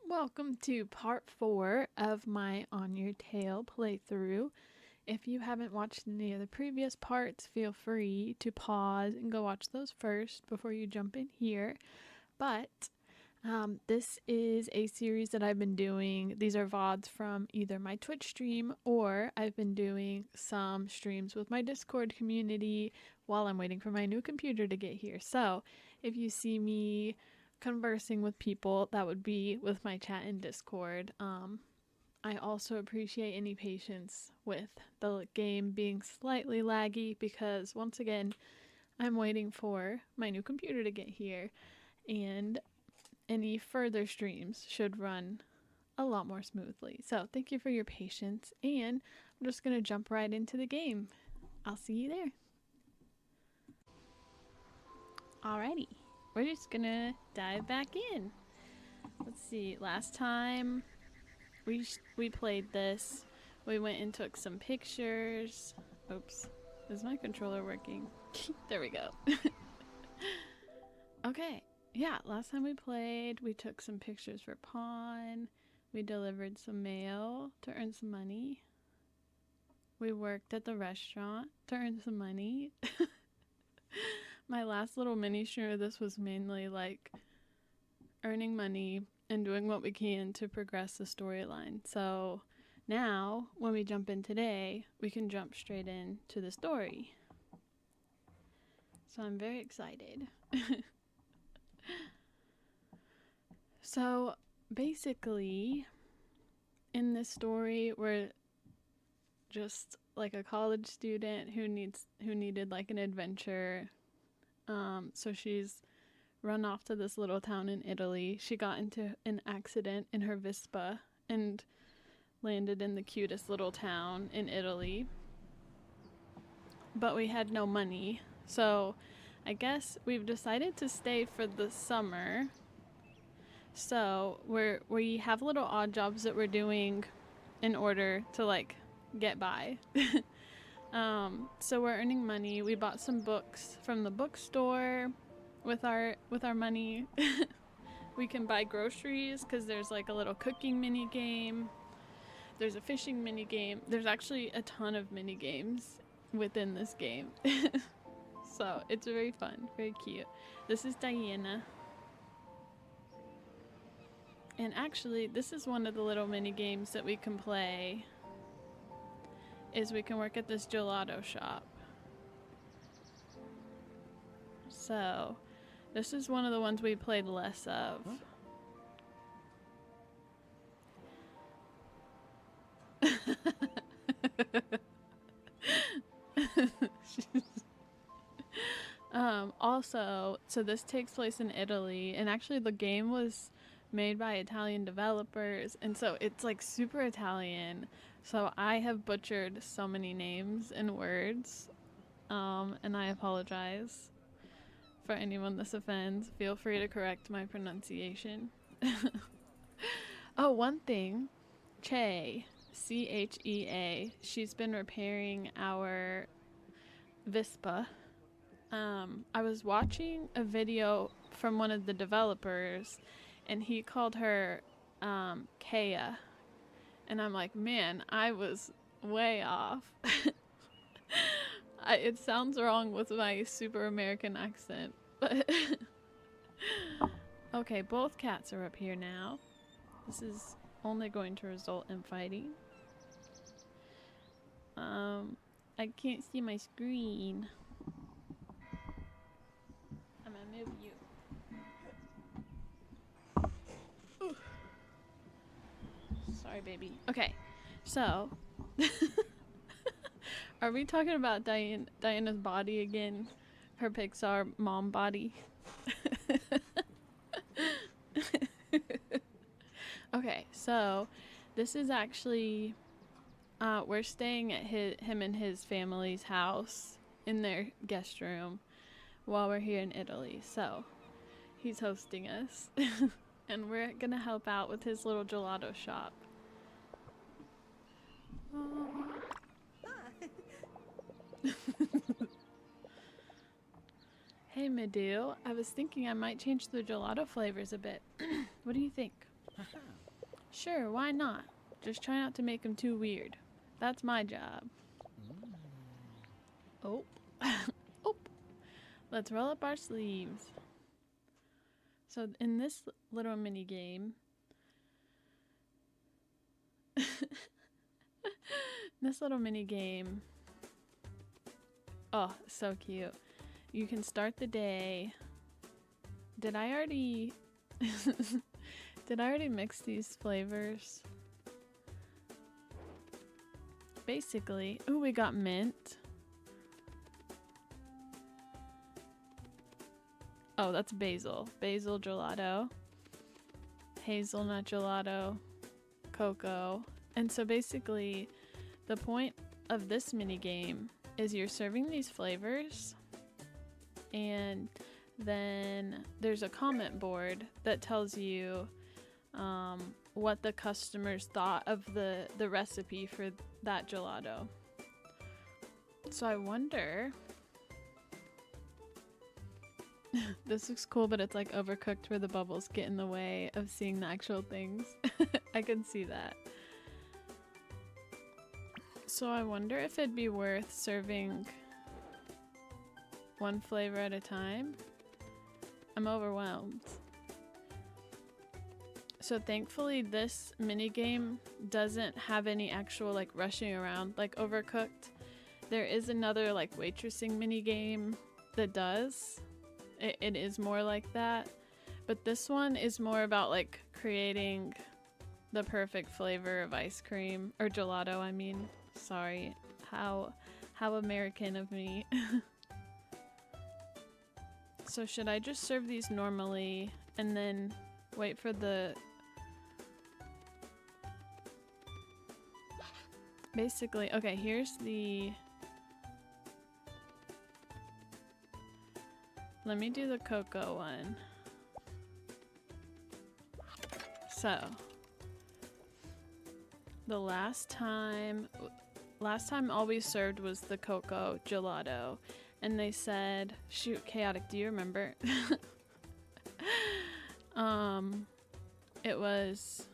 Welcome to part 4 of my On Your Tail playthrough. If you haven't watched any of the previous parts, feel free to pause and go watch those first before you jump in here. But this is a series that I've been doing. These are VODs from either my Twitch stream or I've been doing some streams with my Discord community while I'm waiting for my new computer to get here. So if you see me conversing with people, that would be with my chat in Discord. I also appreciate any patience with the game being slightly laggy because, once again, I'm waiting for my new computer to get here, and any further streams should run a lot more smoothly. So thank you for your patience, and I'm just going to jump right into the game. I'll see you there. Alrighty, we're just going to dive back in. Let's see, last time we played this, we went and took some pictures. Oops, is my controller working? There we go. Okay, yeah, last time we played, we took some pictures for Pawn. We delivered some mail to earn some money. We worked at the restaurant to earn some money. My last little mini stream of this was mainly like earning money and doing what we can to progress the storyline. So now, when we jump in today, we can jump straight into the story. So I'm very excited. So basically, in this story, we're just like a college student who needed like an adventure. So she's run off to this little town in Italy. She got into an accident in her Vespa and landed in the cutest little town in Italy. But we had no money, so I guess we've decided to stay for the summer. So we have little odd jobs that we're doing in order to like get by. So we're earning money. We bought some books from the bookstore with our money. We can buy groceries because there's like a little cooking mini game. There's a fishing mini game. There's actually a ton of mini games within this game. So it's very fun, very cute. This is Diana. And actually, this is one of the little mini games that we can play. Is we can work at this gelato shop. So this is one of the ones we played less of. Also, so this takes place in Italy, and actually the game was made by Italian developers, and so it's like super Italian. So I have butchered so many names and words, and I apologize for anyone this offends. Feel free to correct my pronunciation. Oh, one thing, Che, Chea, she's been repairing our Vespa. I was watching a video from one of the developers, and he called her Kea, and I'm like, man, I was way off. It sounds wrong with my super American accent, but okay, both cats are up here now. This is only going to result in fighting. I can't see my screen. I'm gonna move you. Sorry, baby. Okay, so are we talking about Diana's body again? Her Pixar mom body? Okay, so this is actually we're staying at him and his family's house in their guest room while we're here in Italy. So he's hosting us and we're gonna help out with his little gelato shop. Hey Medu, I was thinking I might change the gelato flavors a bit. What do you think? Sure, why not? Just try not to make them too weird. That's my job. Oh. Oh. Let's roll up our sleeves. So in this little mini game, oh, so cute. You can start the day. Did I already mix these flavors? Basically, ooh, we got mint. Oh, that's basil. Basil gelato. Hazelnut gelato. Cocoa. And so basically, the point of this mini game is you're serving these flavors, and then there's a comment board that tells you what the customers thought of the recipe for that gelato. So I wonder... This looks cool, but it's like overcooked where the bubbles get in the way of seeing the actual things. I can see that. So I wonder if it'd be worth serving one flavor at a time. I'm overwhelmed. So thankfully this mini game doesn't have any actual like rushing around like Overcooked. There is another like waitressing mini game that does. It is more like that, but this one is more about like creating the perfect flavor of ice cream or gelato. I mean, sorry, how American of me. So should I just serve these normally and then wait for the... Basically, okay, here's the... Let me do the cocoa one. So, the last time all we served was the cocoa gelato, and they said, shoot, Chaotic, do you remember? It was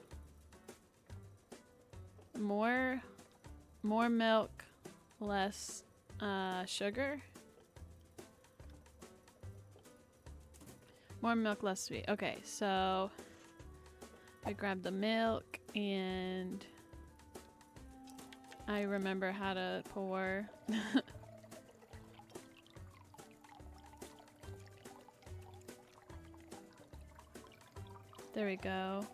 more milk, less sugar. More milk, less sweet. Okay, so I grabbed the milk and I remember how to pour. There we go.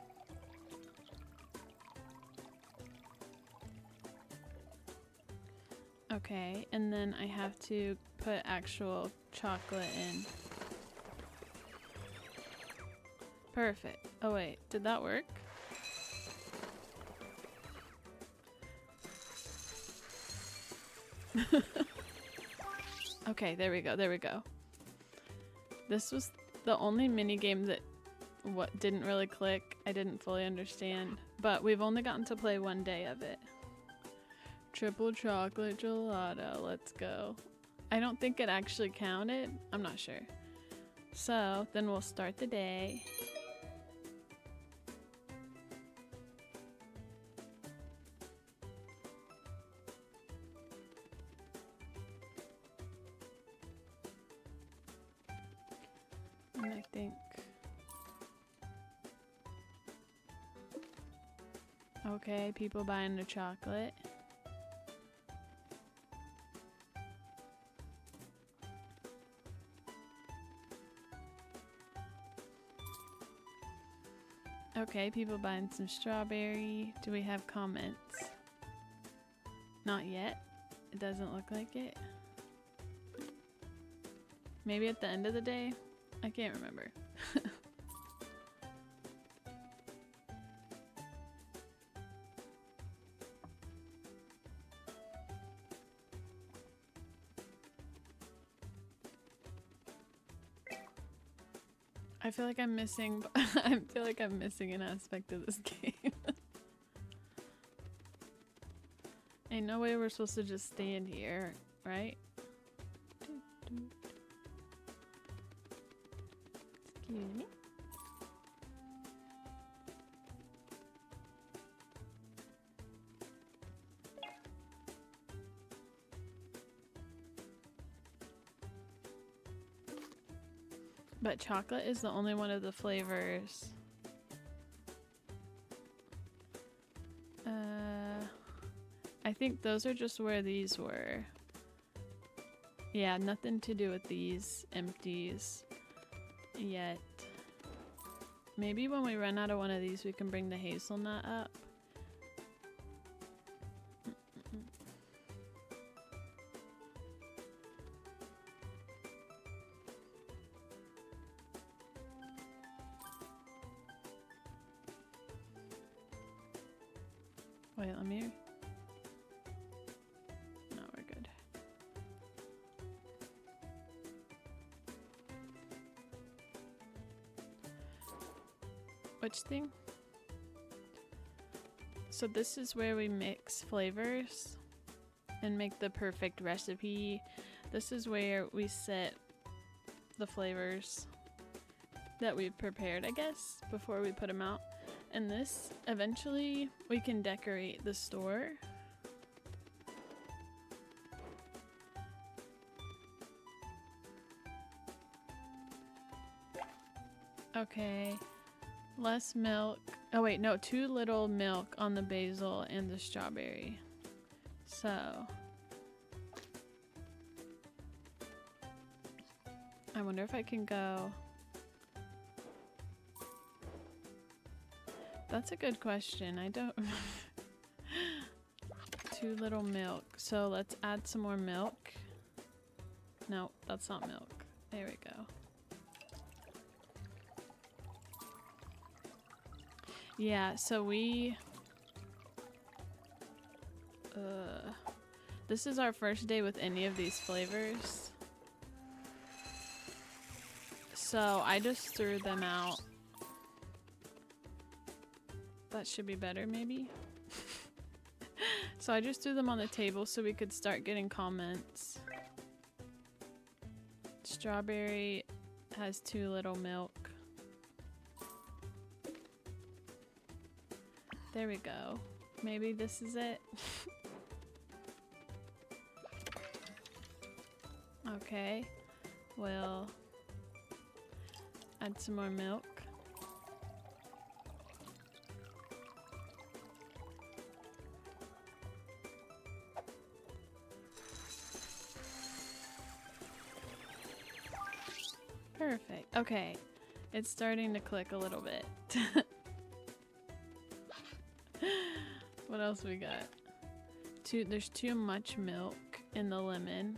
Okay, and then I have to put actual chocolate in. Perfect. Oh wait, did that work? Okay, there we go, there we go. This was the only mini game that didn't really click. I didn't fully understand, but we've only gotten to play one day of it. Triple chocolate gelato, let's go. I don't think it actually counted. I'm not sure. So then we'll start the day. And I think... Okay, people buying the chocolate. Okay, people buying some strawberry. Do we have comments? Not yet. It doesn't look like it. Maybe at the end of the day? I can't remember. I feel like I'm missing an aspect of this game. Ain't no way we're supposed to just stand here, right? Excuse me. But chocolate is the only one of the flavors. I think those are just where these were. Yeah, nothing to do with these empties yet. Maybe when we run out of one of these, we can bring the hazelnut up. Wait, let me... No, we're good. Which thing? So this is where we mix flavors and make the perfect recipe. This is where we set the flavors that we've prepared, I guess, before we put them out. And this, eventually, we can decorate the store. Okay, less milk. Oh wait, no, too little milk on the basil and the strawberry. So, I wonder if I can go... That's a good question. I don't... Too little milk. So let's add some more milk. No, that's not milk. There we go. Yeah, so we... this is our first day with any of these flavors. So I just threw them out. That should be better, maybe. So I just threw them on the table so we could start getting comments. Strawberry has too little milk. There we go. Maybe this is it. Okay. We'll add some more milk. Perfect. Okay. It's starting to click a little bit. What else we got? There's too much milk in the lemon.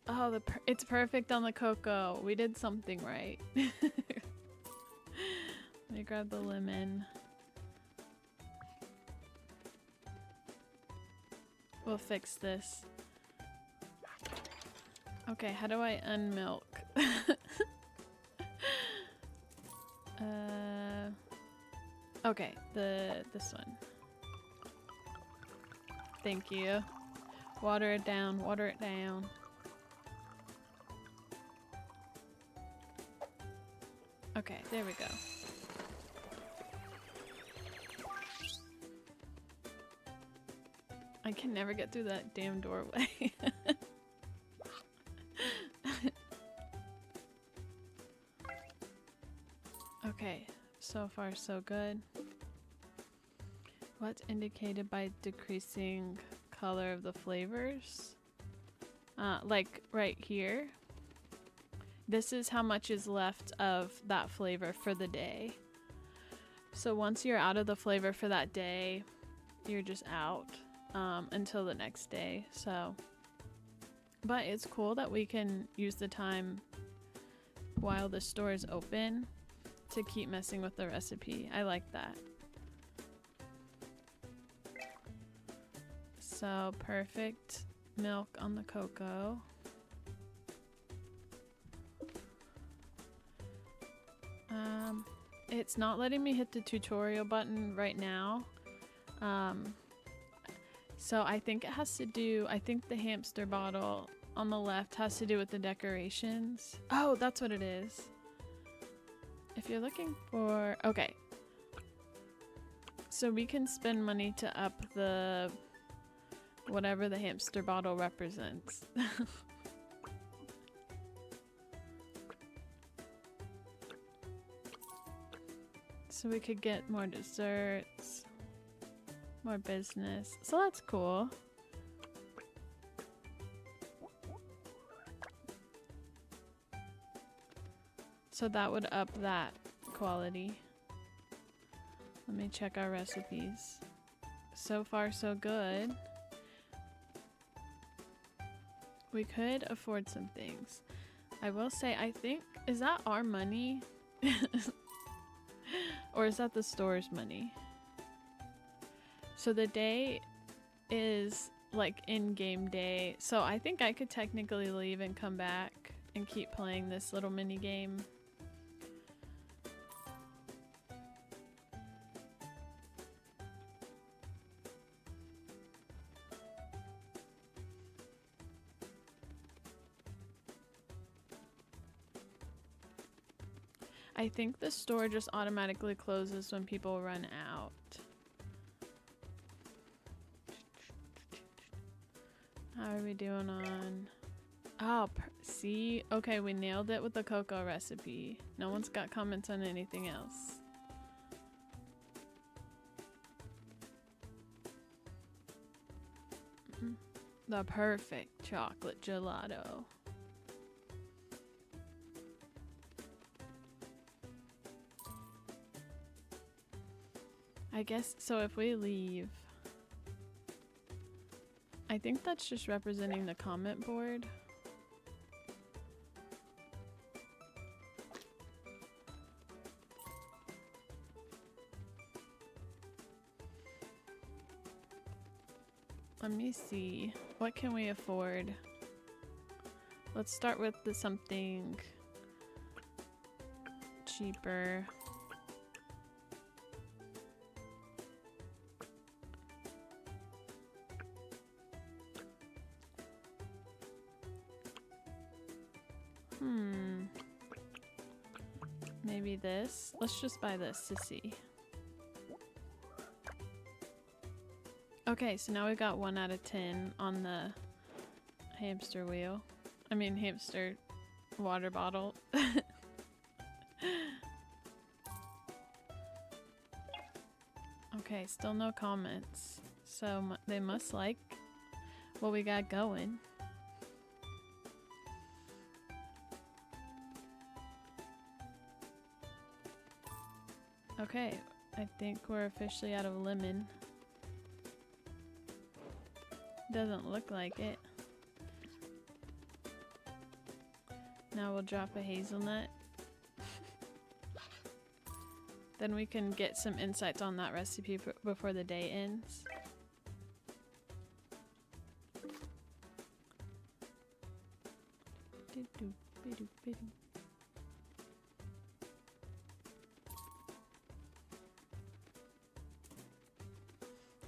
Oh, it's perfect on the cocoa. We did something right. Let me grab the lemon. We'll fix this. Okay, how do I unmilk? Okay, this one. Thank you. Water it down, water it down. Okay, there we go. I can never get through that damn doorway. Okay, so far so good. What's indicated by decreasing color of the flavors? Like right here. This is how much is left of that flavor for the day. So once you're out of the flavor for that day, you're just out until the next day. So, but it's cool that we can use the time while the store is open to keep messing with the recipe. I like that. So perfect milk on the cocoa. It's not letting me hit the tutorial button right now. So I think it has to do, I think the hamster bottle on the left has to do with the decorations. Oh, that's what it is. If you're looking for, okay. So we can spend money to up the, whatever the hamster bottle represents. So we could get more desserts, more business. So that's cool. So that would up that quality. Let me check our recipes. So far, so good. We could afford some things. I will say, I think, is that our money? Or is that the store's money? So the day is like in-game day. So I think I could technically leave and come back and keep playing this little mini game. I think the store just automatically closes when people run out. How are we doing on... Oh, see? Okay, we nailed it with the cocoa recipe. No one's got comments on anything else. The perfect chocolate gelato. I guess, so if we leave, I think that's just representing the comment board. Let me see, what can we afford? Let's start with the something cheaper. Maybe this. Let's just buy this to see. Okay, so now we got 1 out of 10 on the hamster wheel. I mean, hamster water bottle. Okay, still no comments. So they must like what we got going. Okay, I think we're officially out of lemon. Doesn't look like it. Now we'll drop a hazelnut. Then we can get some insights on that recipe before the day ends.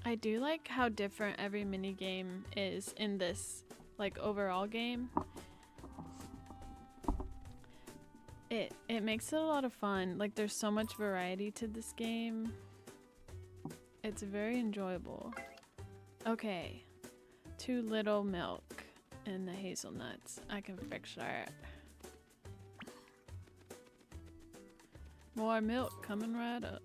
I do like how different every mini game is in this, like, overall game. It makes it a lot of fun. Like, there's so much variety to this game. It's very enjoyable. Okay, too little milk in the hazelnuts. I can fix that. More milk coming right up.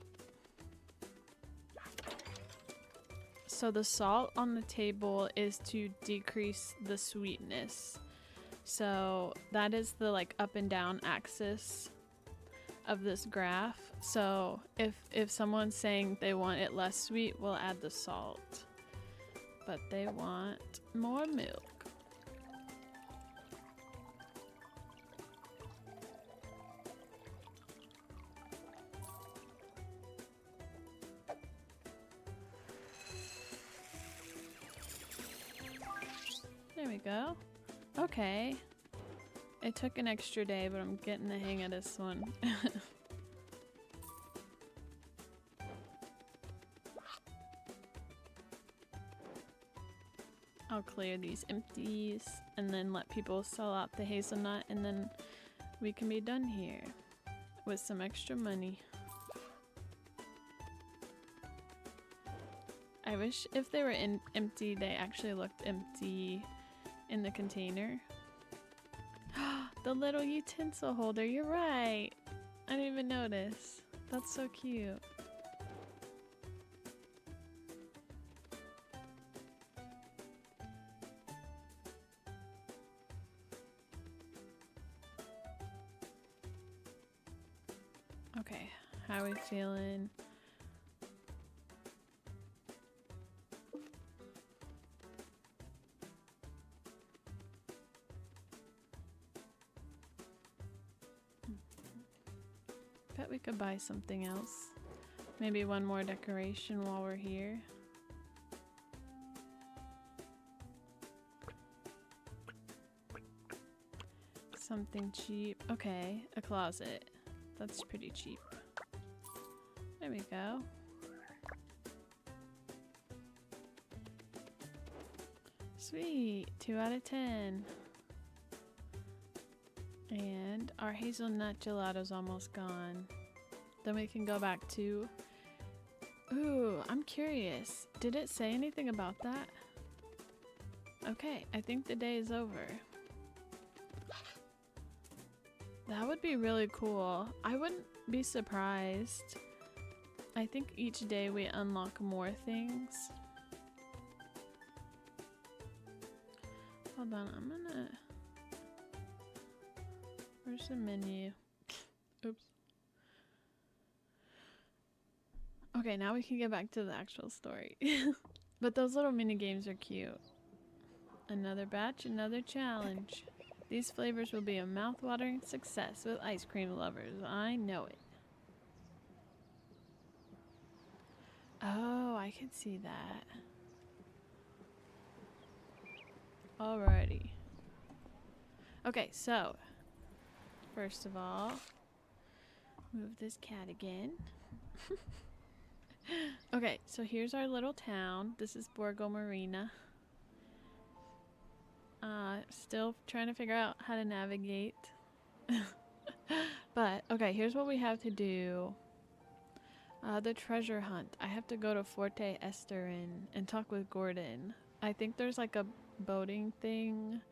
So the salt on the table is to decrease the sweetness. So that is the like up and down axis of this graph. So if someone's saying they want it less sweet, we'll add the salt. But they want more milk. There we go. Okay. It took an extra day, but I'm getting the hang of this one. I'll clear these empties and then let people sell out the hazelnut, and then we can be done here with some extra money. I wish if they were empty, they actually looked empty in the container. The little utensil holder, you're right. I didn't even notice. That's so cute. Okay, how are we feeling? Bet we could buy something else. Maybe one more decoration while we're here. Something cheap. Okay, a closet. That's pretty cheap. There we go. Sweet, 2 out of 10. And our hazelnut gelato's almost gone. Then we can go back to... Ooh, I'm curious. Did it say anything about that? Okay, I think the day is over. That would be really cool. I wouldn't be surprised. I think each day we unlock more things. Hold on, I'm gonna... Where's the menu? Oops. Okay, now we can get back to the actual story. But those little mini games are cute. Another batch, another challenge. These flavors will be a mouth-watering success with ice cream lovers. I know it. Oh, I can see that. Alrighty. Okay, so first of all, move this cat again. Okay, so here's our little town. This is Borgo Marina. Still trying to figure out how to navigate. But, okay, here's what we have to do. The treasure hunt. I have to go to Forte Esterin and talk with Gordon. I think there's like a boating thing.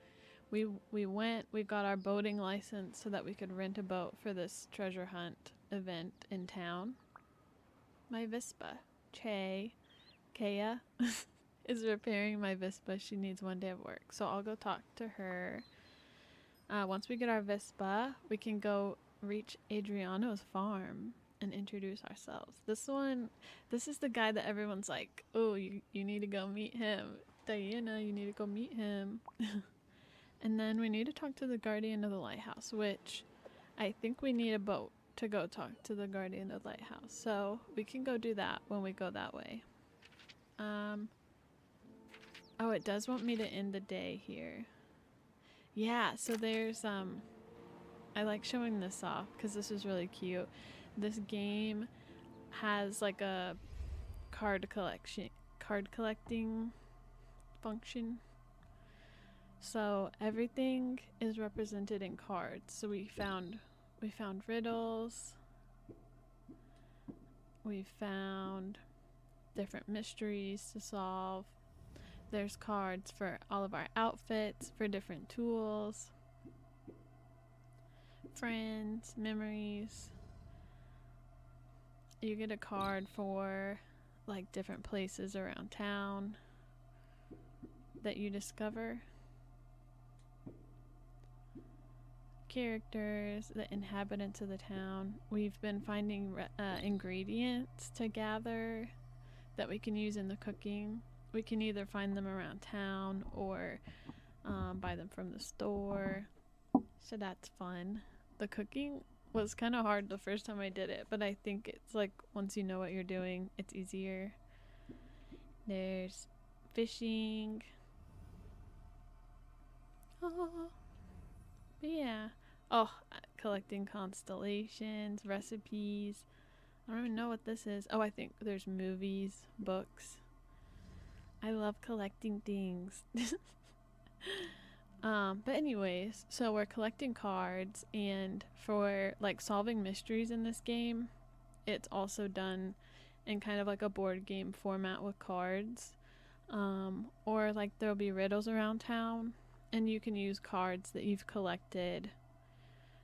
We got our boating license so that we could rent a boat for this treasure hunt event in town. My Vespa, Kea, is repairing my Vespa. She needs 1 day of work. So I'll go talk to her. Once we get our Vespa, we can go reach Adriano's farm and introduce ourselves. This is the guy that everyone's like, oh, you need to go meet him. Diana, you need to go meet him. And then we need to talk to the guardian of the lighthouse, which I think we need a boat to go talk to the guardian of the lighthouse. So we can go do that when we go that way. Oh, it does want me to end the day here. Yeah, so there's, I like showing this off because this is really cute. This game has like a card collecting function. So everything is represented in cards. So we found riddles. We found different mysteries to solve. There's cards for all of our outfits, for different tools, friends, memories. You get a card for like different places around town that you discover. Characters, the inhabitants of the town. We've been finding ingredients to gather that we can use in the cooking. We can either find them around town or buy them from the store. So that's fun. The cooking was kind of hard the first time I did it, but I think it's like once you know what you're doing, it's easier. There's fishing. Oh, yeah. Oh, collecting constellations, recipes. I don't even know what this is. Oh, I think there's movies, books. I love collecting things. But anyways, so we're collecting cards, and for like solving mysteries in this game, it's also done in kind of like a board game format with cards. Or like there'll be riddles around town, and you can use cards that you've collected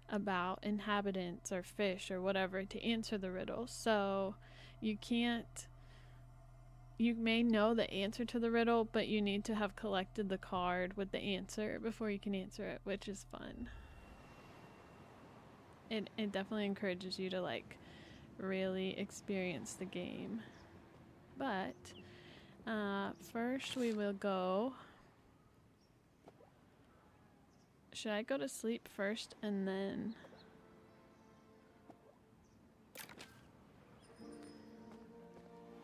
about inhabitants or fish or whatever to answer the riddle. So you can't, you may know the answer to the riddle, but you need to have collected the card with the answer before you can answer it, which is fun. It definitely encourages you to like really experience the game. But first we will go. Should I go to sleep first and then?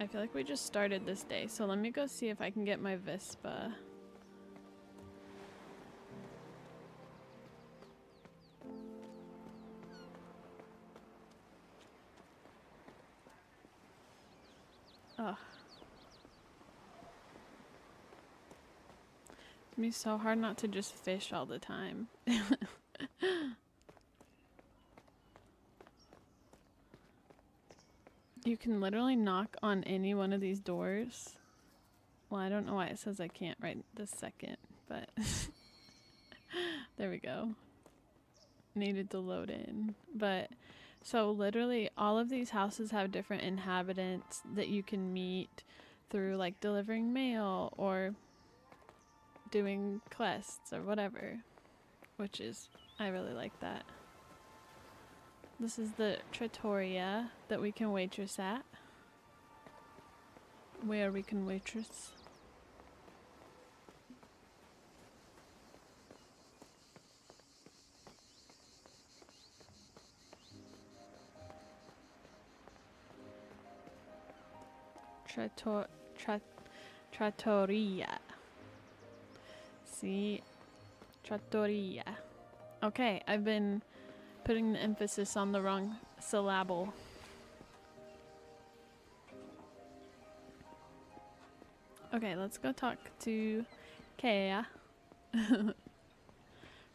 I feel like we just started this day, so let me go see if I can get my Vespa. Ugh. It's gonna be so hard not to just fish all the time. You can literally knock on any one of these doors. Well, I don't know why it says I can't right this second, but there we go. Needed to load in. But so literally all of these houses have different inhabitants that you can meet through like delivering mail or doing quests or whatever, which is, I really like that. This is the trattoria that we can waitress at. Where we can waitress. Trattoria. See? Trattoria. Okay, I've been putting the emphasis on the wrong syllable. Okay, let's go talk to Kea.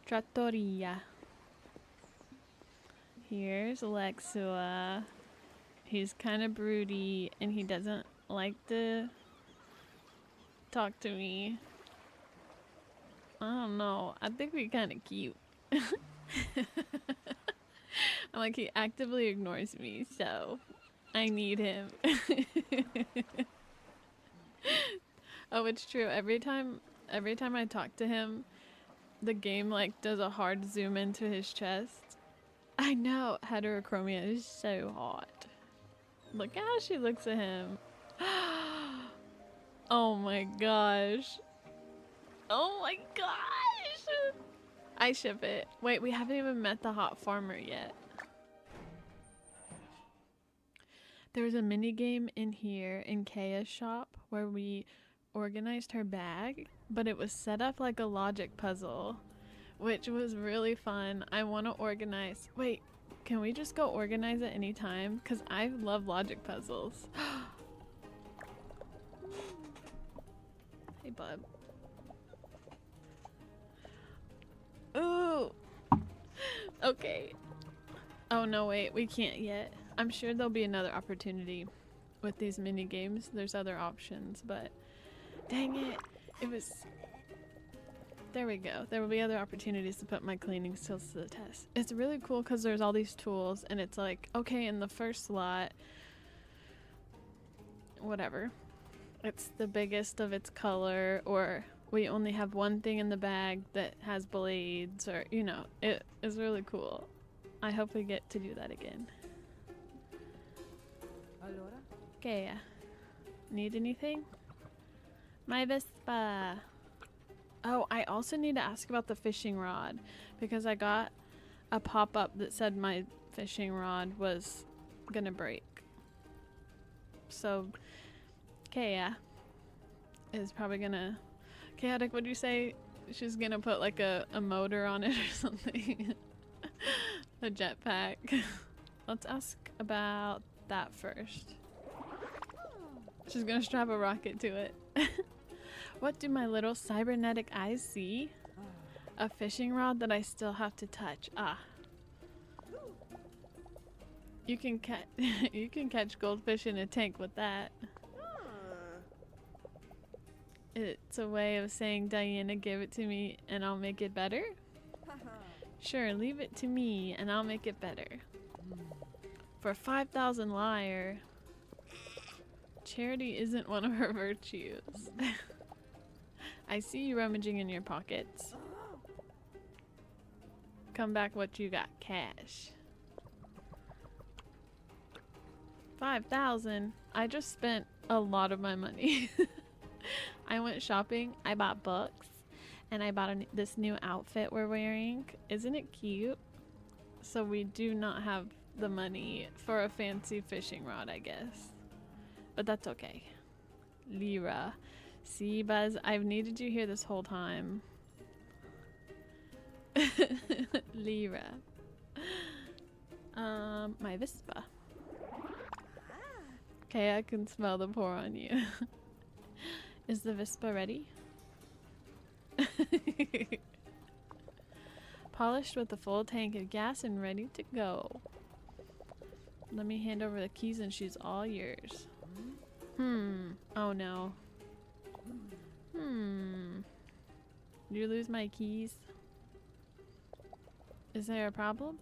Trattoria. Here's Alexua. He's kind of broody and he doesn't like to talk to me. I don't know. I think we're kind of cute. I'm like, he actively ignores me, so I need him. Oh, it's true. Every time I talk to him, the game like does a hard zoom into his chest. I know, heterochromia is so hot. Look how she looks at him. Oh my gosh. Oh my gosh. I ship it. Wait, we haven't even met the hot farmer yet. There was a mini game in here in Kaya's shop where we organized her bag, but it was set up like a logic puzzle, which was really fun. I want to organize. Wait, can we just go organize it anytime? Because I love logic puzzles. Hey, bub. Ooh. Okay. Oh, no, wait. We can't yet. I'm sure there'll be another opportunity with these mini games. There's other options, but dang it. It was... There we go. There will be other opportunities to put my cleaning skills to the test. It's really cool because there's all these tools and it's like, okay, in the first slot, whatever, it's the biggest of its color, or we only have one thing in the bag that has blades, or, you know, it is really cool. I hope we get to do that again. Okay, need anything? My Vespa. Oh, I also need to ask about the fishing rod because I got a pop-up that said my fishing rod was gonna break. So, Kea is probably gonna... Chaotic, what'd you say? She's gonna put like a motor on it or something. A jetpack. Let's ask about that first. She's gonna strap a rocket to it. What do my little cybernetic eyes see? A fishing rod that I still have to touch. Ah. You can catch goldfish in a tank with that. It's a way of saying, Diana, give it to me and I'll make it better. Sure, leave it to me and I'll make it better. For 5,000 lyre. Charity isn't one of her virtues. I see you rummaging in your pockets. Come back what you got, cash. 5,000? I just spent a lot of my money. I went shopping, I bought books, and I bought this new outfit we're wearing. Isn't it cute? So we do not have the money for a fancy fishing rod, I guess. But that's okay. Lyra. See, Buzz, I've needed you here this whole time. Lyra. My Vispa. Okay, I can smell the pour on you. Is the Vispa ready? Polished with a full tank of gas and ready to go. Let me hand over the keys and she's all yours. Oh no. Did you lose my keys? Is there a problem?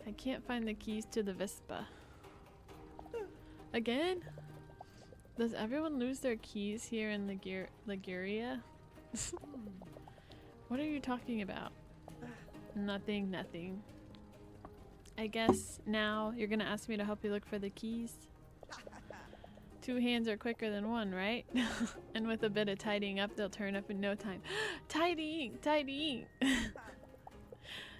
I can't find the keys to the Vispa. Again? Does everyone lose their keys here in Liguria? What are you talking about? Nothing, nothing. I guess now you're gonna ask me to help you look for the keys? 2 hands are quicker than one, right? And with a bit of tidying up, they'll turn up in no time. Tidying! Tidying!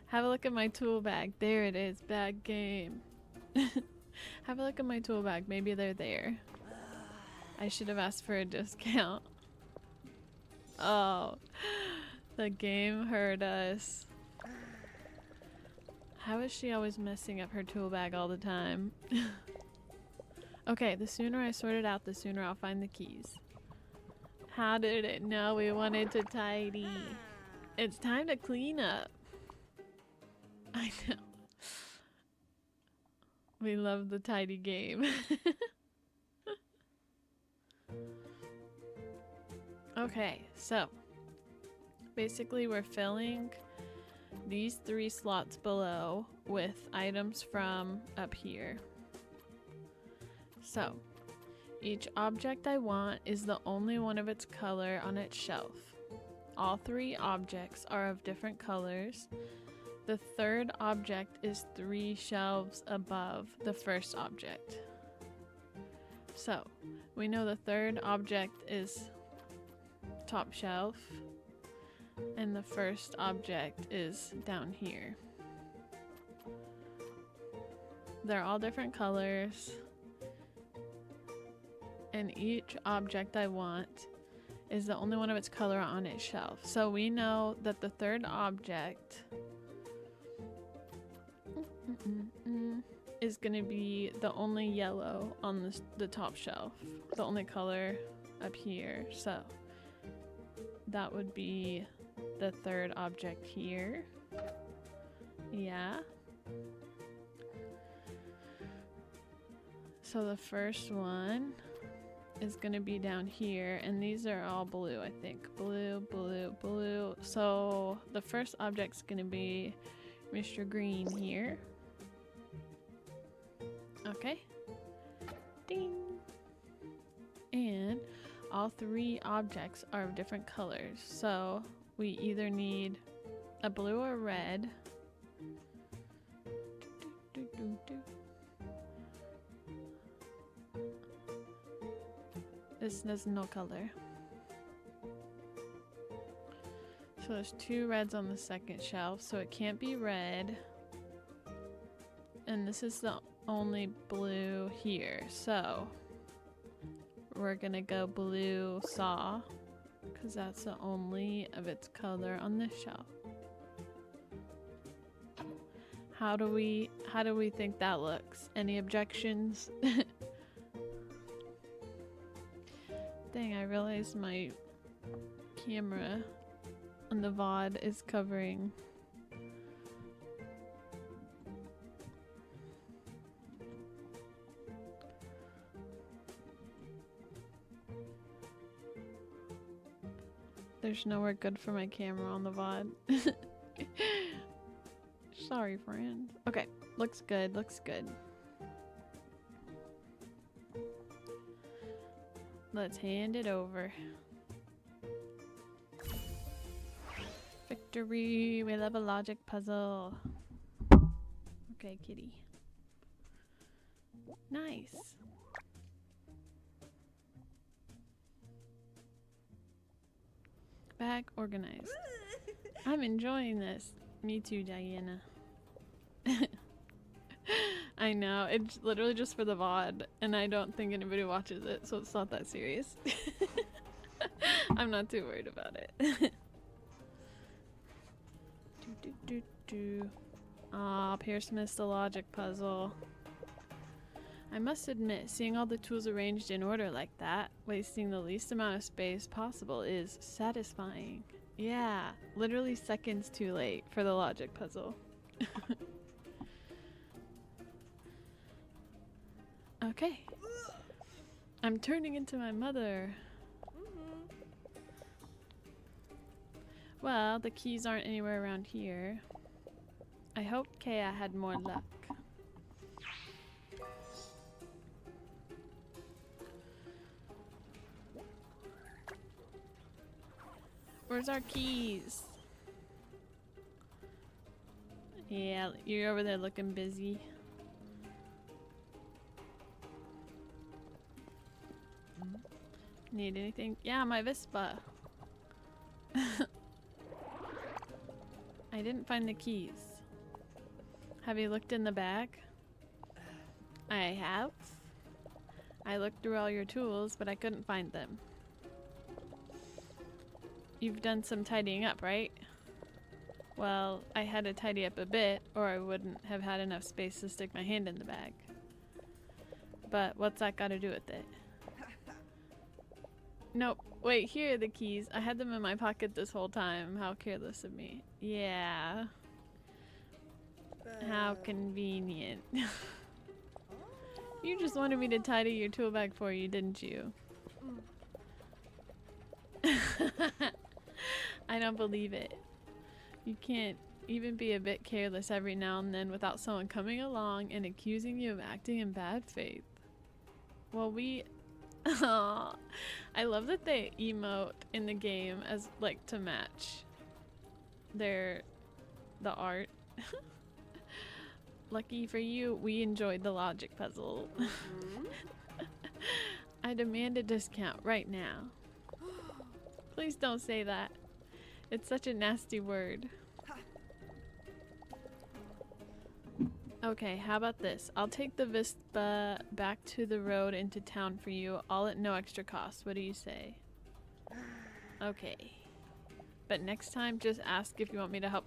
Have a look at my tool bag. There it is. Bad game. Have a look at my tool bag. Maybe they're there. I should have asked for a discount. Oh. The game hurt us. How is she always messing up her tool bag all the time? Okay, the sooner I sort it out, the sooner I'll find the keys. How did it know we wanted to tidy? It's time to clean up. I know. We love the tidy game. Okay, so basically we're filling these 3 slots below with items from up here. So each object I want is the only one of its color on its shelf. All 3 objects are of different colors. The 3rd object is 3 shelves above the first object. So we know the 3rd object is top shelf and the 1st object is down here. They're all different colors and each object I want is the only one of its color on its shelf. So we know that the 3rd object is gonna be the only yellow on the top shelf, the only color up here. So that would be the 3rd object here. Yeah. So the first one is gonna be down here, and these are all blue, I think. Blue, blue, blue. So the first object's gonna be Mr. Green here. Okay. Ding. And all 3 objects are of different colors. So we either need a blue or red. There's no color. So there's 2 reds on the 2nd shelf, so it can't be red. And this is the only blue here, so we're gonna go blue saw because that's the only of its color on this shelf. How do we think that looks? Any objections? Dang, I realized my camera on the VOD is covering. There's nowhere good for my camera on the VOD. Sorry, friend. Okay, looks good, looks good. Let's hand it over. Victory! We love a logic puzzle. Okay, kitty. Nice. Back organized. I'm enjoying this. Me too, Diana. I know, it's literally just for the VOD, and I don't think anybody watches it, so it's not that serious. I'm not too worried about it. Aw, Pierce missed the logic puzzle. I must admit, seeing all the tools arranged in order like that, wasting the least amount of space possible, is satisfying. Yeah, literally seconds too late for the logic puzzle. Okay. I'm turning into my mother. Well, the keys aren't anywhere around here. I hope Kea had more luck. Where's our keys? Yeah, you're over there looking busy. Need anything? Yeah, my Vespa. I didn't find the keys. Have you looked in the bag? I have. I looked through all your tools, but I couldn't find them. You've done some tidying up, right? Well, I had to tidy up a bit, or I wouldn't have had enough space to stick my hand in the bag. But what's that got to do with it? Nope. Wait, here are the keys. I had them in my pocket this whole time. How careless of me. Yeah. How convenient. You just wanted me to tidy your tool bag for you, didn't you? I don't believe it. You can't even be a bit careless every now and then without someone coming along and accusing you of acting in bad faith. Well, Aww. I love that they emote in the game as like to match the art. Lucky for you, we enjoyed the logic puzzle. I demand a discount right now. Please don't say that. It's such a nasty word. Okay, how about this? I'll take the Vespa back to the road into town for you, all at no extra cost. What do you say? Okay. But next time, just ask if you want me to help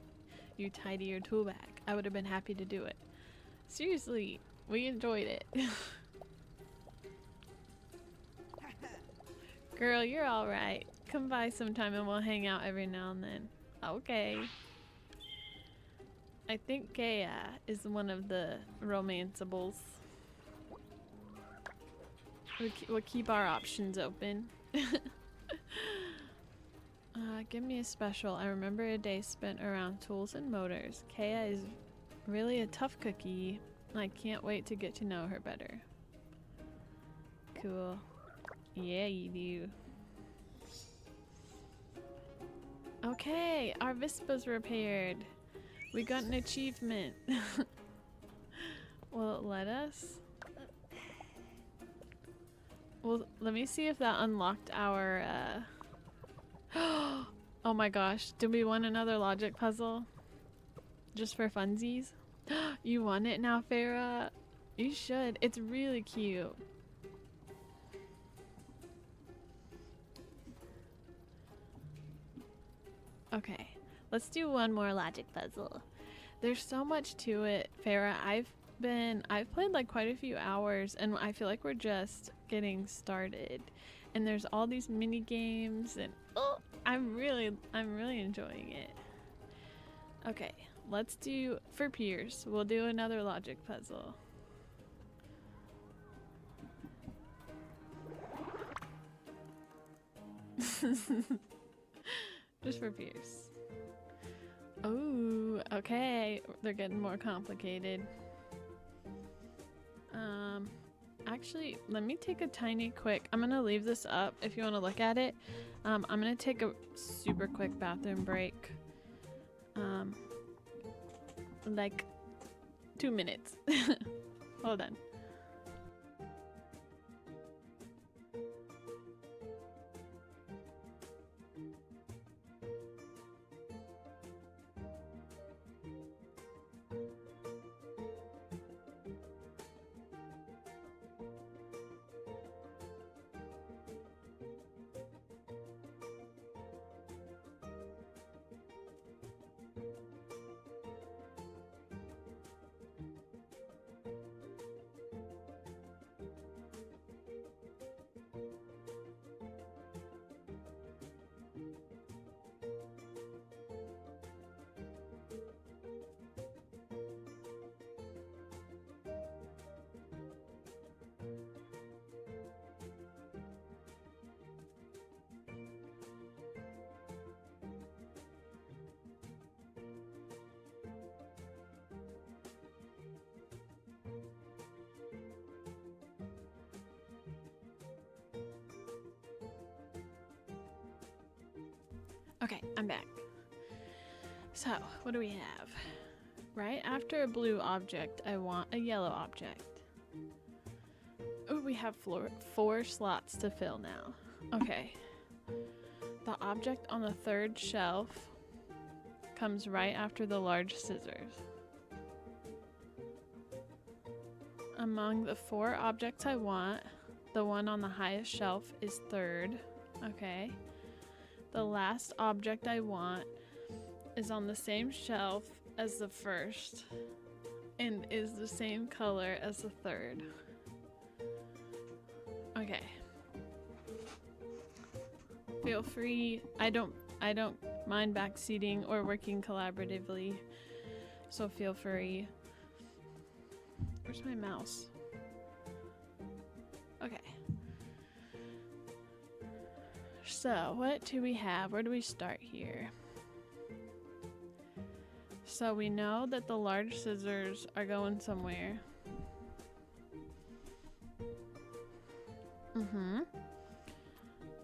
you tidy your tool bag. I would have been happy to do it. Seriously, we enjoyed it. Girl, you're alright. Come by sometime and we'll hang out every now and then. Okay. I think Kea is one of the romanceables. We'll keep our options open. Give me a special. I remember a day spent around tools and motors. Kea is really a tough cookie. I can't wait to get to know her better. Cool. Yeah, you do. Okay, our Vespa's repaired. We got an achievement. Will it let us? Well, let me see if that unlocked our, Oh my gosh, did we win another logic puzzle? Just for funsies? You won it now, Farah? You should. It's really cute. Okay, let's do one more logic puzzle. There's so much to it, Farah. I've played like quite a few hours and I feel like we're just getting started. And there's all these mini games and I'm really enjoying it. Okay, let's do for Pierce. We'll do another logic puzzle. Just for Pierce. Oh, okay. Okay, they're getting more complicated. Actually, let me take a tiny quick, I'm gonna leave this up if you want to look at it. I'm gonna take a super quick bathroom break. Like 2 minutes. Hold on. Okay, I'm back. So, what do we have? Right after a blue object, I want a yellow object. Oh, we have 4 slots to fill now. Okay. The object on the 3rd shelf comes right after the large scissors. Among the 4 objects I want, the one on the highest shelf is 3rd. Okay. The last object I want is on the same shelf as the 1st and is the same color as the 3rd. Okay. Feel free. I don't mind backseating or working collaboratively, so feel free. Where's my mouse? Okay. So, what do we have? Where do we start here? So we know that the large scissors are going somewhere.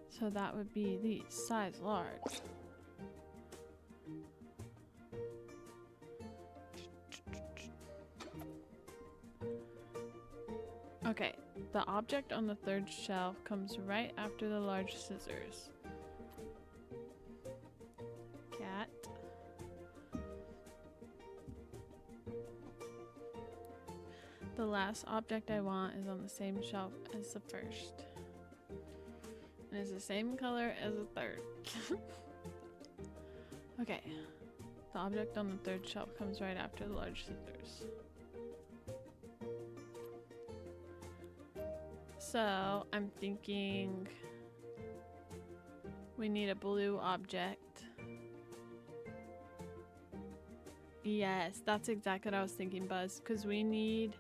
So that would be the size large. Okay, the object on the 3rd shelf comes right after the large scissors. Cat. The last object I want is on the same shelf as the 1st. And it's the same color as the 3rd. Okay. The object on the 3rd shelf comes right after the large scissors. So, I'm thinking we need a blue object. Yes, that's exactly what I was thinking, Buzz, because we need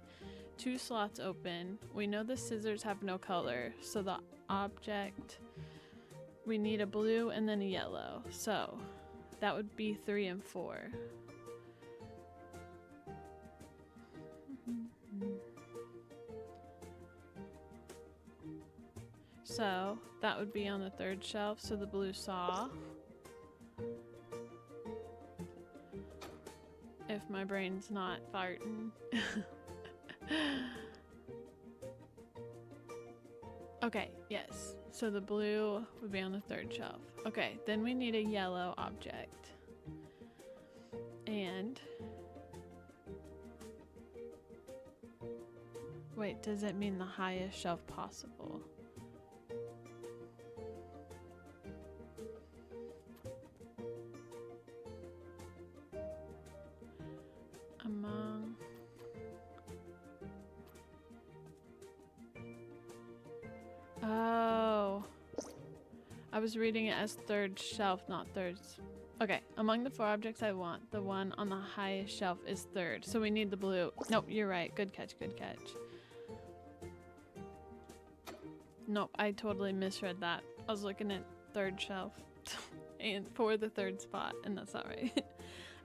2 slots open. We know the scissors have no color, so the object, we need a blue and then a yellow. So, that would be 3 and 4. So, that would be on the 3rd shelf, so the blue saw. If my brain's not farting. Okay, yes. So the blue would be on the 3rd shelf. Okay, then we need a yellow object. And... wait, does it mean the highest shelf possible? Among... oh. I was reading it as 3rd shelf, not thirds. Okay, among the 4 objects I want, the one on the highest shelf is 3rd. So we need the blue. Nope, you're right. Good catch, good catch. Nope, I totally misread that. I was looking at 3rd shelf and for the 3rd spot, and that's not right.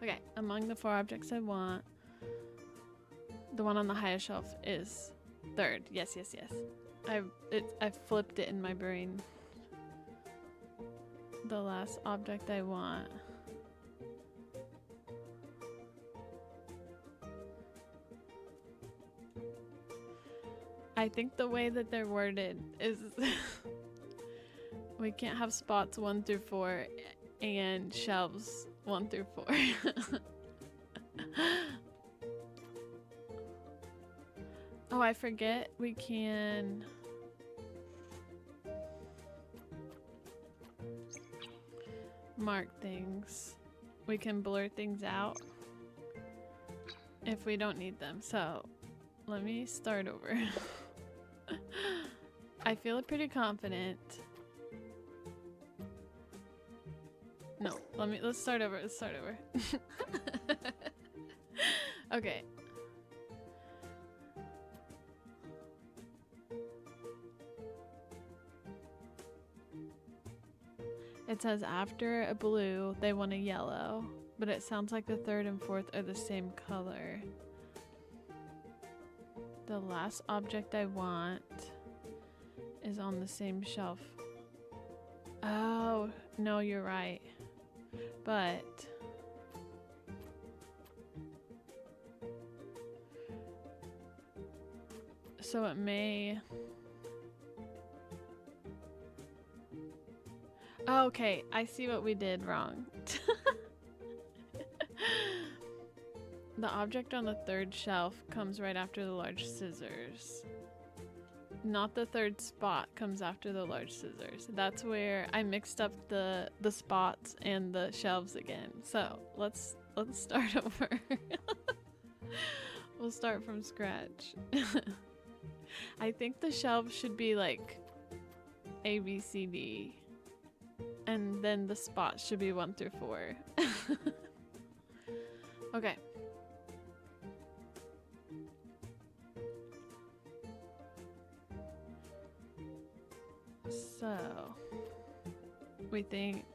Okay, among the 4 objects I want, the one on the highest shelf is 3rd. Yes, yes, yes. I flipped it in my brain. The last object I want. I think the way that they're worded is we can't have spots 1 through 4 and shelves 1 through 4. Oh, I forget we can mark things. We can blur things out if we don't need them. So let me start over. I feel pretty confident. No, let's start over. Let's start over. Okay. It says after a blue, they want a yellow, but it sounds like the 3rd and 4th are the same color. The last object I want is on the same shelf. Oh, no, you're right. But so it may. Oh, okay, I see what we did wrong. The object on the 3rd shelf comes right after the large scissors. Not the 3rd spot comes after the large scissors. That's where I mixed up the spots and the shelves again. So let's start over. We'll start from scratch. I think the shelves should be like A, B, C, D. And then the spots should be 1 through 4. Okay. So, we think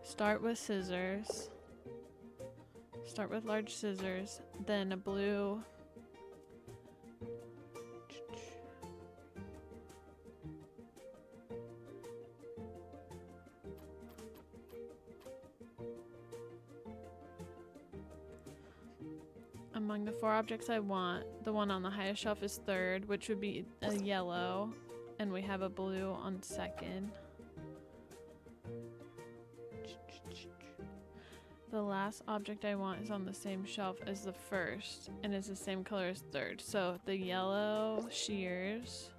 start with scissors, start with large scissors, then a blue, among the 4 objects I want, the one on the highest shelf is 3rd, which would be a yellow, and we have a blue on 2nd. The last object I want is on the same shelf as the 1st, and is the same color as 3rd. So the yellow shears.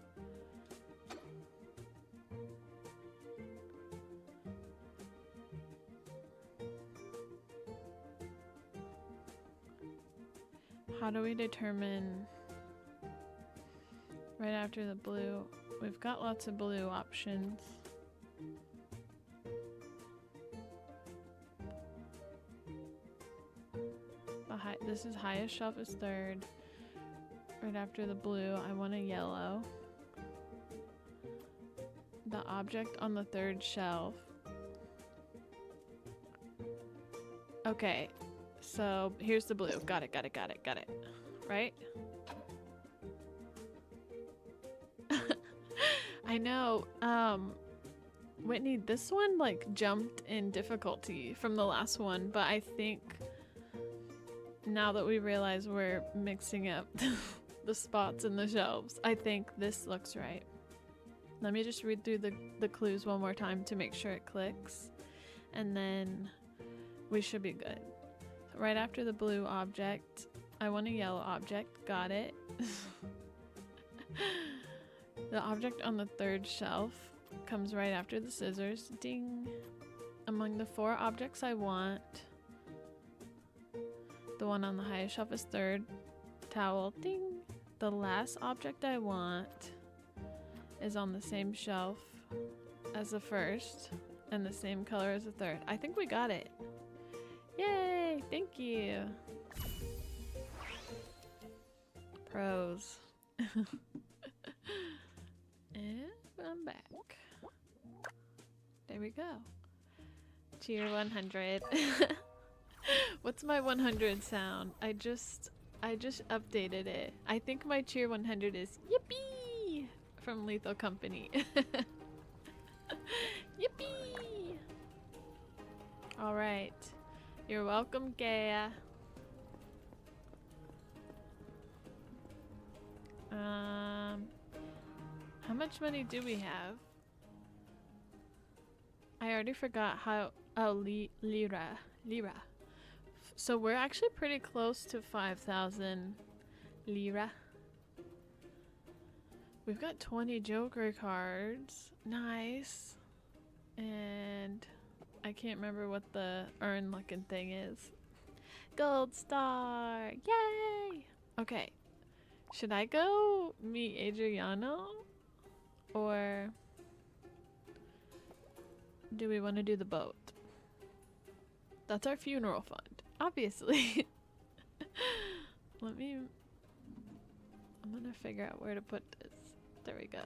How do we determine right after the blue? We've got lots of blue options. This is highest shelf is 3rd. Right after the blue, I want a yellow. The object on the 3rd shelf. Okay, so here's the blue. Got it. Right? I know. Whitney, this one like jumped in difficulty from the last one, but I think now that we realize we're mixing up the spots and the shelves, I think this looks right. Let me just read through the clues one more time to make sure it clicks, and then we should be good. So right after the blue object, I want a yellow object. Got it. The object on the 3rd shelf comes right after the scissors. Ding. Among the 4 objects I want, the one on the highest shelf is 3rd. Towel. Ding. The last object I want is on the same shelf as the 1st and the same color as the 3rd. I think we got it. Yay! Thank you. Pros. And I'm back. There we go. Cheer 100. What's my 100 sound? I just updated it. I think my cheer 100 is yippee from Lethal Company. Yippee! All right. You're welcome, Gaia. How much money do we have? I already forgot how. Oh, lira. So we're actually pretty close to 5,000 lira. We've got 20 Joker cards. Nice. And I can't remember what the urn looking thing is. Gold star! Yay! Okay. Should I go meet Adriano? Or do we want to do the boat? That's our funeral fund, obviously. I'm gonna figure out where to put this. There we go.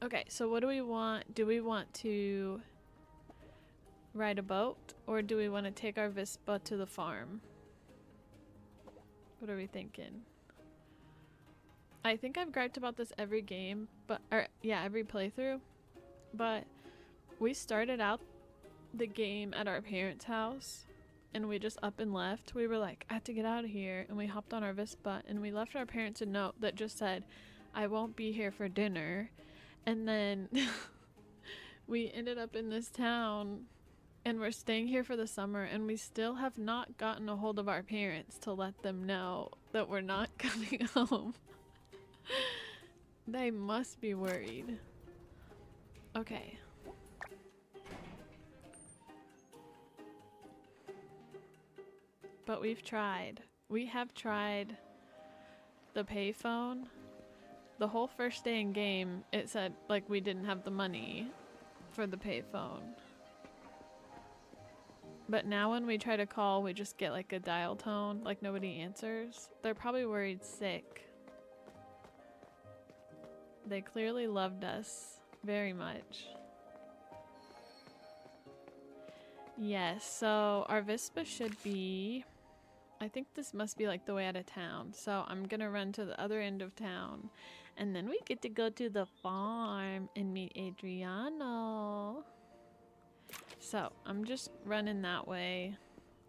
Okay, so what do we want? Do we want to ride a boat, or do we want to take our Vespa to the farm? What are we thinking? I think I've griped about this every game, every playthrough, but we started out the game at our parents' house and we just up and left. We were like, I have to get out of here, and we hopped on our Vespa and we left our parents a note that just said, I won't be here for dinner. And then we ended up in this town and we're staying here for the summer, and we still have not gotten a hold of our parents to let them know that we're not coming home. They must be worried. Okay. But we've tried. We have tried the payphone. The whole first day in game, it said like we didn't have the money for the payphone. But now when we try to call, we just get like a dial tone, like nobody answers. They're probably worried sick. They clearly loved us very much. Yes, so our Vespa should be... I think this must be like the way out of town. So I'm gonna run to the other end of town. And then we get to go to the farm and meet Adriano. So I'm just running that way.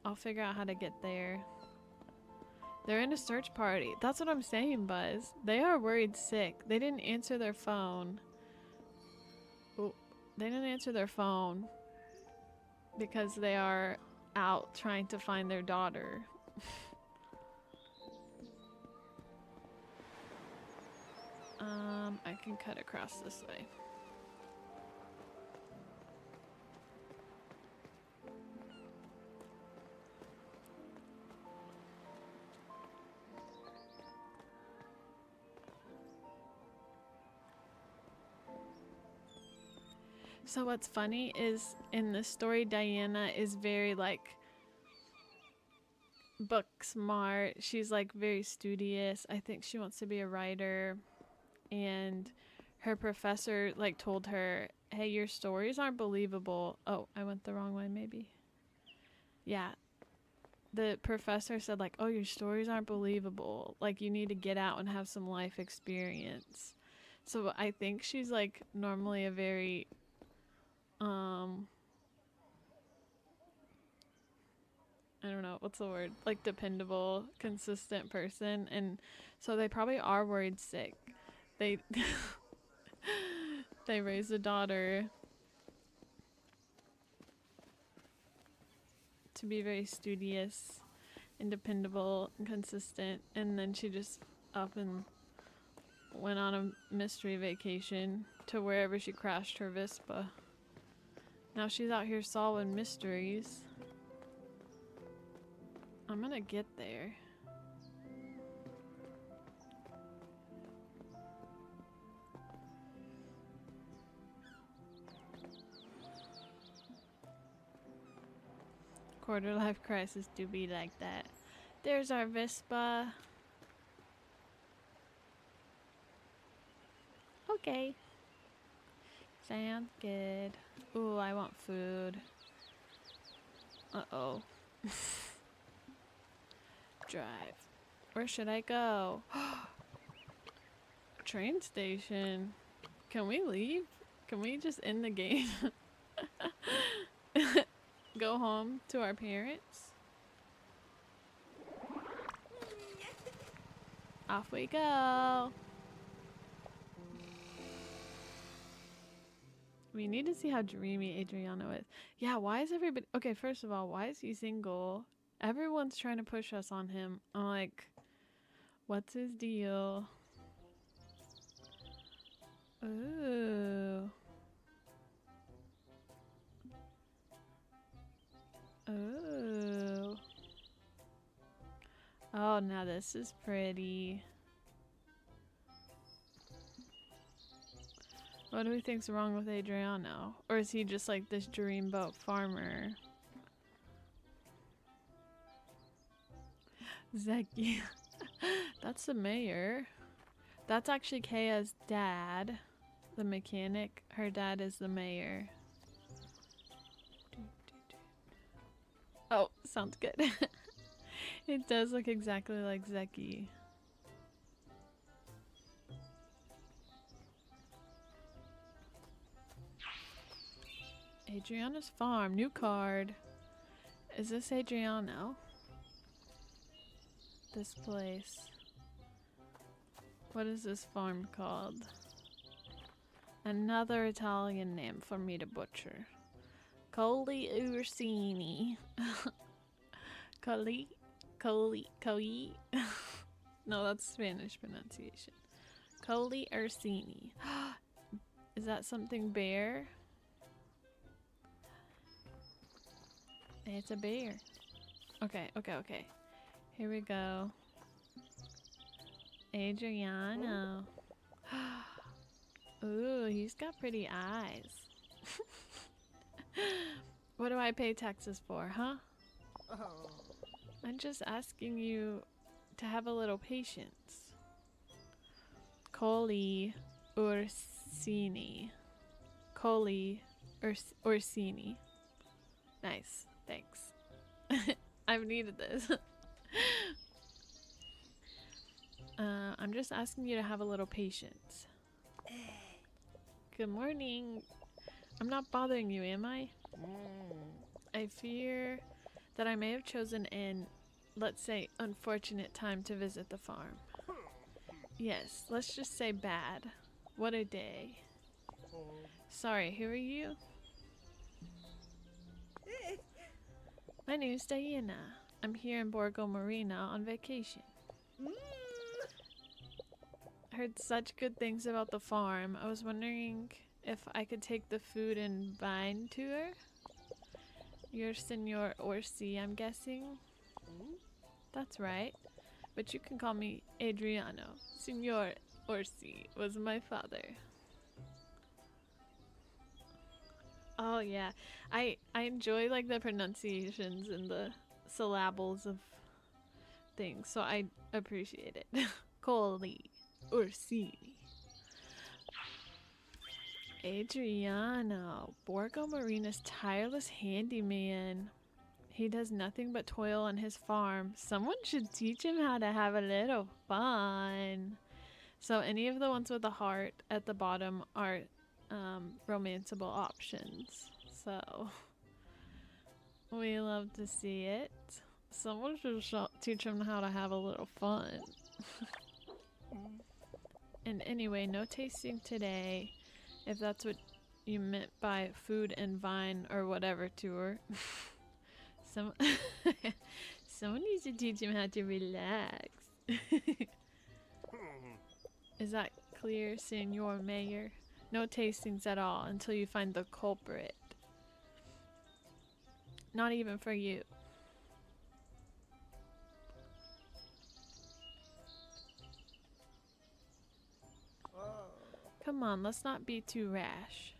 I'll figure out how to get there. They're in a search party. That's what I'm saying, Buzz. They are worried sick. They didn't answer their phone. Oh, they didn't answer their phone because they are out trying to find their daughter. I can cut across this way. So what's funny is in this story, Diana is very like book smart. She's like very studious. I think she wants to be a writer, and her professor like told her, hey, your stories aren't believable. Oh, I went the wrong way maybe. Yeah. The professor said like, oh, your stories aren't believable. Like you need to get out and have some life experience. So I think she's like normally a very I don't know, what's the word? Like dependable, consistent person. And so they probably are worried sick. They they raised a daughter to be very studious and dependable and consistent, and then she just up and went on a mystery vacation to wherever she crashed her Vespa. Now she's out here solving mysteries. I'm gonna get there. Quarter life crisis do be like that. There's our Vespa. Okay. Sounds good. Ooh, I want food. Uh-oh. Drive. Where should I go? Train station. Can we leave? Can we just end the game? Go home to our parents? Off we go. We need to see how dreamy Adriano is. Yeah, why is everybody... Okay, first of all, why is he single? Everyone's trying to push us on him. I'm like, what's his deal? Ooh. Ooh. Oh, now this is pretty. What do we think's wrong with Adriano? Or is he just like this dreamboat farmer? Zeki. That's the mayor. That's actually Kaya's dad, the mechanic. Her dad is the mayor. Oh, sounds good. It does look exactly like Zeki. Adriano's farm, new card. Is this Adriano? This place. What is this farm called? Another Italian name for me to butcher. Coli Ursini. Coli. No, that's Spanish pronunciation. Coli Ursini. Is that something bear? It's a bear. Okay. Here we go. Adriano. Ooh, he's got pretty eyes. What do I pay taxes for, huh? I'm just asking you to have a little patience. Coli Ursini. Coli Ursini. Nice, thanks. I've needed this. I'm just asking you to have a little patience. Good morning. I'm not bothering you, am I? I fear that I may have chosen an, let's say, unfortunate time to visit the farm. Yes, let's just say bad. What a day. Sorry, who are you? My name's Diana. I'm here in Borgo Marina on vacation. Heard such good things about the farm. I was wondering if I could take the food and vine tour. You're Senor Orsi, I'm guessing? That's right. But you can call me Adriano. Senor Orsi was my father. Oh yeah. I enjoy like the pronunciations and the syllables of things, so I appreciate it. Coli Orsini. Adriano, Borgo Marina's tireless handyman. He does nothing but toil on his farm. Someone should teach him how to have a little fun. So any of the ones with a heart at the bottom are romanceable options. So we love to see it. Someone should teach him how to have a little fun. And anyway, no tasting today, if that's what you meant by food and vine or whatever tour. Someone needs to teach him how to relax. Is that clear, Senor Mayor? No tastings at all until you find the culprit. Not even for you. Come on, let's not be too rash.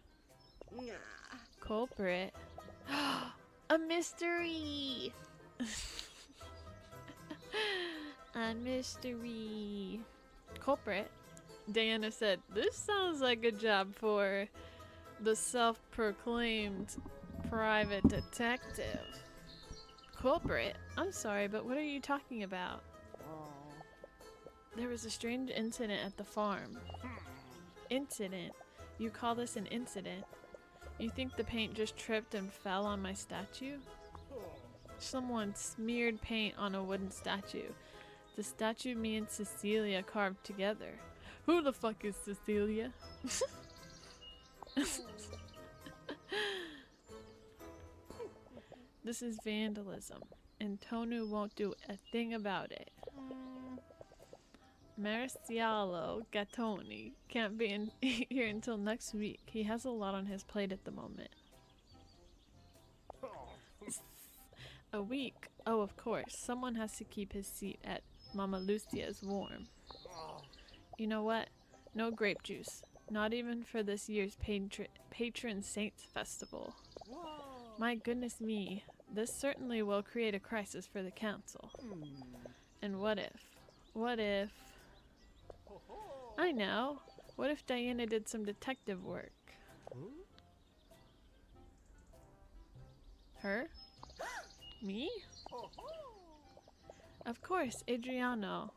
Culprit? A mystery! A mystery. Culprit? Diana said, this sounds like a job for The self-proclaimed private detective. Culprit? I'm sorry, but what are you talking about? There was a strange incident at the farm. Incident? You call this an incident? You think the paint just tripped and fell on my statue? Someone smeared paint on a wooden statue. The statue me and Cecilia carved together. Who the fuck is Cecilia? This is vandalism, and Tonu won't do a thing about it. Marcialo Gattoni can't be in here until next week. He has a lot on his plate at the moment. A week? Oh, of course. Someone has to keep his seat at Mama Lucia's warm. You know what? No grape juice. Not even for this year's Patron Saints Festival. My goodness me. This certainly will create a crisis for the council. And what if? What if... I know. What if Diana did some detective work? Her? Me? Of course, Adriano.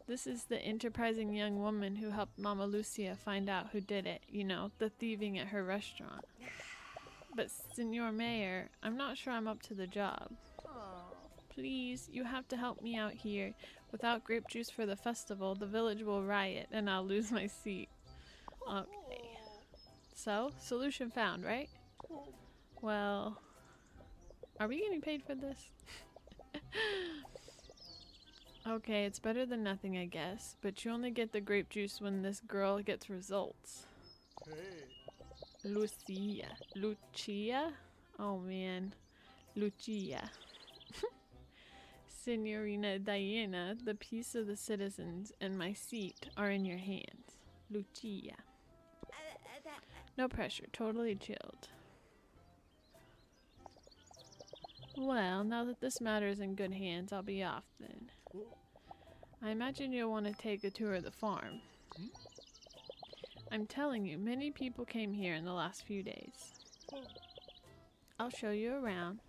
This is the enterprising young woman who helped Mama Lucia find out who did it. You know, the thieving at her restaurant. But, Senor Mayor, I'm not sure I'm up to the job. Please, you have to help me out here. Without grape juice for the festival, the village will riot and I'll lose my seat. Okay. So, solution found, right? Well, are we getting paid for this? Okay, it's better than nothing, I guess. But you only get the grape juice when this girl gets results. Lucia? Oh man. Lucia. Signorina Diana, the peace of the citizens and my seat are in your hands. Lucia. No pressure, totally chilled. Well, now that this matter is in good hands, I'll be off then. I imagine you'll want to take a tour of the farm. I'm telling you, many people came here in the last few days. I'll show you around.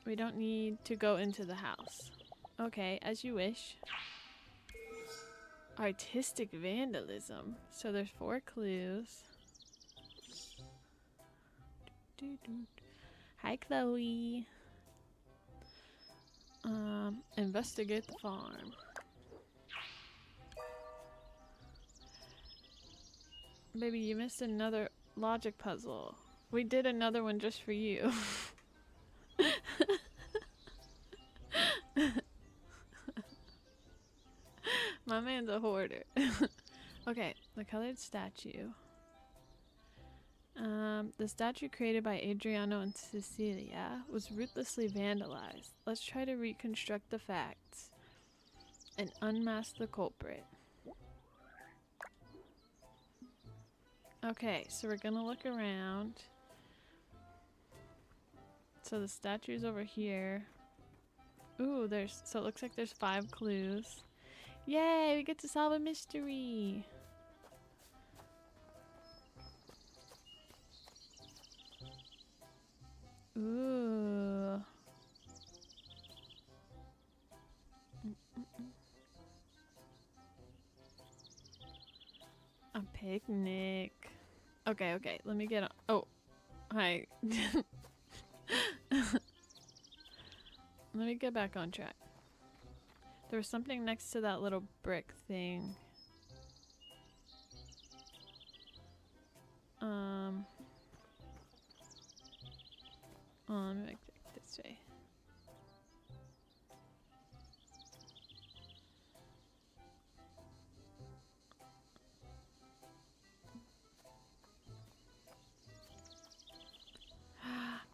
We don't need to go into the house. Okay, as you wish. Artistic vandalism. So there's 4 clues. Hi, Chloe. Investigate the farm. Baby, you missed another logic puzzle. We did another one just for you. My man's a hoarder. Okay, the colored statue. The statue created by Adriano and Cecilia was ruthlessly vandalized. Let's try to reconstruct the facts and unmask the culprit. Okay, so we're gonna look around. So the statue's over here. Ooh, so it looks like there's 5 clues. Yay, we get to solve a mystery. Ooh. A picnic. Okay, let me get on. Oh, hi. Let me get back on track. There was something next to that little brick thing. Oh, let me make it this way.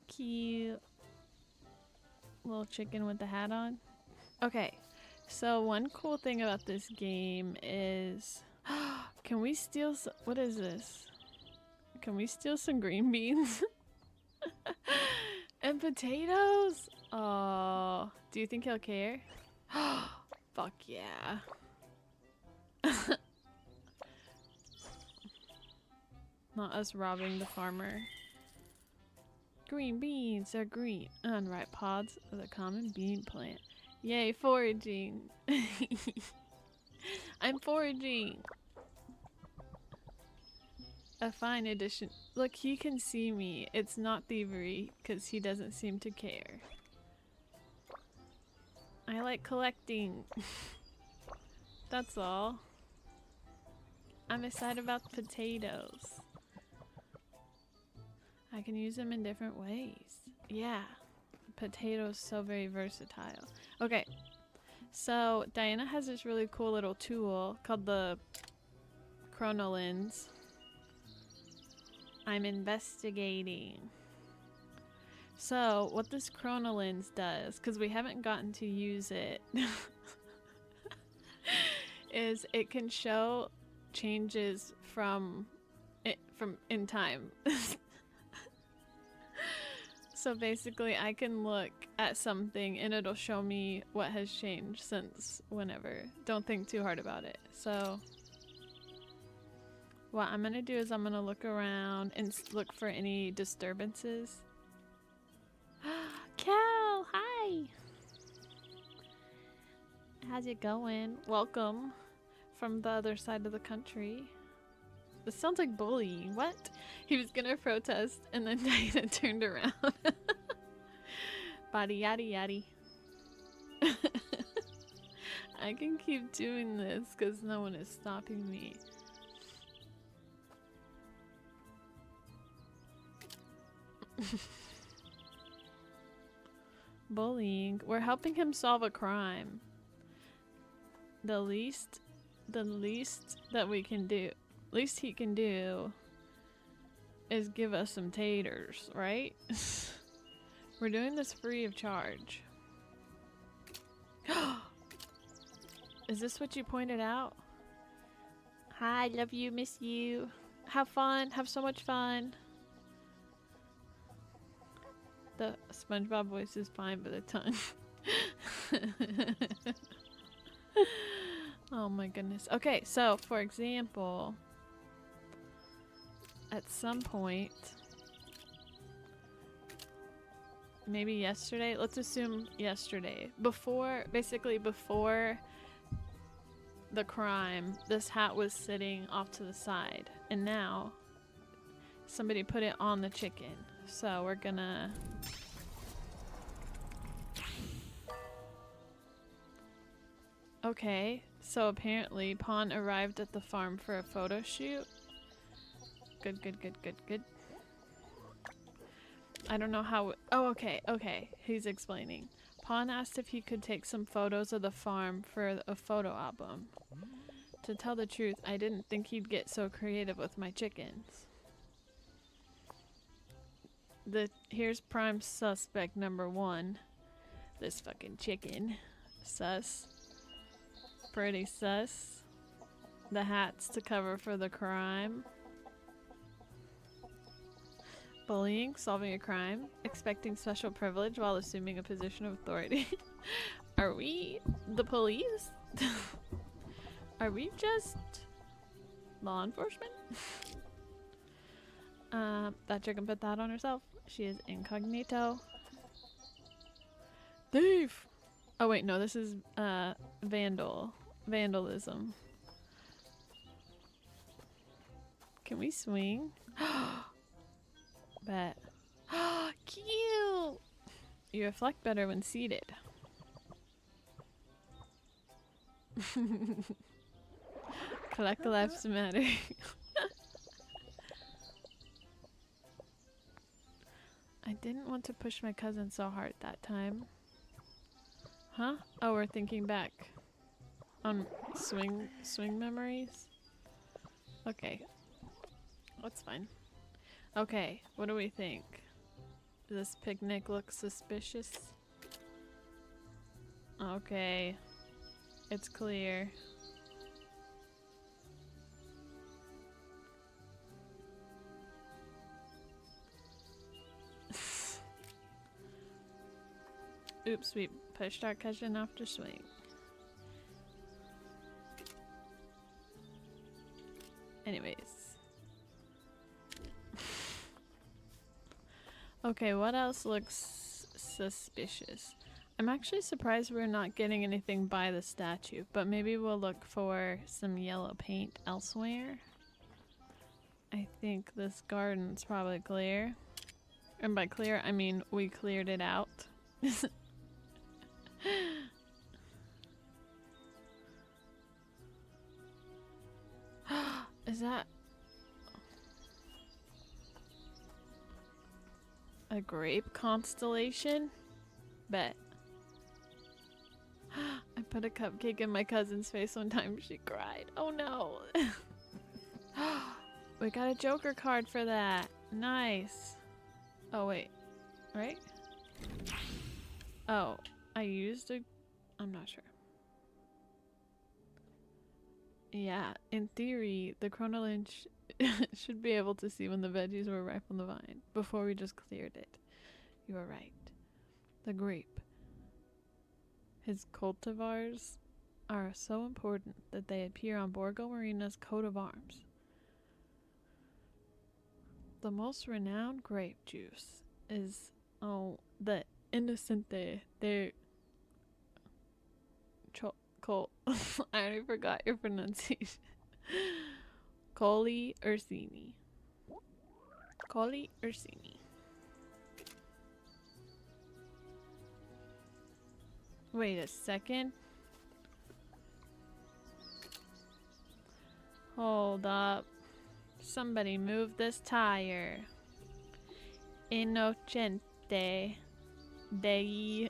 Cute. Little chicken with the hat on. Okay, so one cool thing about this game is... Can we steal some... What is this? Can we steal some green beans? And potatoes? Oh, do you think he'll care? Fuck yeah. Not us robbing the farmer. Green beans are green. Unripe pods of the common bean plant. Yay, foraging. I'm foraging. A fine addition. Look, he can see me. It's not thievery because he doesn't seem to care. I like collecting. That's all. I'm excited about potatoes. I can use them in different ways. Yeah. Potatoes so very versatile. Okay. So Diana has this really cool little tool called the chronolens. I'm investigating. So what this chronolens does, because we haven't gotten to use it, is it can show changes from in time. So basically I can look at something and it'll show me what has changed since whenever. Don't think too hard about it. So what I'm gonna do is I'm gonna look around and look for any disturbances. Cal, hi! How's it going? Welcome from the other side of the country. This sounds like bullying. What? He was gonna protest and then Diana turned around. Body yaddy yaddy. I can keep doing this because no one is stopping me. Bullying. We're helping him solve a crime. The least that we can do, least he can do, is give us some taters, right? We're doing this free of charge. Is this what you pointed out? Hi, love you, miss you. Have fun, have so much fun. The SpongeBob voice is fine, but the tongue. Oh my goodness. Okay, so for example, at some point, maybe yesterday, let's assume yesterday, basically before the crime, this hat was sitting off to the side, and now somebody put it on the chicken. So we're gonna okay, so apparently Pawn arrived at the farm for a photo shoot. Good, good, good, good, good. I don't know how. Oh, okay, okay. He's explaining. Pawn asked if he could take some photos of the farm for a photo album. To tell the truth, I didn't think he'd get so creative with my chickens. Here's prime suspect number 1. This fucking chicken. Sus. Pretty sus. The hats to cover for the crime. Bullying, solving a crime, expecting special privilege while assuming a position of authority. Are we the police? Are we just law enforcement? That chicken put that on herself. She is incognito. Thief! Oh wait, no, this is vandalism. Can we swing? Bet. Cute! You reflect better when seated. Collect lives matter. I didn't want to push my cousin so hard that time. Huh? Oh, we're thinking back on swing memories? Okay. That's fine. Okay, what do we think? Does this picnic look suspicious? Okay. It's clear. Oops, we pushed our cousin off to swing. Anyways. Okay, what else looks suspicious? I'm actually surprised we're not getting anything by the statue, but maybe we'll look for some yellow paint elsewhere. I think this garden's probably clear. And by clear, I mean we cleared it out. Is that a grape constellation? Bet. I put a cupcake in my cousin's face one time. She cried. Oh no. We got a Joker card for that. Nice. Oh wait. Right? Oh, I used a... I'm not sure. Yeah, in theory, the Chronolinch should be able to see when the veggies were ripe on the vine before we just cleared it. You were right. The grape. His cultivars are so important that they appear on Borgo Marina's coat of arms. The most renowned grape juice is, the Innocente de Col. I already forgot your pronunciation. Colli Ursini. Colli Ursini. Wait a second. Hold up. Somebody move this tire. Innocente dei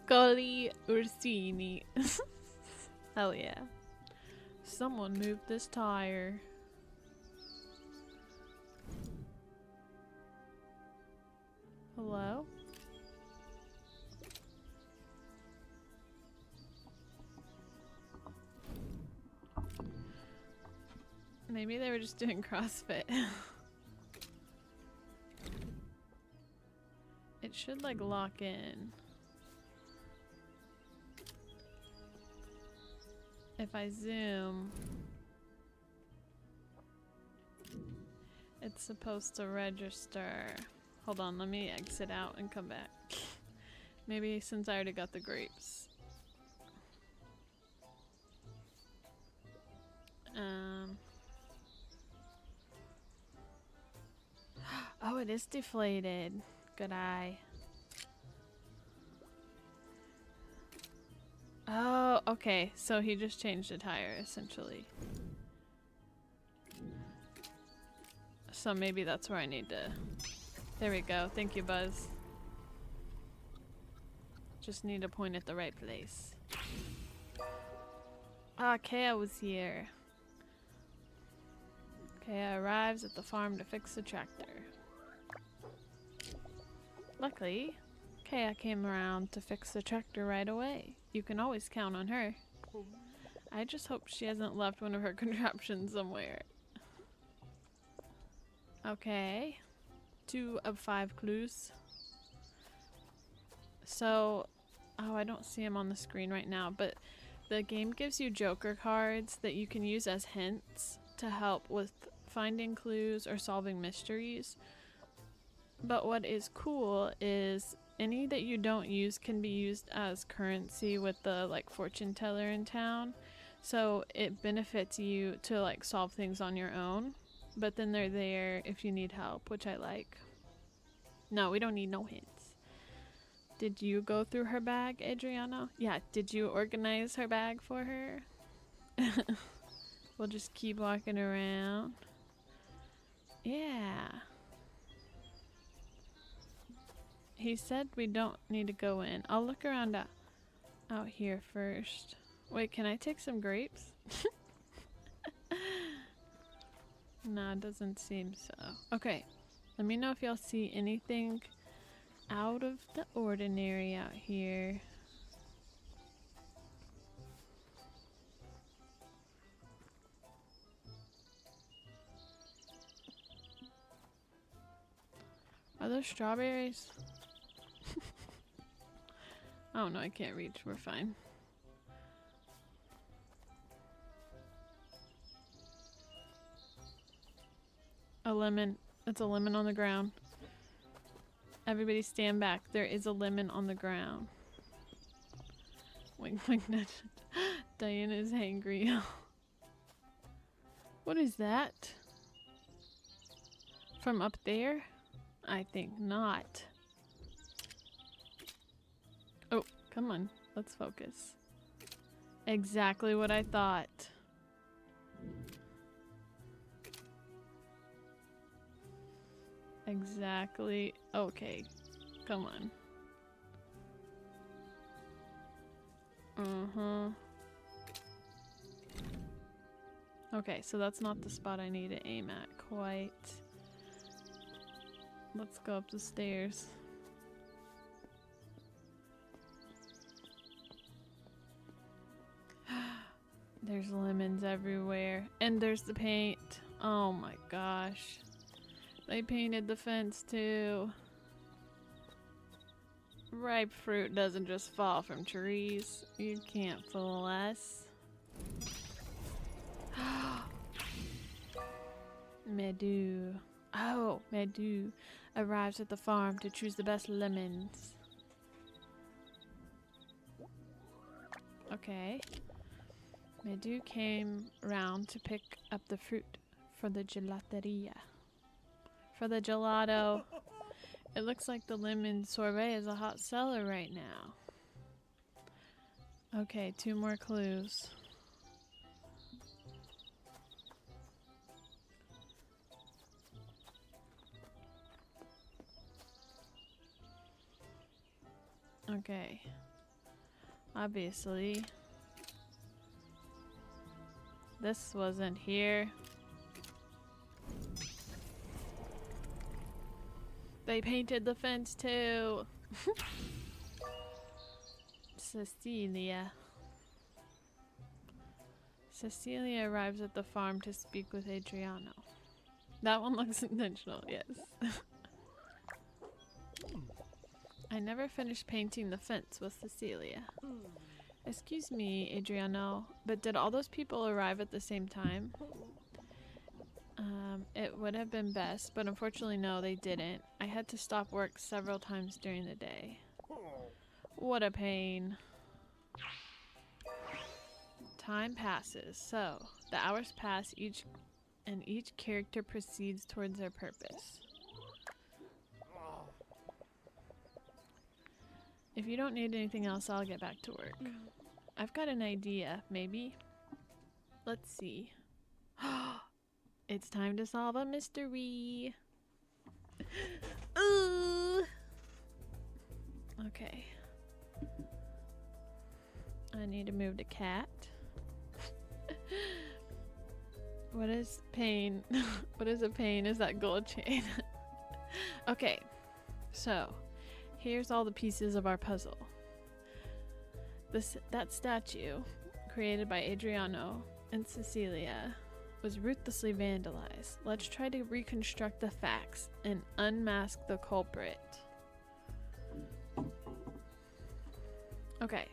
Colli Ursini. Hell yeah. Someone move this tire. Hello? Maybe they were just doing CrossFit. It should like lock in. If I zoom, it's supposed to register. Hold on, let me exit out and come back. Maybe since I already got the grapes. Oh, it is deflated. Good eye. Oh, okay. So he just changed the tire, essentially. So maybe that's where I need to... There we go. Thank you, Buzz. Just need to point at the right place. Ah, Kea was here. Kea arrives at the farm to fix the tractor. Luckily, Kea came around to fix the tractor right away. You can always count on her. I just hope she hasn't left one of her contraptions somewhere. Okay. 2 of 5 clues. So, I don't see him on the screen right now, but the game gives you Joker cards that you can use as hints to help with finding clues or solving mysteries. But what is cool is any that you don't use can be used as currency with the like fortune teller in town. So it benefits you to like solve things on your own, but then they're there if you need help, which I like. No, we don't need no hints. Did you go through her bag, Adriano? Yeah, did you organize her bag for her? We'll just keep walking around. Yeah. He said we don't need to go in. I'll look around out here first. Wait, can I take some grapes? No, it doesn't seem so. Okay, let me know if y'all see anything out of the ordinary out here. Are those strawberries? Oh no, I can't reach. We're fine. A lemon. It's a lemon on the ground. Everybody stand back. There is a lemon on the ground. Wink, wink, nudge. Diana is hangry. What is that? From up there? I think not. Oh, come on. Let's focus. Exactly what I thought. Exactly. Okay. Come on. Okay, so that's not the spot I need to aim at quite. Let's go up the stairs. There's lemons everywhere. And there's the paint. Oh my gosh. They painted the fence too. Ripe fruit doesn't just fall from trees. You can't fool us. Medu. Oh, Medu arrives at the farm to choose the best lemons. Okay. Medu came round to pick up the fruit for the gelateria. For the gelato. It looks like the lemon sorbet is a hot seller right now. Okay, 2 more clues. Okay. Obviously. This wasn't here. They painted the fence too. Cecilia. Cecilia arrives at the farm to speak with Adriano. That one looks intentional, yes. I never finished painting the fence with Cecilia. Excuse me, Adriano, but did all those people arrive at the same time? It would have been best, but unfortunately no, they didn't. I had to stop work several times during the day. What a pain. Time passes, so the hours pass and each character proceeds towards their purpose. If you don't need anything else, I'll get back to work. I've got an idea, maybe? Let's see. It's time to solve a mystery. Ooh. Okay. I need to move the cat. What is pain? What is a pain? Is that gold chain? Okay. So, here's all the pieces of our puzzle. That statue, created by Adriano and Cecilia, was ruthlessly vandalized. Let's try to reconstruct the facts and unmask the culprit. Okay.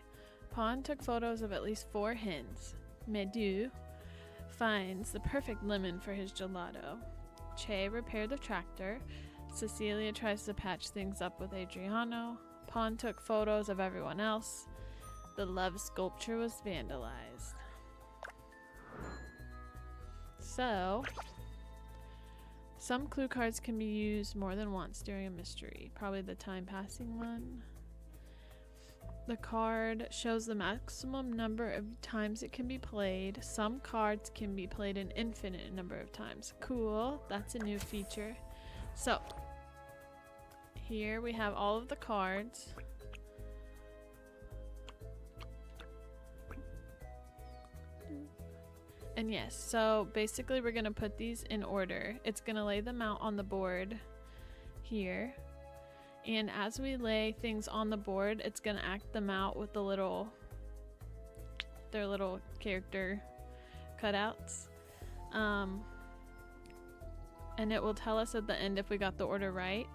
Pawn took photos of at least 4 hens. Medu finds the perfect lemon for his gelato. Che repaired the tractor. Cecilia tries to patch things up with Adriano. Pawn took photos of everyone else. The love sculpture was vandalized. So, some clue cards can be used more than once during a mystery. Probably the time passing one. The card shows the maximum number of times it can be played. Some cards can be played an infinite number of times. Cool, that's a new feature. So, here we have all of the cards. And yes, so basically we're going to put these in order. It's going to lay them out on the board here. And as we lay things on the board, it's going to act them out with their little character cutouts. And it will tell us at the end if we got the order right.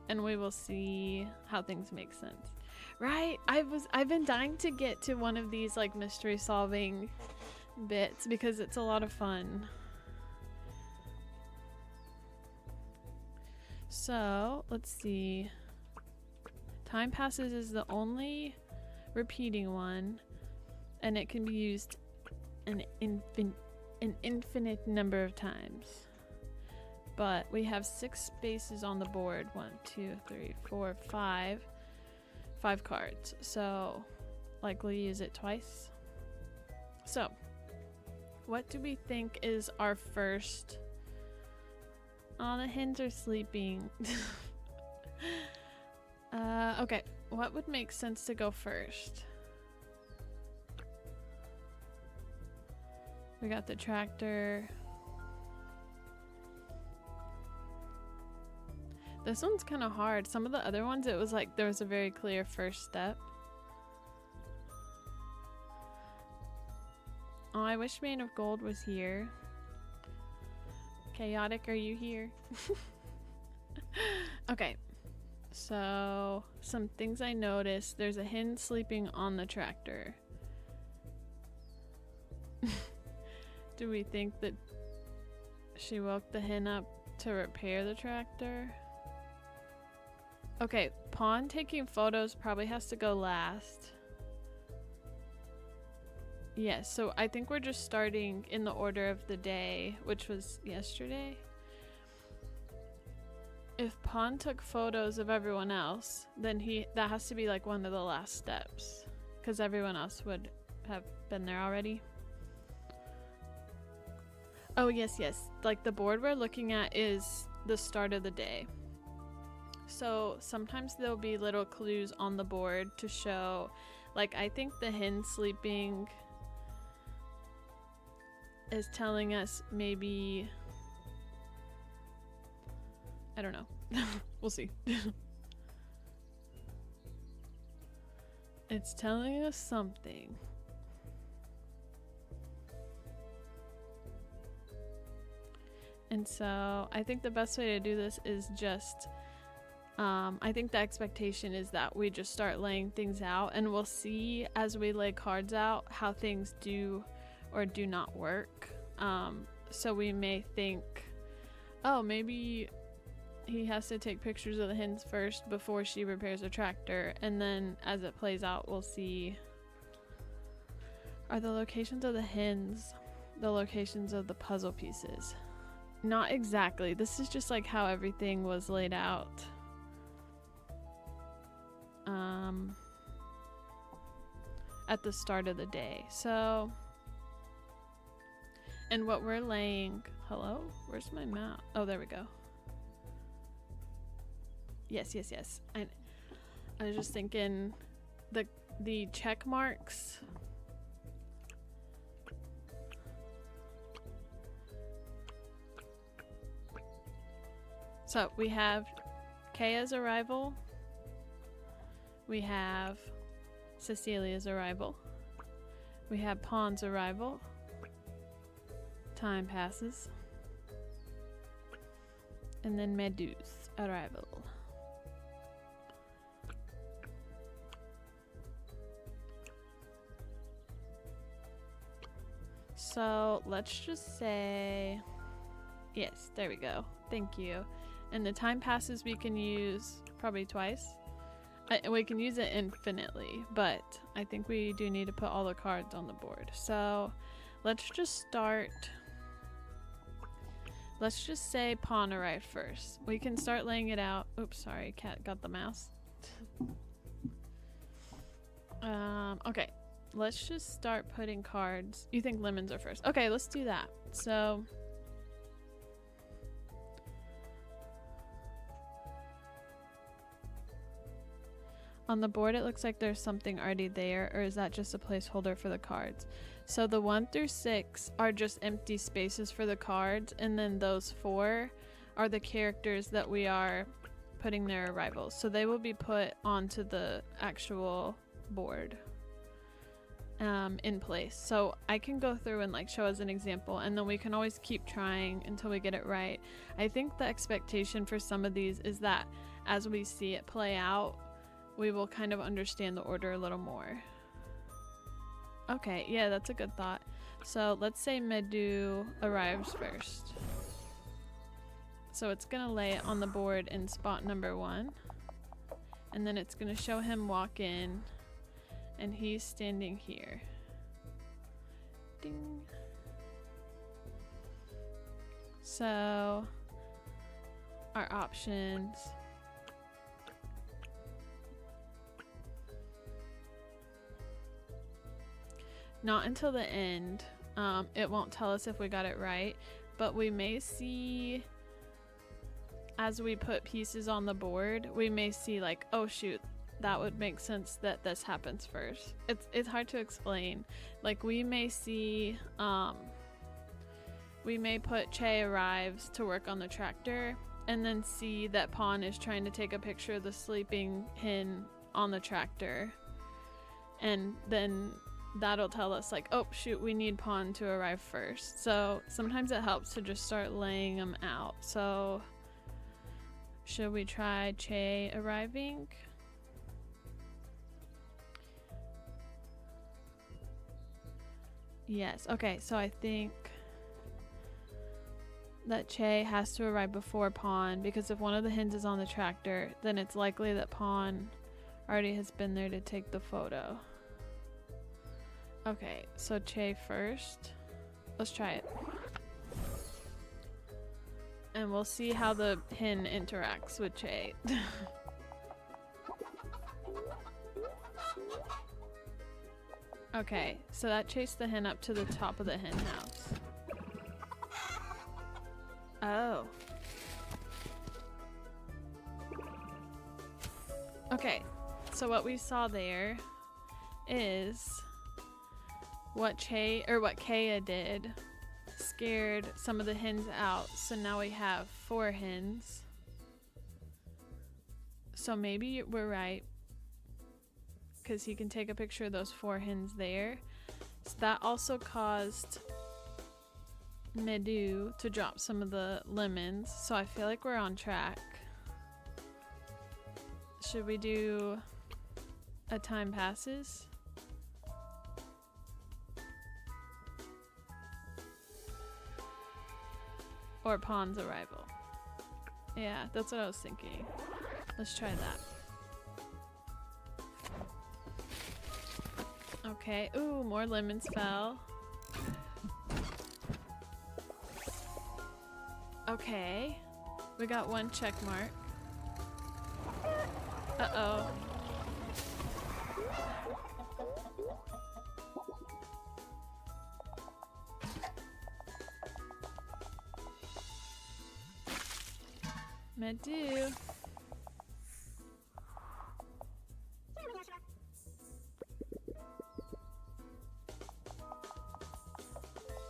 And we will see how things make sense. Right? I've been dying to get to one of these like mystery solving bits because it's a lot of fun. So let's see. Time passes is the only repeating one, and it can be used an infinite number of times. But we have 6 spaces on the board. 1, 2, 3, 4, 5. 5 cards. So likely use it twice. So what do we think is our first? Oh, the hens are sleeping. Okay, what would make sense to go first? We got the tractor. This one's kind of hard. Some of the other ones, it was like there was a very clear first step. Oh, I wish Mane of Gold was here. Chaotic, are you here? Okay. So, some things I noticed. There's a hen sleeping on the tractor. Do we think that she woke the hen up to repair the tractor? Okay, Pawn taking photos probably has to go last. Yes, so I think we're just starting in the order of the day, which was yesterday. If Pawn took photos of everyone else, then that has to be like one of the last steps, because everyone else would have been there already. Oh, yes. Like the board we're looking at is the start of the day. So sometimes there'll be little clues on the board to show, like I think the hen sleeping is telling us maybe, I don't know. We'll see. It's telling us something. And so I think the best way to do this is just, I think the expectation is that we just start laying things out, and we'll see as we lay cards out how things do or do not work. So we may think, oh, maybe he has to take pictures of the hens first before she repairs the tractor, and then as it plays out, we'll see, are the locations of the hens the locations of the puzzle pieces? Not exactly. This is just like how everything was laid out. At the start of the day. So, and what we're laying, hello? Where's my map? Oh, there we go. Yes. I was just thinking the check marks. So we have Kaya's arrival. We have Cecilia's arrival. We have Pawn's arrival. Time passes. And then Medu's arrival. So let's just say, yes, there we go. Thank you. And the time passes we can use probably twice. We can use it infinitely, but I think we do need to put all the cards on the board. So let's just start. Let's just say Pawn arrived first. We can start laying it out. Oops, sorry, cat got the mouse. Okay, let's just start putting cards. You think lemons are first? Okay, let's do that. So on the board, it looks like there's something already there, or is that just a placeholder for the cards? So the 1 through 6 are just empty spaces for the cards, and then those 4 are the characters that we are putting their arrivals. So they will be put onto the actual board in place. So I can go through and like show as an example, and then we can always keep trying until we get it right. I think the expectation for some of these is that as we see it play out, we will kind of understand the order a little more. Okay, yeah, that's a good thought. So let's say Medu arrives first. So it's gonna lay it on the board in spot number 1. And then it's gonna show him walk in, and he's standing here. Ding. So our options. Not until the end. It won't tell us if we got it right, but we may see, as we put pieces on the board, we may see like, oh shoot, that would make sense that this happens first. It's hard to explain. Like we may see, we may put Che arrives to work on the tractor and then see that Pawn is trying to take a picture of the sleeping hen on the tractor, and then that'll tell us like, oh shoot, we need Pawn to arrive first. So sometimes it helps to just start laying them out. So should we try Che arriving? Yes. Okay, so I think that Che has to arrive before Pawn, because if one of the hens is on the tractor, then it's likely that Pawn already has been there to take the photo. Okay, so Che first. Let's try it. And we'll see how the hen interacts with Che. Okay, so that chased the hen up to the top of the hen house. Oh. Okay, so what we saw there is what Kaya did scared some of the hens out, so now we have 4 hens. So maybe we're right, because he can take a picture of those 4 hens there. So that also caused Medu to drop some of the lemons, so I feel like we're on track. Should we do a time passes? Or Pawn's arrival? Yeah, that's what I was thinking. Let's try that. Okay, ooh, more lemons fell. Okay, we got 1 check mark. Uh-oh. Medu.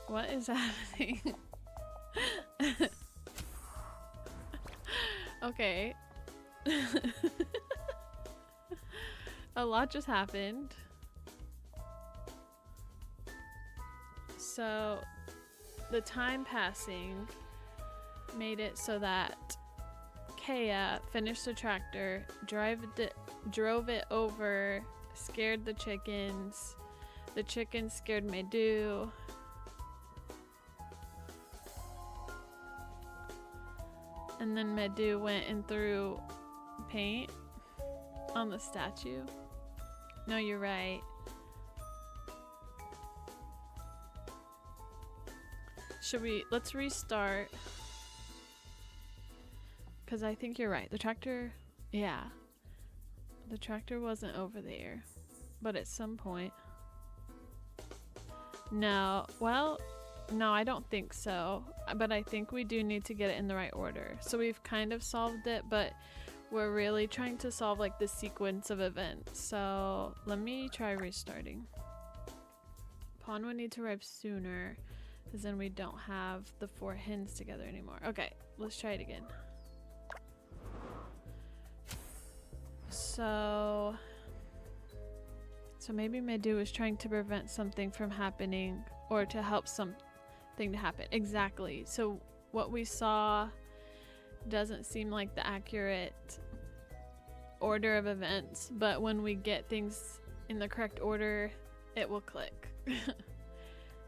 What is happening? Okay. A lot just happened. So the time passing made it so that Kaya finished the tractor, drove it over, scared the chickens scared Medu. And then Medu went and threw paint on the statue. No, you're right. Let's restart. Because I think you're right. The tractor, yeah. The tractor wasn't over there. But at some point. No, well, no, I don't think so. But I think we do need to get it in the right order. So we've kind of solved it, but we're really trying to solve like the sequence of events. So let me try restarting. Pawn would need to arrive sooner, because then we don't have the 4 hens together anymore. Okay, let's try it again. So maybe Medu was trying to prevent something from happening, or to help something to happen. Exactly. So what we saw doesn't seem like the accurate order of events, but when we get things in the correct order, it will click.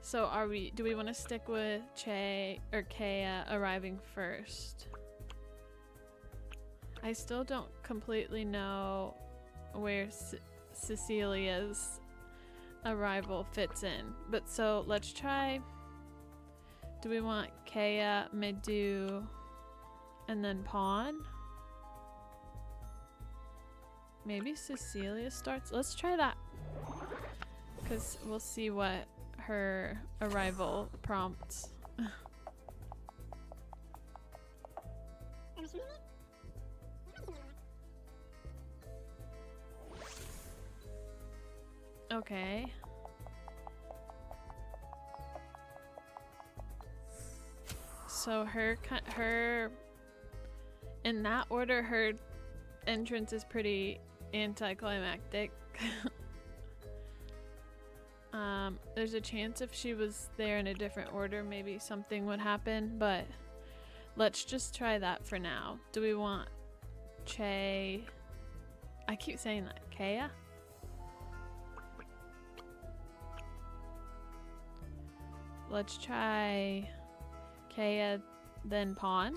So do we want to stick with Che or Kaya arriving first? I still don't completely know where Cecilia's arrival fits in. But so let's try. Do we want Kea, Medu, and then Pawn? Maybe Cecilia starts. Let's try that. Because we'll see what her arrival prompts. Okay. So her in that order, her entrance is pretty anticlimactic. There's a chance if she was there in a different order, maybe something would happen, but let's just try that for now. Do we want Che? I keep saying that. Kea? Let's try Kea, then Pawn.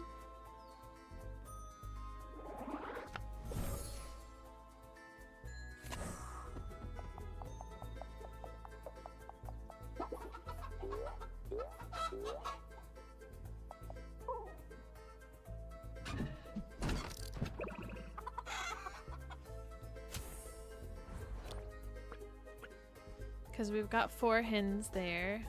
Because we've got 4 hens there.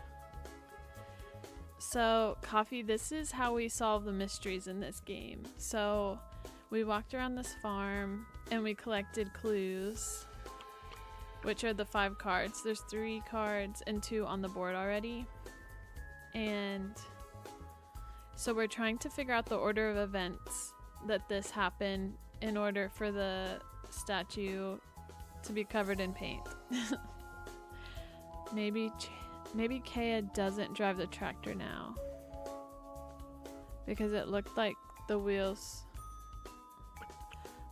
So, Coffee, this is how we solve the mysteries in this game. So, we walked around this farm and we collected clues, which are the 5 cards. There's 3 cards and 2 on the board already. And so we're trying to figure out the order of events that this happened in order for the statue to be covered in paint. Maybe Kea doesn't drive the tractor now. Because it looked like the wheels...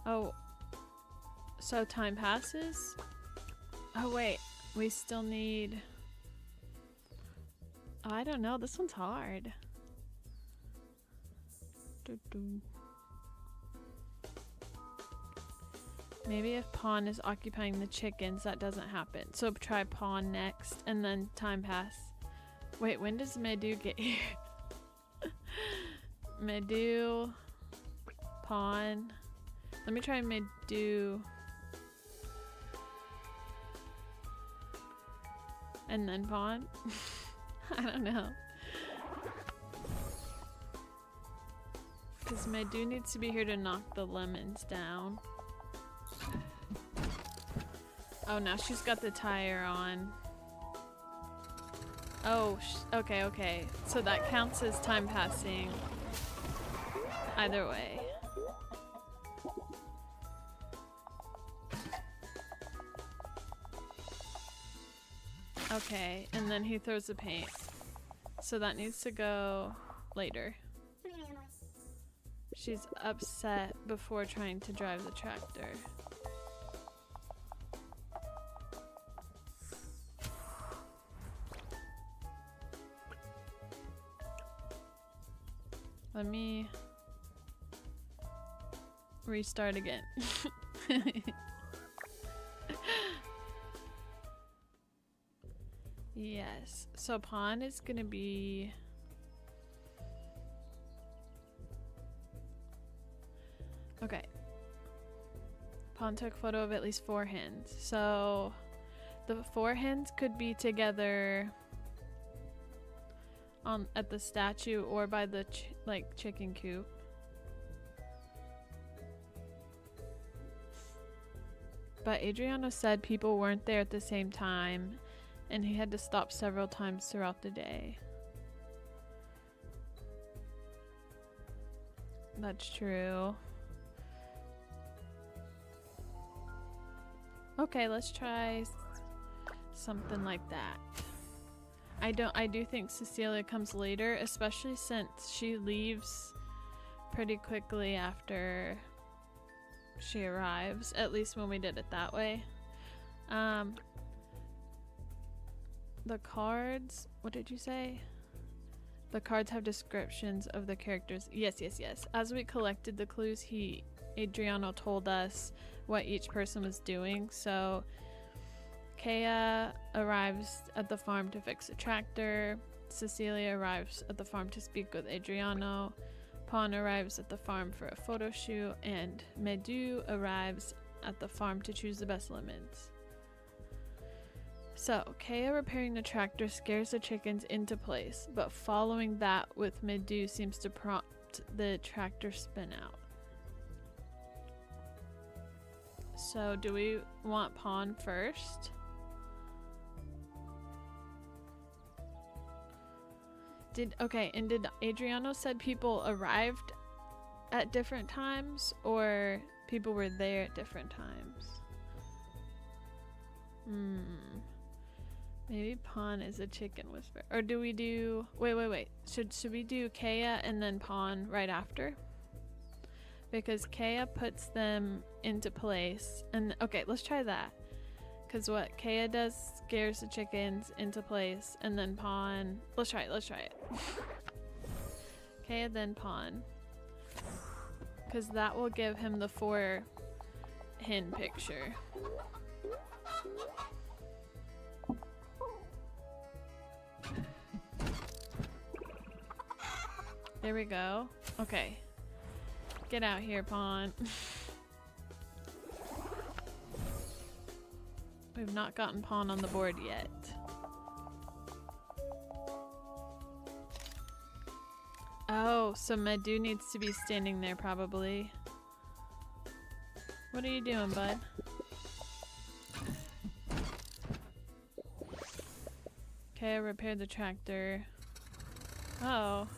Oh. So time passes? Oh wait, we still need... Oh, I don't know, this one's hard. Maybe if Pawn is occupying the chickens, that doesn't happen. So try Pawn next, and then time pass. Wait, when does Medu get here? Medu, Pawn. Let me try Medu. And then Pawn. I don't know. Because Medu needs to be here to knock the lemons down. Oh, now she's got the tire on. Oh, okay. So that counts as time passing. Either way. Okay, and then he throws the paint. So that needs to go later. She's upset before trying to drive the tractor. Let me restart again. Yes, so Pawn is gonna be... Okay. Pawn took photo of at least 4 hens. So the 4 hens could be together at the statue or by the chicken coop. But Adriano said people weren't there at the same time and he had to stop several times throughout the day. That's true. Okay, let's try something like that. I do think Cecilia comes later, especially since she leaves pretty quickly after she arrives, at least when we did it that way. The cards, what did you say? The cards have descriptions of the characters. Yes. As we collected the clues, he Adriano told us what each person was doing. So Kea arrives at the farm to fix a tractor. Cecilia arrives at the farm to speak with Adriano. Pawn arrives at the farm for a photo shoot, and Medu arrives at the farm to choose the best lemons. So, Kea repairing the tractor scares the chickens into place, but following that with Medu seems to prompt the tractor spin out. So, do we want Pawn first? Did Adriano said people arrived at different times, or people were there at different times? Maybe Pawn is a chicken whisperer. Or do we do... Wait. Should we do Kea and then Pawn right after? Because Kea puts them into place. And okay, let's try that. Because what Kea does scares the chickens into place. And then Pawn... Let's try it. Kea then Pawn. Because that will give him the 4 hen picture. There we go. Okay. Get out here, Pawn. We've not gotten Pawn on the board yet. Oh, so Medu needs to be standing there probably. What are you doing, bud? Okay, I repaired the tractor. Oh.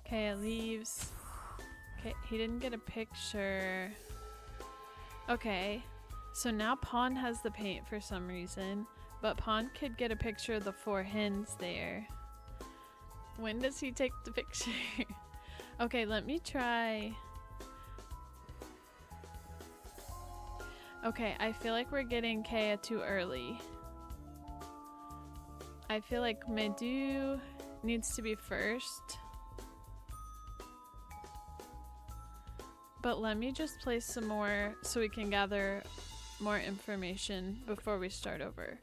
Okay, it leaves. Okay, he didn't get a picture. Okay, so now Pawn has the paint for some reason, but Pawn could get a picture of the 4 hens there. When does he take the picture? Okay, let me try. Okay, I feel like we're getting Kea too early. I feel like Medu needs to be first. But let me just play some more so we can gather more information before we start over.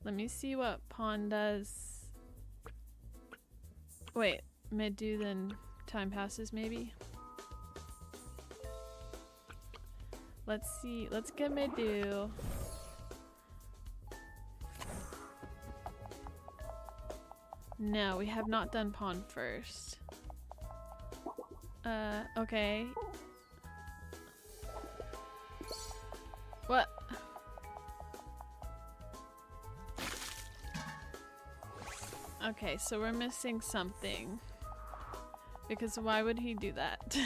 Let me see what Pawn does. Wait, Medu then time passes maybe? Let's see, let's get Medu. No, we have not done Pawn first. Okay. What? Okay, so we're missing something. Because why would he do that?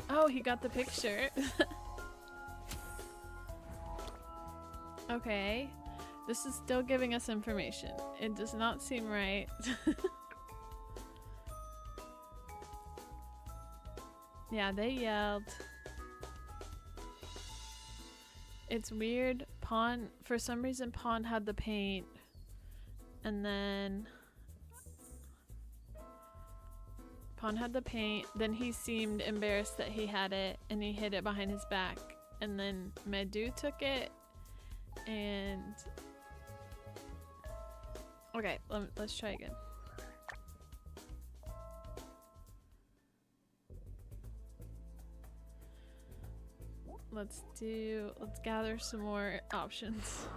Oh, he got the picture. Okay. This is still giving us information. It does not seem right. Yeah, they yelled. It's weird. Pawn, for some reason, Pawn had the paint. And then Pawn had the paint. Then he seemed embarrassed that he had it, and he hid it behind his back. And then Medu took it, and okay, let's try again. Let's gather some more options.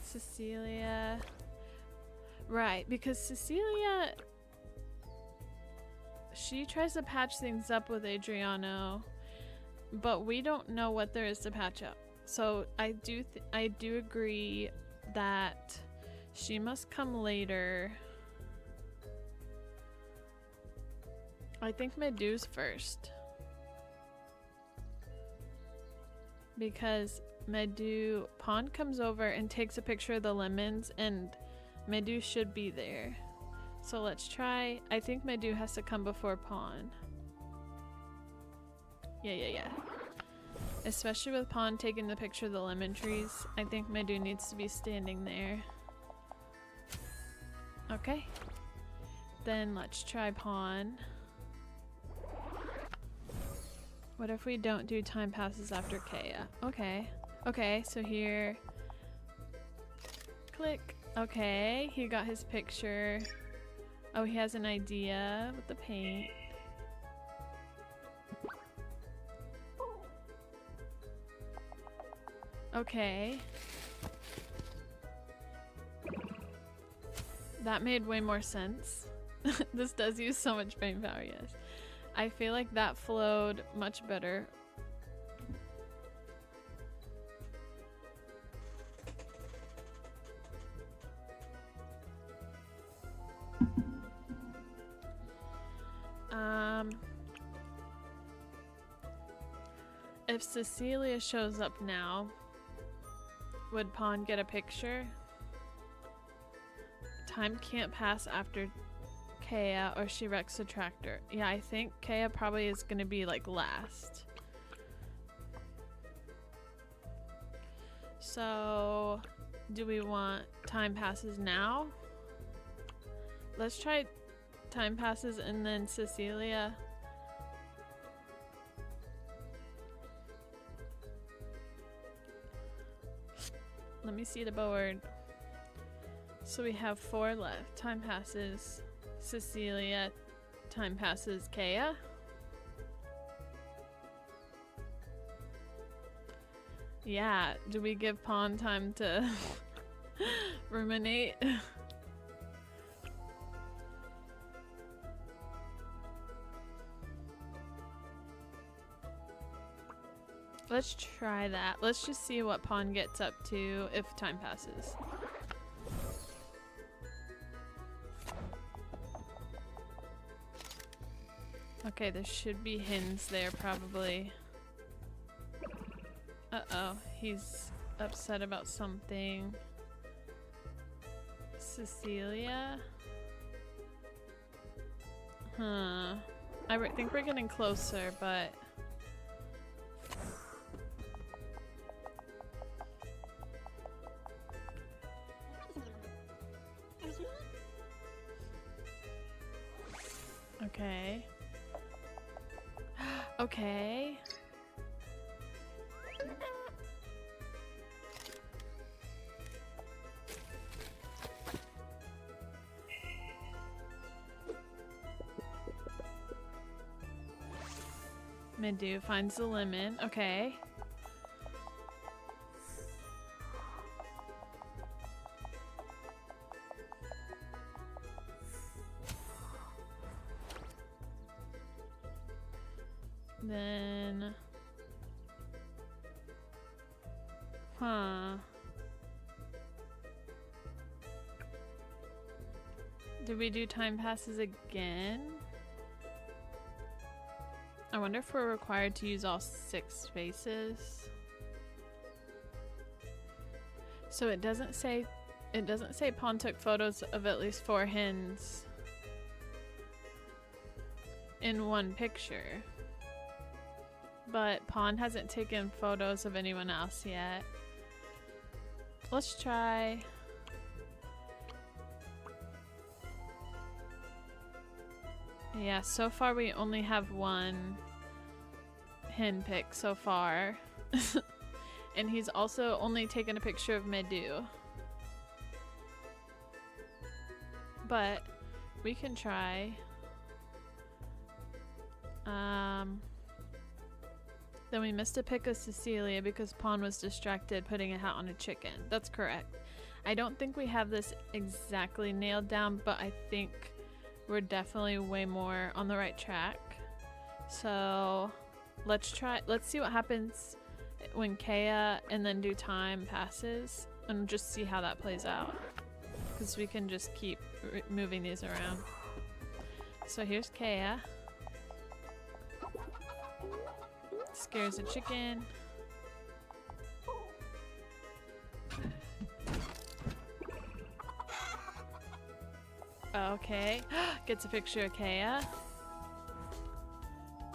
Cecilia. Right, because Cecilia, she tries to patch things up with Adriano, but we don't know what there is to patch up. So I do agree that she must come later. I think Medu's first. Because Pawn comes over and takes a picture of the lemons, and Medu should be there. So let's try. I think Medu has to come before Pawn. Yeah. Especially with Pawn taking the picture of the lemon trees. I think my dude needs to be standing there. Okay. Then let's try Pawn. What if we don't do time passes after Kea? Okay. Okay, so here. Click. Okay, he got his picture. Oh, he has an idea with the paint. Okay. That made way more sense. This does use so much paint power, yes. I feel like that flowed much better. If Cecilia shows up now, would Pawn get a picture? Time can't pass after Kea or she wrecks the tractor. Yeah, I think Kea probably is gonna be like last. So, do we want time passes now? Let's try time passes and then Cecilia. Let me see the board. So we have 4 left. Time passes Cecilia. Time passes Kea. Yeah, do we give Pawn time to ruminate? Let's try that. Let's just see what Pawn gets up to if time passes. Okay, there should be hints there probably. Uh-oh, he's upset about something. Cecilia? Huh. I think we're getting closer, but... Okay. Okay. Midu finds the lemon. Okay. Then... Huh. Did we do time passes again? I wonder if we're required to use all 6 spaces. So it doesn't say Pawn took photos of at least 4 hens in one picture. But Pawn hasn't taken photos of anyone else yet. Let's try... Yeah, so far we only have 1 hen pic so far. And he's also only taken a picture of Medu. But we can try. Then we missed a pic of Cecilia because Pawn was distracted putting a hat on a chicken. That's correct. I don't think we have this exactly nailed down, but I think we're definitely way more on the right track. So let's see what happens when Kea and then do time passes and just see how that plays out. Because we can just keep moving these around. So here's Kea. Scares a chicken. Okay. Gets a picture of Kea.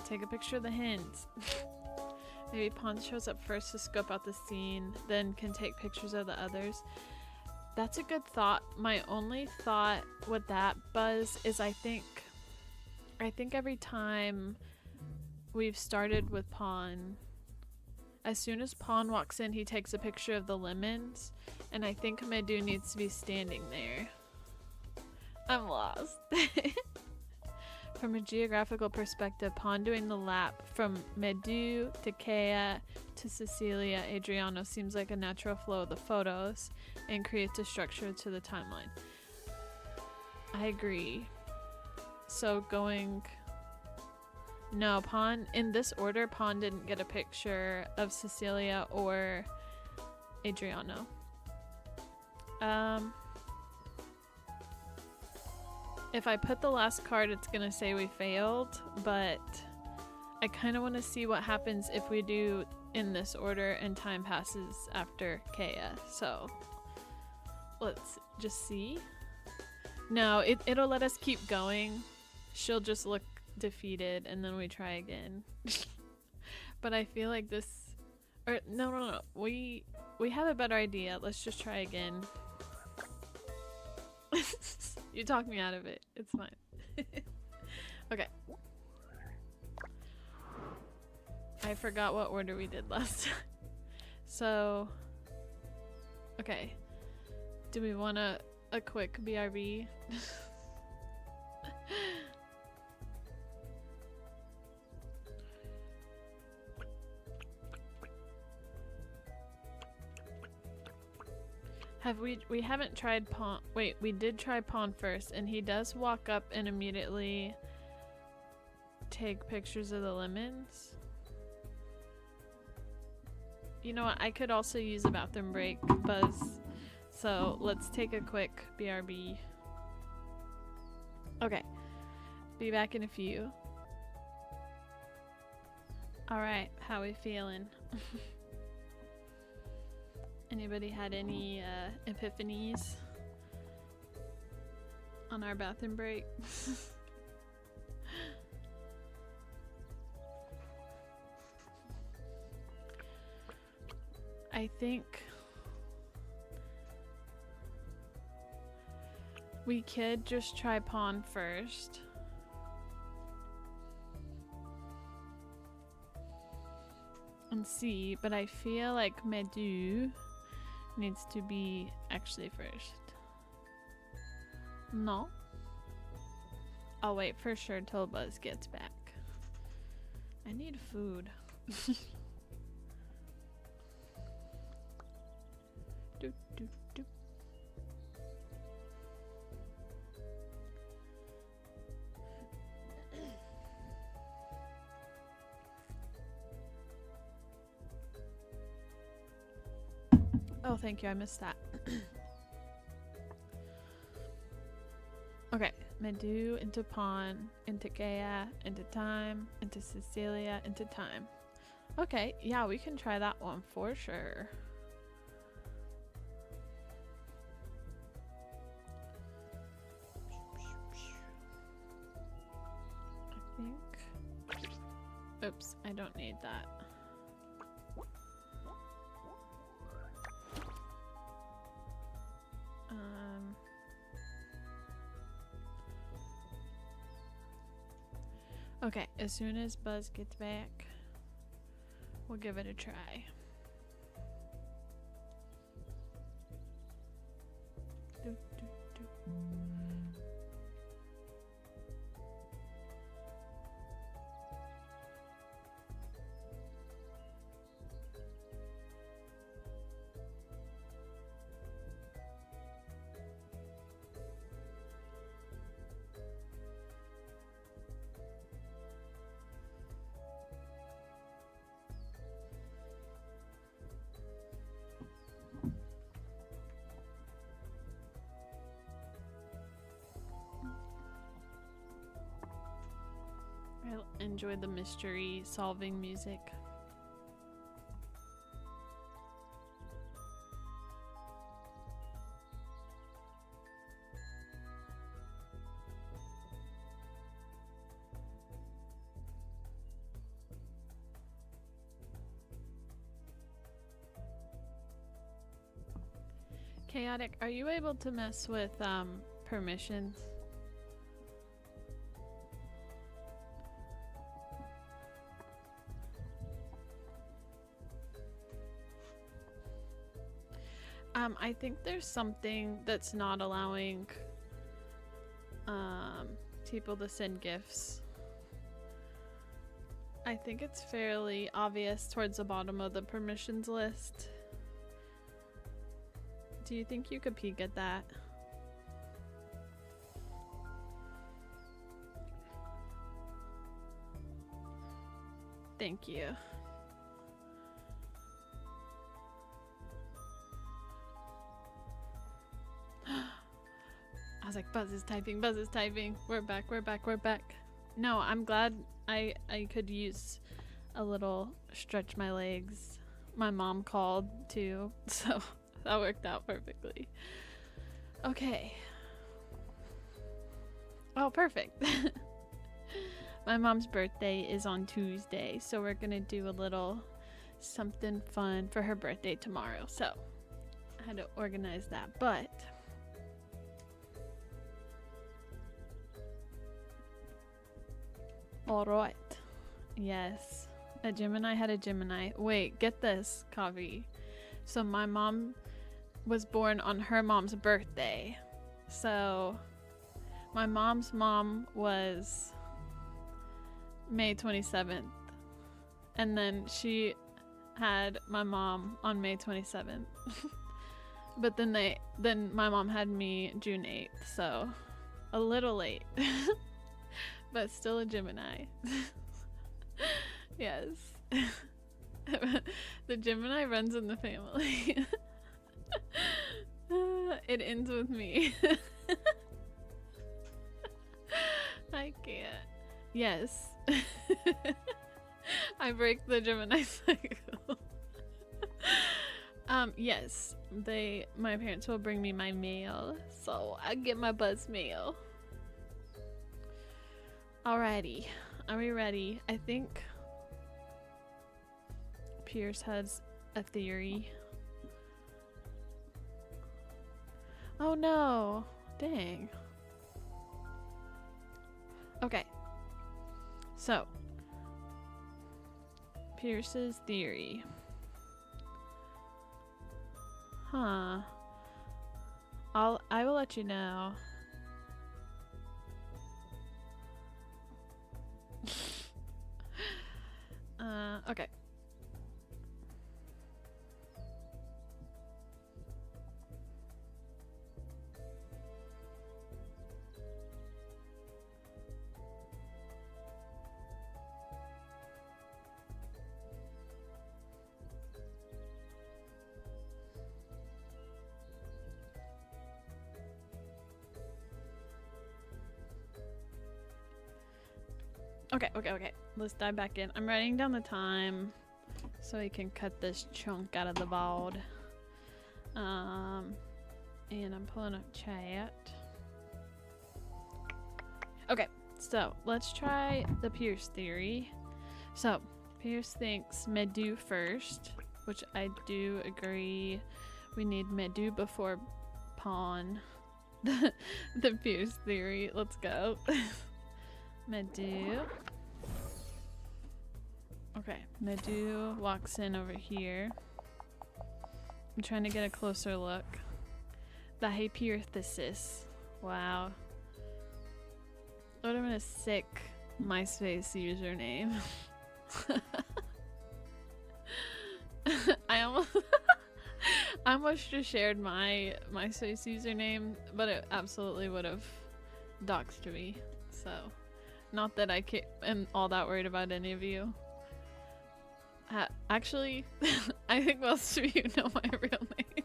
Take a picture of the hens. Maybe Pawn shows up first to scope out the scene, then can take pictures of the others. That's a good thought. My only thought with that, Buzz, is I think every time we've started with Pawn, as soon as Pawn walks in, he takes a picture of the lemons, and I think Medu needs to be standing there. I'm lost. From a geographical perspective, Pawn doing the lap from Medu to Kea to Cecilia Adriano seems like a natural flow of the photos and creates a structure to the timeline. I agree. So going... No, Pawn, in this order, Pawn didn't get a picture of Cecilia or Adriano. If I put the last card, it's gonna say we failed, but I kind of want to see what happens if we do in this order and time passes after Kea. So let's just see. No, it'll let us keep going. She'll just look defeated and then we try again. But I feel like this, or no, we have a better idea. Let's just try again. You talked me out of it. It's fine. Okay. I forgot what order we did last time. So, okay. Do we want a quick BRB? We haven't tried Pawn. Wait, we did try Pawn first, and he does walk up and immediately take pictures of the lemons. You know what? I could also use a bathroom break, Buzz. So let's take a quick BRB. Okay. Be back in a few. Alright, how we feeling? Anybody had any epiphanies on our bathroom break? I think we could just try Pawn first. And see, but I feel like Medu needs to be actually first. No? I'll wait for sure till Buzz gets back. I need food. Do, do, do. Oh, thank you. I missed that. Okay. Medu into Pawn, into Kea, into Time, into Cecilia, into Time. Okay. Yeah, we can try that one for sure. I think... Oops, I don't need that. Okay, as soon as Buzz gets back, we'll give it a try. Do, do, do. I enjoy the mystery solving music. Chaotic, are you able to mess with permissions? I think there's something that's not allowing people to send gifts. I think it's fairly obvious towards the bottom of the permissions list. Do you think you could peek at that? Thank you. I was like, Buzz is typing, Buzz is typing. We're back, we're back, we're back. No, I'm glad I could use a little stretch my legs. My mom called too, so that worked out perfectly. Okay. Oh, perfect. My mom's birthday is on Tuesday, so we're gonna do a little something fun for her birthday tomorrow. So I had to organize that, but all right. Yes. A Gemini had a Gemini. Wait, get this, Kavi. So my mom was born on her mom's birthday. So my mom's mom was May 27th. And then she had my mom on May 27th. But then my mom had me June 8th. So a little late. But still a Gemini. Yes. The Gemini runs in the family. It ends with me. I can't. Yes. I break the Gemini cycle. Yes. My parents will bring me my mail, so I get my Buzz mail. Alrighty, are we ready? I think Pierce has a theory. Oh no, dang. Okay, so Pierce's theory. Huh. I will let you know. Okay. Okay. Let's dive back in. I'm writing down the time so we can cut this chunk out of the VOD. And I'm pulling up chat. Okay, so let's try the Pierce theory. So, Pierce thinks Medu first, which I do agree. We need Medu before pawn. The Pierce theory. Let's go. Medu. Okay, Medu walks in over here. I'm trying to get a closer look. The hypothesis. Wow. What a sick MySpace username. I almost just shared my MySpace username, but it absolutely would have doxed me. So, not that I am all that worried about any of you. Actually, I think most of you know my real name.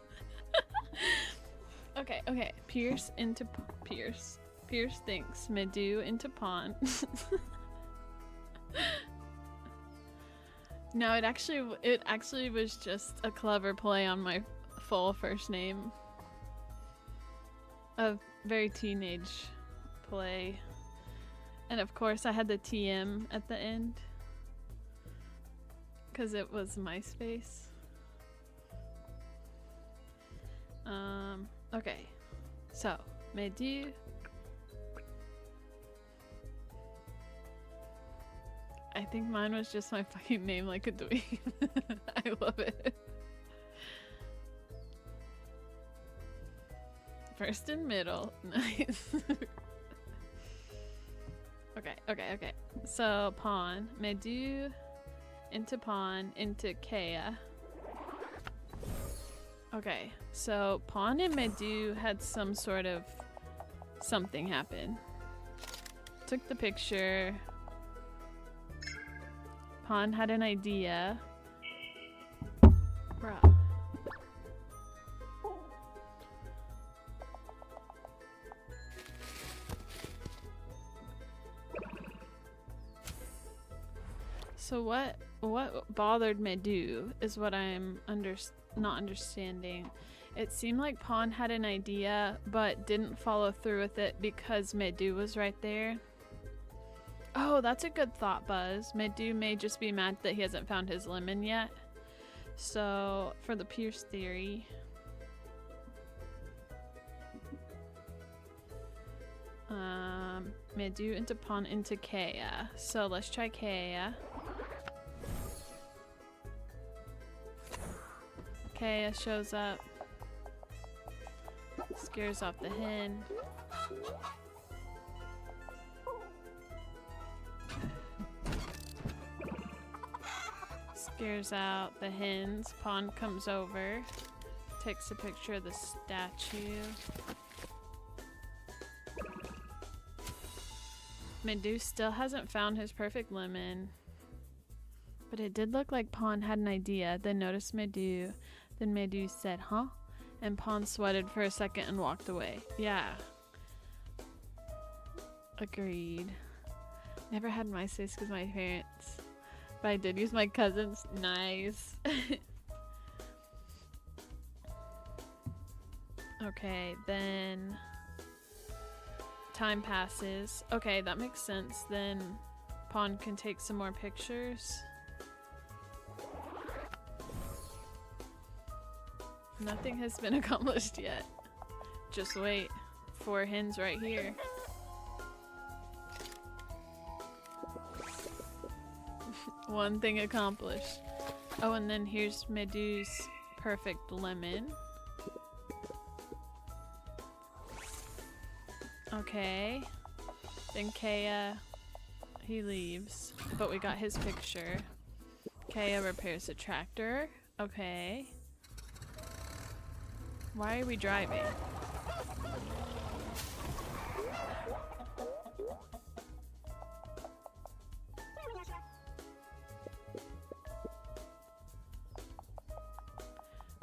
Okay. Pierce into Pierce. Pierce thinks Medu into pawn. No, it actually was just a clever play on my full first name. A very teenage play. And of course I had the TM at the end. Because it was MySpace. Okay. So, Medu. I think mine was just my fucking name like a dweeb. I love it. First and middle. Nice. Okay. So, pawn. Medu into pawn into Kea. Okay, so pawn and Medu had some sort of something happen. Took the picture. Pawn had an idea. Bruh. So what bothered Medu is what I'm not understanding. It seemed like Pawn had an idea but didn't follow through with it because Medu was right there. Oh, that's a good thought, Buzz. Medu may just be mad that he hasn't found his lemon yet. So, for the Pierce theory, Medu into Pawn into Kea. So let's try Kea. Kea shows up, scares off the hen. Scares out the hens. Pawn comes over, takes a picture of the statue. Medu still hasn't found his perfect lemon, but it did look like Pawn had an idea, then noticed Medu. Then Medu said, huh? And Pawn sweated for a second and walked away. Yeah. Agreed. Never had MySpace because my parents. But I did use my cousin's. Nice. Okay, then time passes. Okay, that makes sense. Then Pawn can take some more pictures. Nothing has been accomplished yet. Just wait. 4 hens right here. One thing accomplished. Oh, and then here's Medu's perfect lemon. Okay. Then Kea, he leaves. But we got his picture. Kea repairs the tractor. Okay. Why are we driving?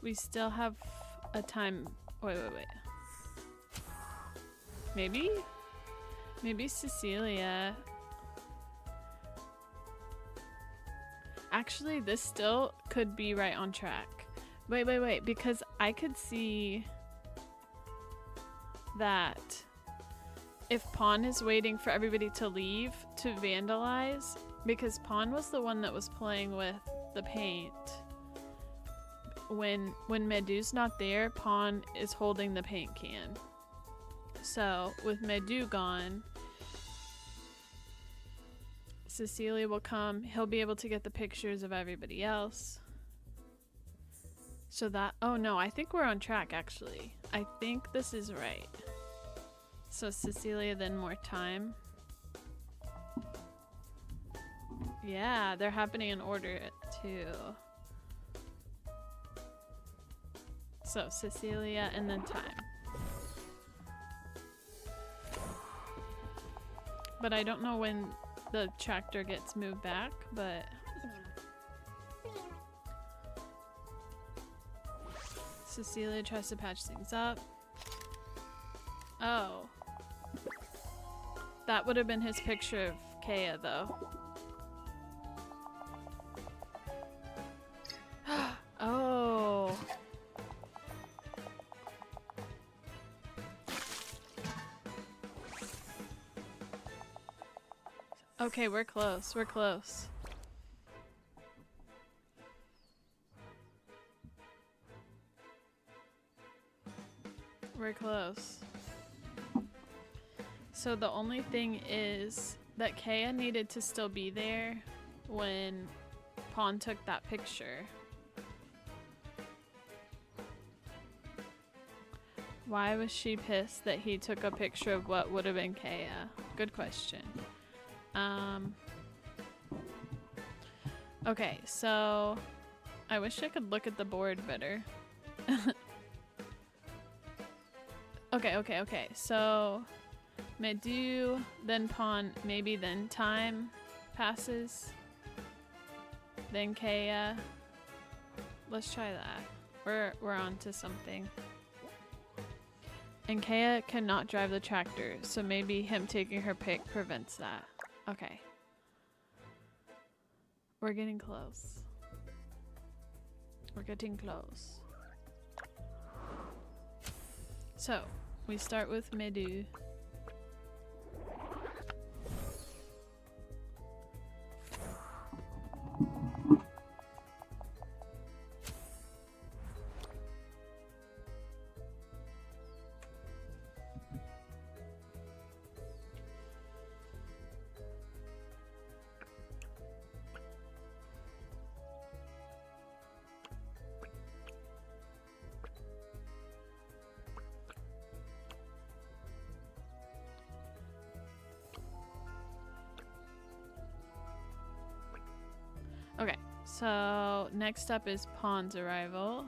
We still have a time. Wait. Maybe Cecilia. Actually, this still could be right on track. Wait, because I could see that if Pawn is waiting for everybody to leave to vandalize, because Pawn was the one that was playing with the paint. When Medu's not there, Pawn is holding the paint can. So, with Medu gone, Cecilia will come. He'll be able to get the pictures of everybody else. So that, oh no, I think we're on track actually. I think this is right. So Cecilia, then more time. Yeah, they're happening in order too. So Cecilia and then time. But I don't know when the tractor gets moved back, but Cecilia tries to patch things up. Oh. That would have been his picture of Kea, though. Oh. Okay, we're close. We're close. We're close. So the only thing is that Kaya needed to still be there when Pawn took that picture. Why was she pissed that he took a picture of what would have been Kaya? Good question. Okay, so I wish I could look at the board better. Okay. So Medu, then Pawn, maybe then time passes. Then Kaya. Let's try that. We're on to something. And Kaya cannot drive the tractor, so maybe him taking her pick prevents that. Okay. We're getting close. We're getting close. So, we start with Medu. Okay, so next up is Pawn's arrival.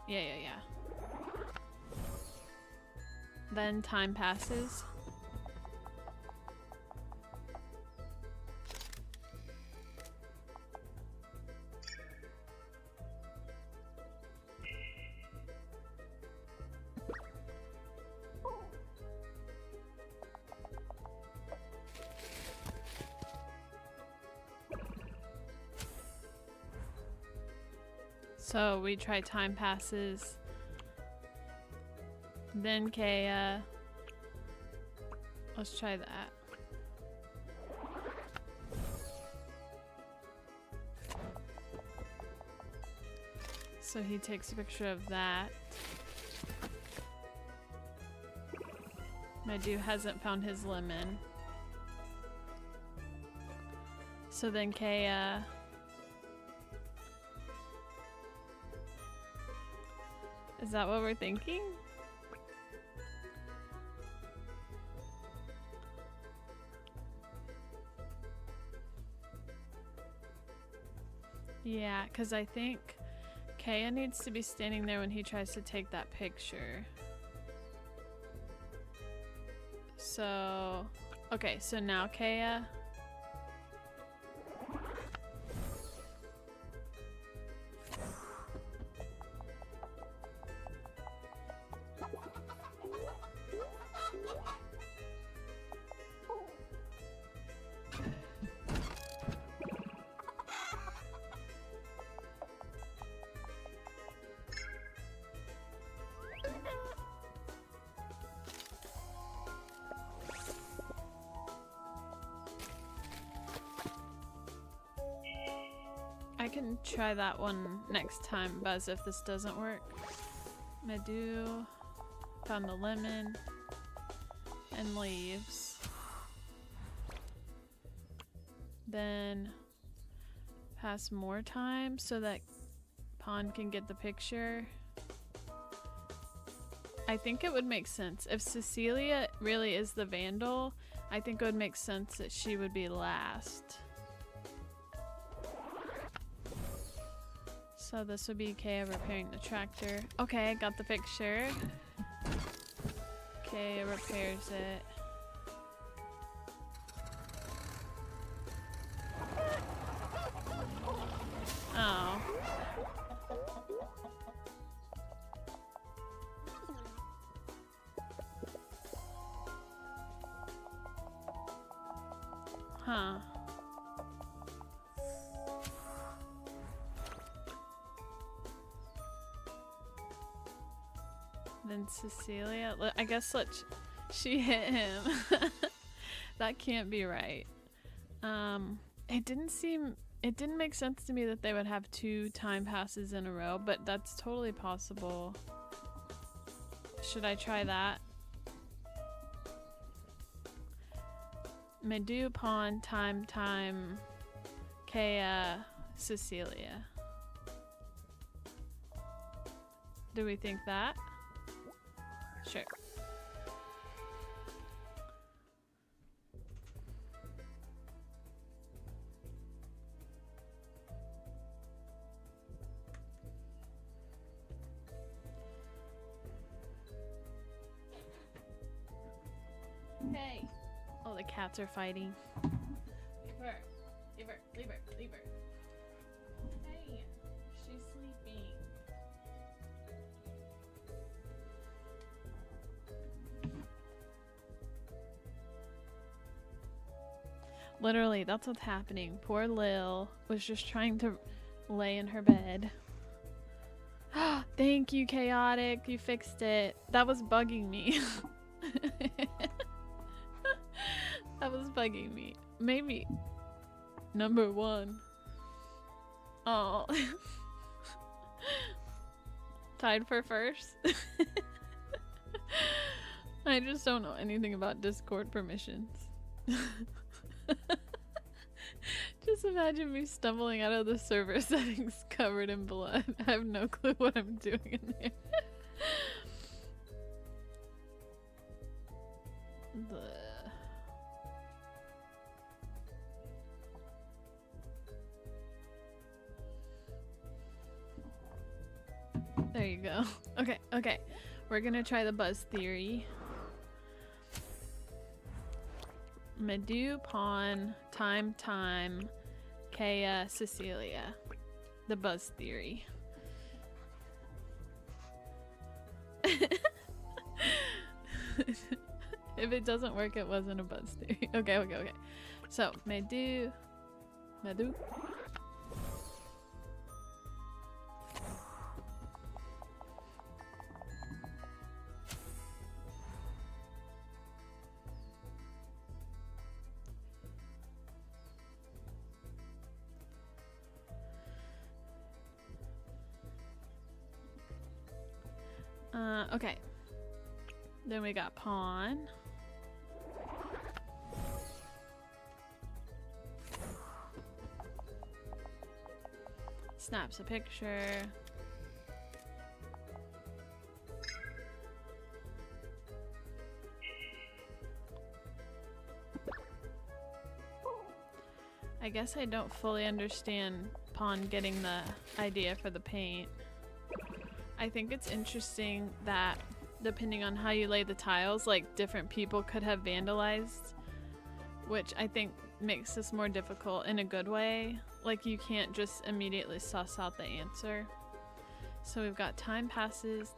Yeah. Then time passes. So we try time passes. Then Kaya. Let's try that. So he takes a picture of that. Medu hasn't found his lemon. So then Kaya. Is that what we're thinking? Yeah, because I think Kaya needs to be standing there when he tries to take that picture. So, okay, so now Kaya. I can try that one next time, Buzz, if this doesn't work. Medu found the lemon and leaves. Then pass more time so that Pawn can get the picture. I think it would make sense. If Cecilia really is the vandal, I think it would make sense that she would be last. So this would be Kaya repairing the tractor. Okay, got the picture. Kaya repairs it. Oh. Huh. Then Cecilia, I guess she hit him. That can't be right. It didn't seem It didn't make sense to me that they would have 2 time passes in a row, but that's totally possible. Should I try that? Medu, Pawn, Time, Kea, Cecilia. Do we think that? Sure. Hey! Oh, the cats are fighting. Leave her. Leave her. Leave her. Leave her. Hey! She's sleeping. Literally, that's what's happening. Poor Lil was just trying to lay in her bed. Thank you, Chaotic. You fixed it. That was bugging me. That was bugging me. Maybe number 1. Oh. Tied for first. I just don't know anything about Discord permissions. Just imagine me stumbling out of the server settings covered in blood. I have no clue what I'm doing in there. There you go. Okay, okay. We're gonna try the buzz theory. Medu, Pawn, Time, Kea, Cecilia. The buzz theory. If it doesn't work, it wasn't a buzz theory. Okay, okay, okay. So, Medu. Okay. Then we got Pawn. Snaps a picture. I guess I don't fully understand Pawn getting the idea for the paint. I think it's interesting that depending on how you lay the tiles, like different people could have vandalized, which I think makes this more difficult in a good way. Like you can't just immediately suss out the answer. So we've got time passes.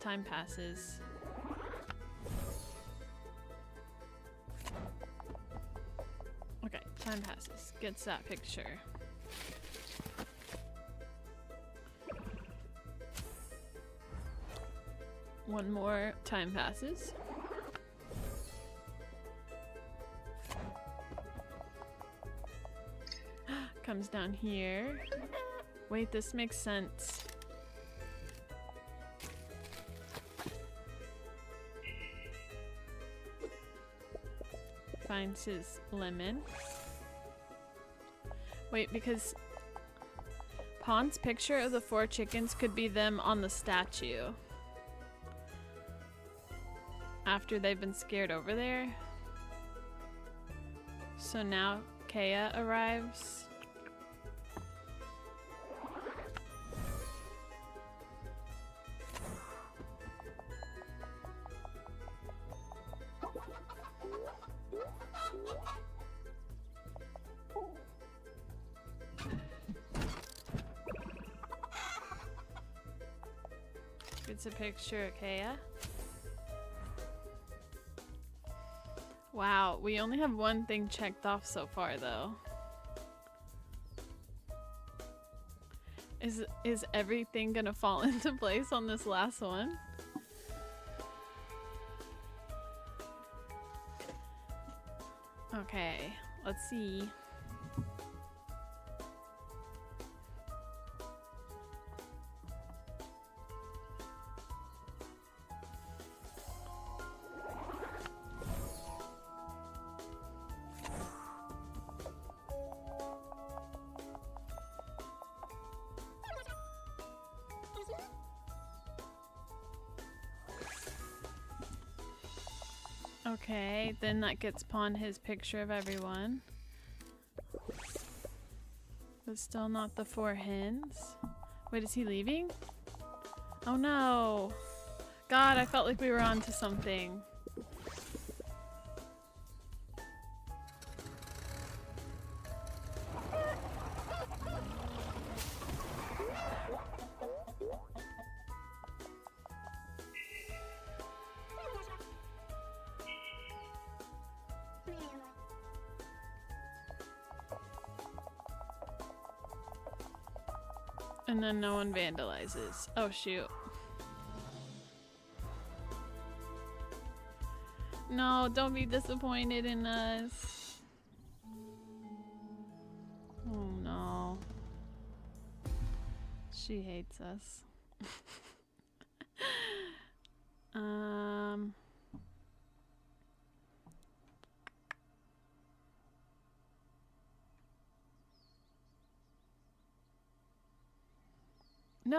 Okay, time passes. Gets that picture. One more time passes. Comes down here. Wait, this makes sense. Finds his lemon. Wait, because Pawn's picture of the 4 chickens could be them on the statue. After they've been scared over there. So now Kea arrives. It's a picture of Kea. Wow, we only have one thing checked off so far though. Is everything gonna fall into place on this last one? Okay, let's see. Okay, then that gets Pawn his picture of everyone. But still not the 4 hens. Wait, is he leaving? Oh no! God, I felt like we were onto something. And then no one vandalizes. Oh shoot. No, don't be disappointed in us. Oh no. She hates us.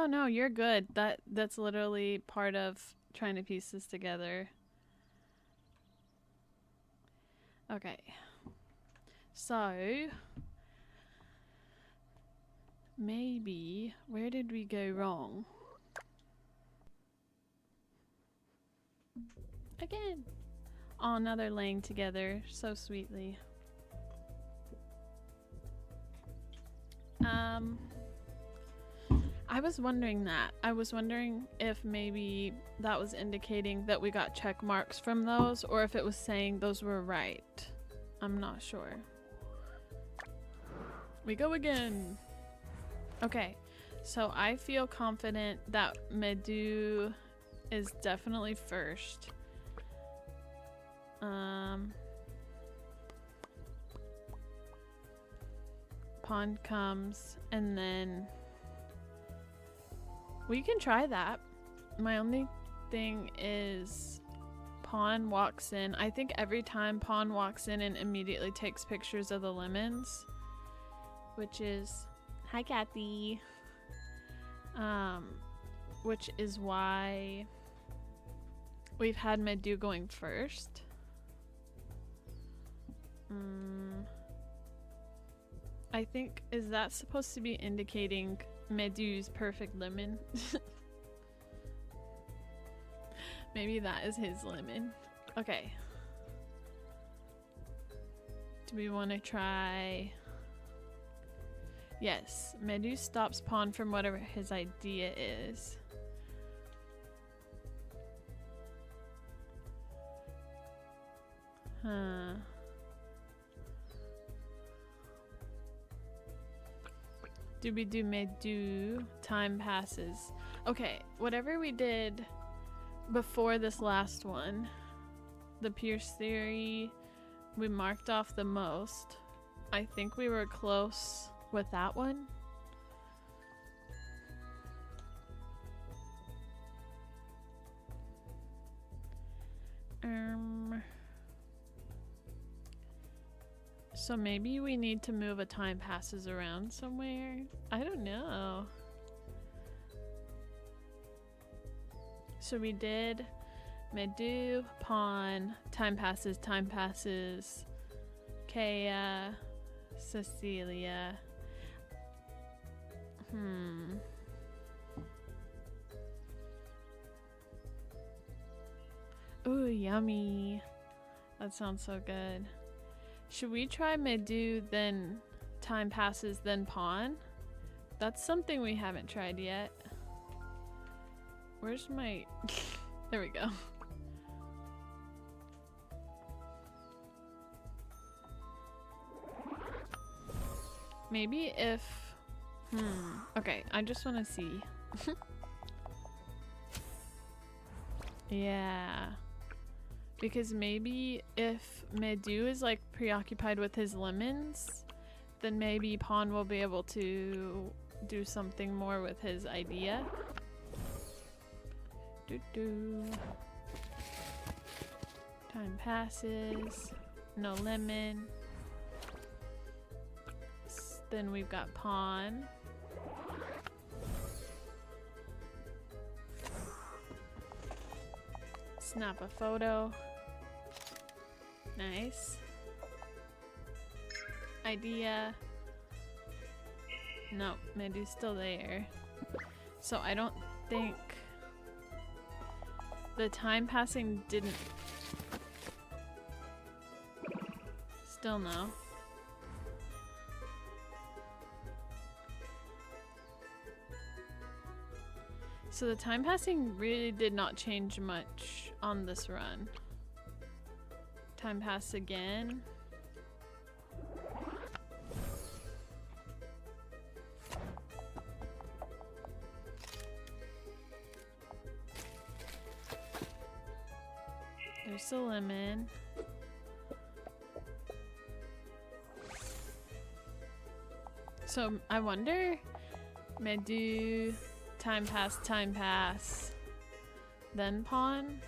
No, you're good. That's literally part of trying to piece this together. Okay. So maybe where did we go wrong? Again. Oh, now they're laying together so sweetly. I was wondering that. I was wondering if maybe that was indicating that we got check marks from those, or if it was saying those were right. I'm not sure. We go again. Okay, so I feel confident that Medu is definitely first. Pawn comes, and then we can try that. My only thing is Pawn walks in. I think every time Pawn walks in and immediately takes pictures of the lemons, which is hi Kathy. Which is why we've had Medu going first. I think, is that supposed to be indicating Medu's perfect lemon? Maybe that is his lemon. Okay. Do we want to try? Yes, Medu stops Pawn from whatever his idea is. Huh. Do we do Medu? Time passes. Okay, whatever we did before this last one, the Pierce theory, we marked off the most. I think we were close with that one. So maybe we need to move a time passes around somewhere. I don't know. So we did Medu, Pawn, time passes, Kaya, Cecilia. Ooh, yummy. That sounds so good. Should we try Medu, then time passes, then Pawn? That's something we haven't tried yet. Where's my... There we go. Maybe if... Okay, I just want to see. Yeah. Because maybe if Medu is like preoccupied with his lemons, then maybe Pawn will be able to do something more with his idea. Time passes. No lemon. Then we've got Pawn. Snap a photo. Nice. Idea. Nope, Medu's still there. So I don't think the time passing didn't. Still no. So the time passing really did not change much on this run. Time pass again. There's a lemon. So I wonder, Medu, time pass, then pawn.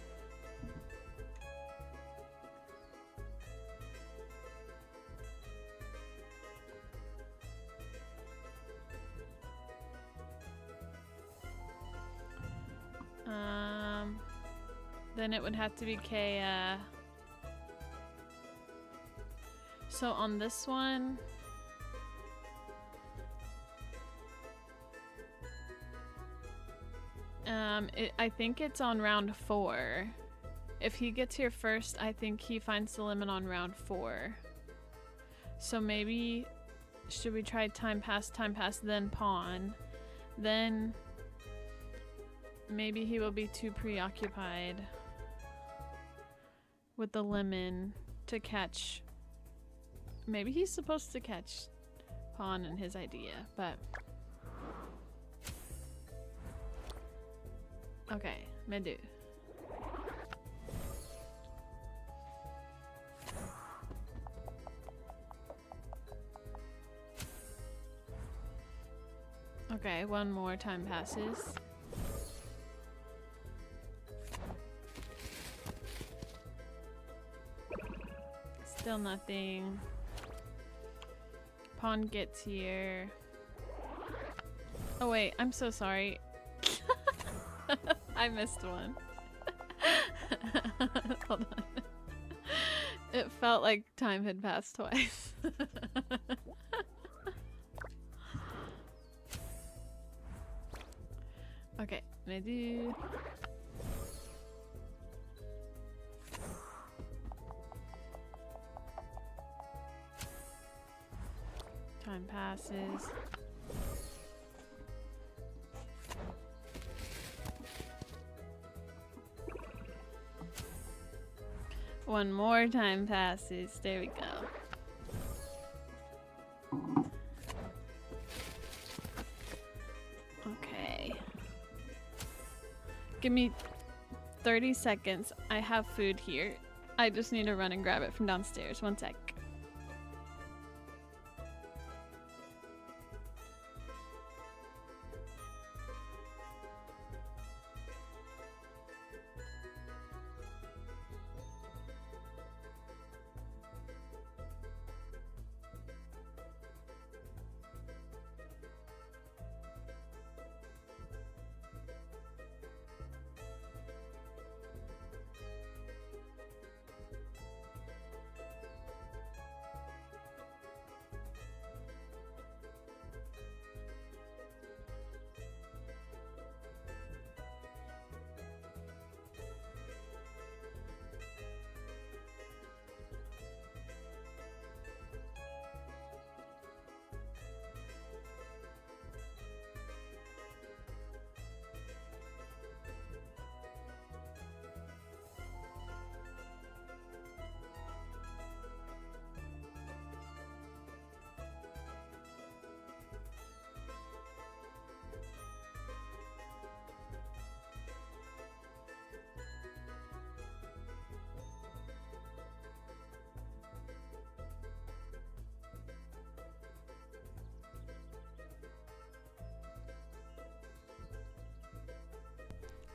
Then it would have to be Kaya. So on this one, I think it's on round 4. If he gets here first, I think he finds the lemon on round 4. So maybe, should we try time pass, then pawn? Then maybe he will be too preoccupied with the lemon to catch. Maybe he's supposed to catch pawn in his idea, but okay, Medu. Okay, one more time passes. Still nothing. Pawn gets here. Oh wait, I'm so sorry. I missed one. Hold on. It felt like time had passed twice. Okay, Medu. Time passes. One more time passes. There we go. Okay. Give me 30 seconds. I have food here. I just need to run and grab it from downstairs. One sec.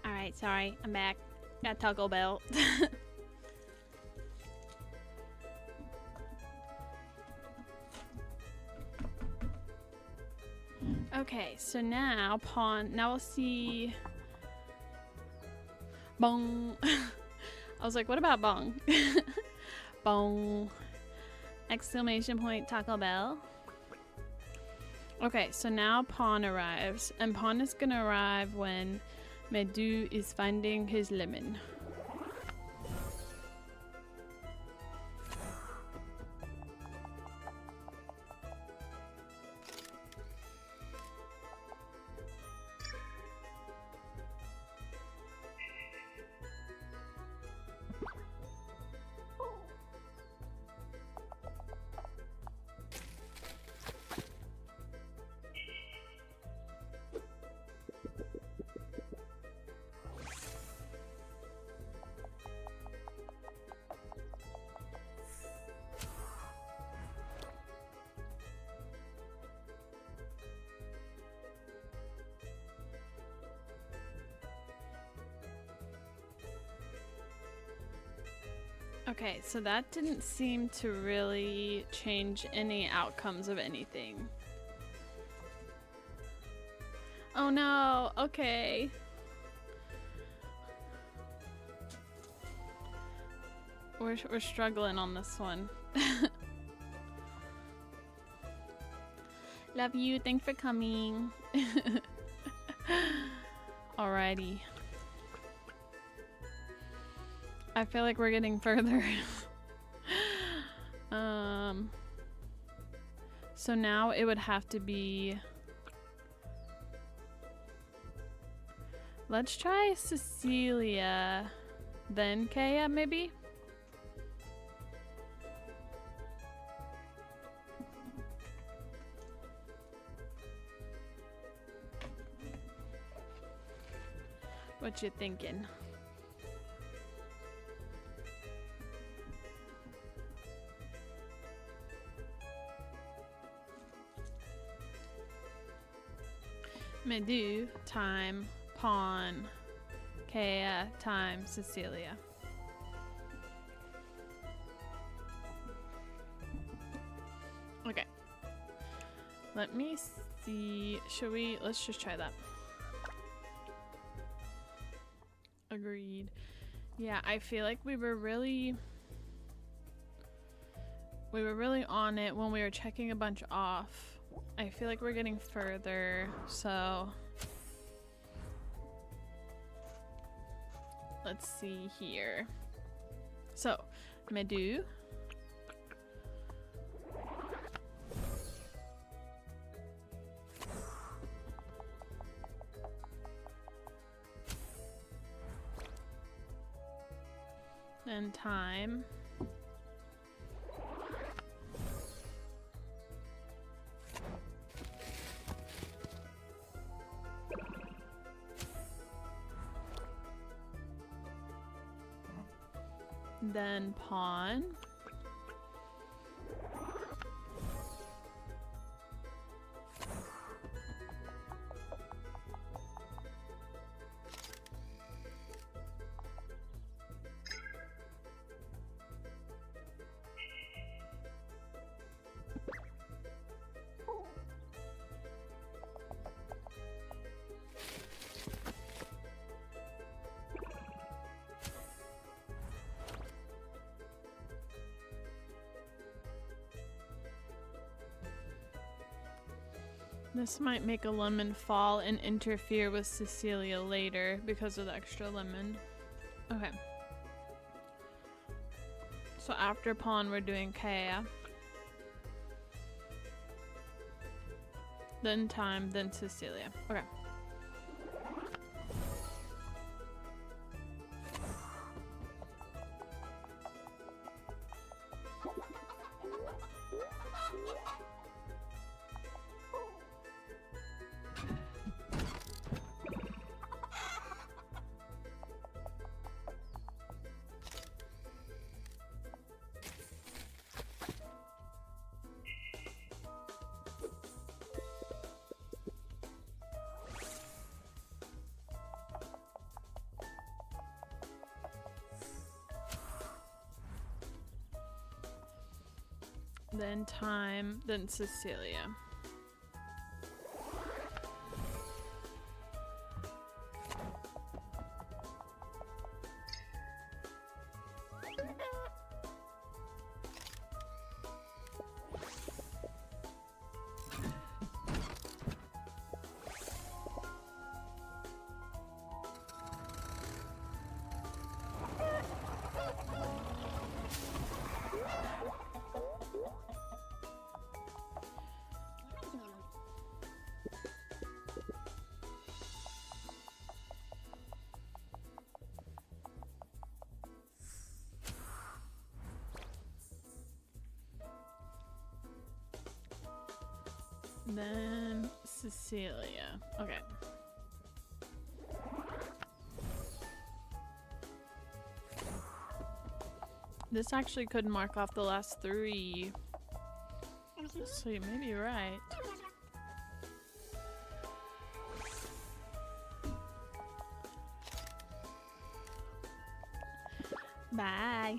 Alright, sorry, I'm back. Got Taco Bell. Okay, so now pawn. Now we'll see. Bong. I was like, what about bong? Bong. Exclamation point Taco Bell. Okay, so now Pawn arrives, and Pawn is gonna arrive when Medu is finding his lemon. Okay, so that didn't seem to really change any outcomes of anything. Oh no, okay. We're struggling on this one. Love you, thanks for coming. Alrighty. I feel like we're getting further. So now it would have to be... Let's try Cecilia, then Kaya, maybe? What you thinking? Medu time Pawn, Kaya time Cecilia. Okay. Let me see. Should we? Let's just try that. Agreed. Yeah, I feel like we were really on it when we were checking a bunch off. I feel like we're getting further, so let's see here. So, Medu. Then time. Then Pawn. This might make a lemon fall and interfere with Cecilia later because of the extra lemon. Okay. So after Pawn, we're doing Kaya. Then time, then Cecilia. Okay. Then time, then Cecilia. Then Cecilia. Okay. This actually could mark off the last 3. So you may be right. Bye.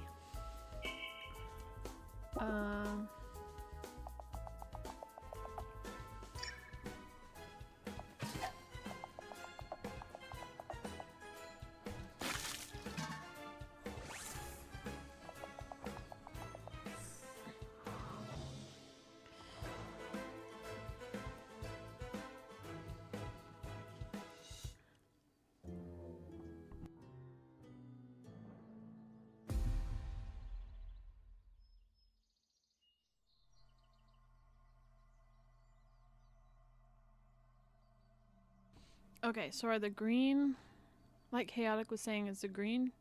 Okay, so are the green, like Chaotic was saying, is the green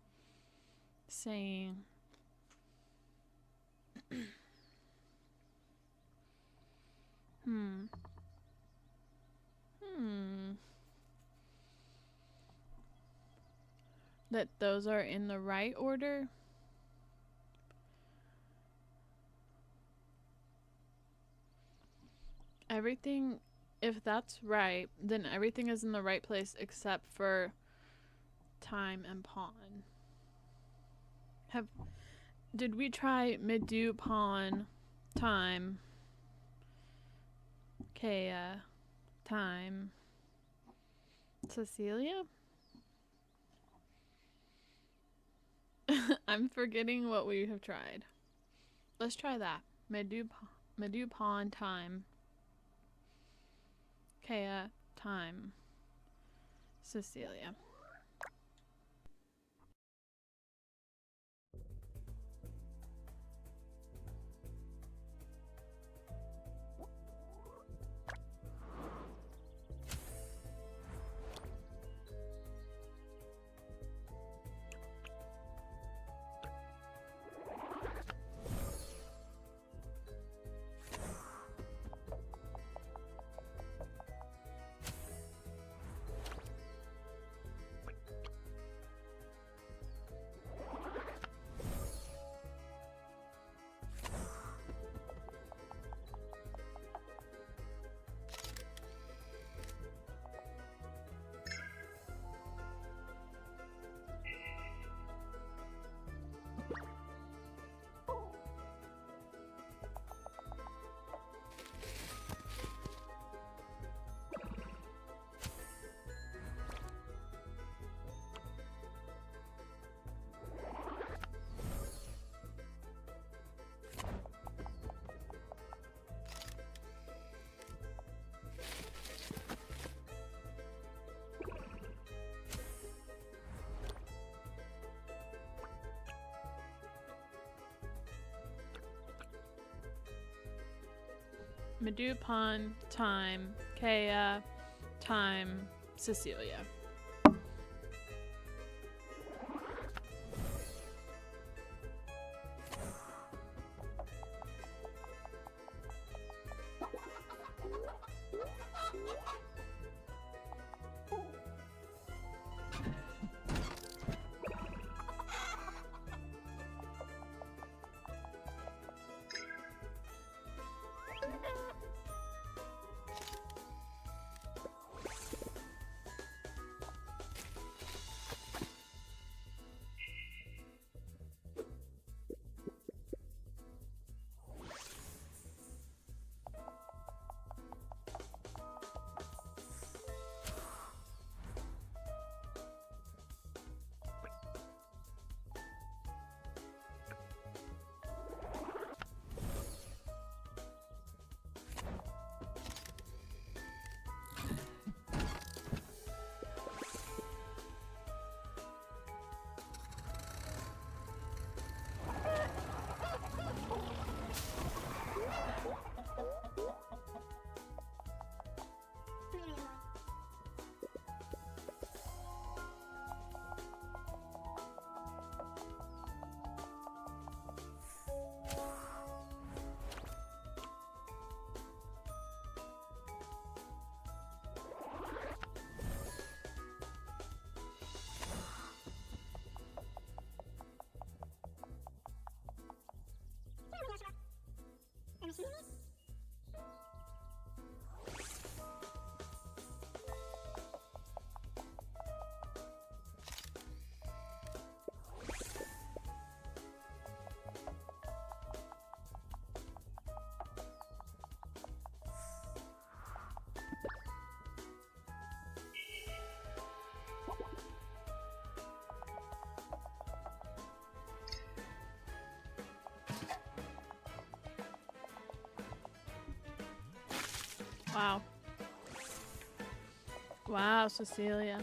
saying that those are in the right order? Everything, if that's right, then everything is in the right place except for time and pawn. Did we try Midu, pawn, time, Kea, time, Cecilia? I'm forgetting what we have tried. Let's try that. Midu, pawn, time, Kea, time, Cecilia. Midu, pawn, time, Kea, time, Cecilia. Wow. Wow, Cecilia.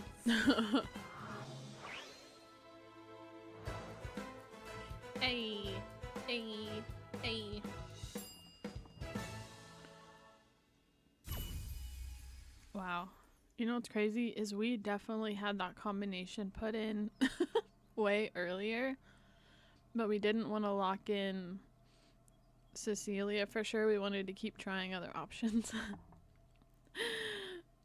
Hey, hey, hey. Wow. You know what's crazy is we definitely had that combination put in way earlier, but we didn't want to lock in Cecilia for sure. We wanted to keep trying other options.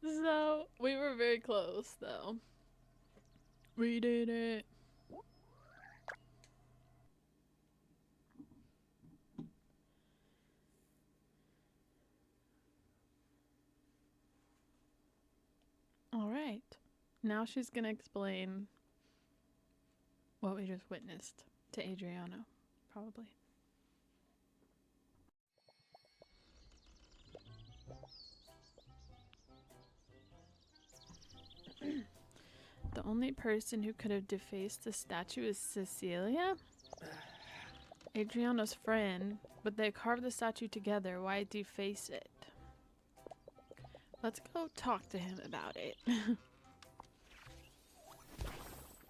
So we were very close though. We did it. All right. Now she's going to explain what we just witnessed to Adriano, probably. The only person who could have defaced the statue is Cecilia? Adriano's friend, but they carved the statue together. Why deface it? Let's go talk to him about it.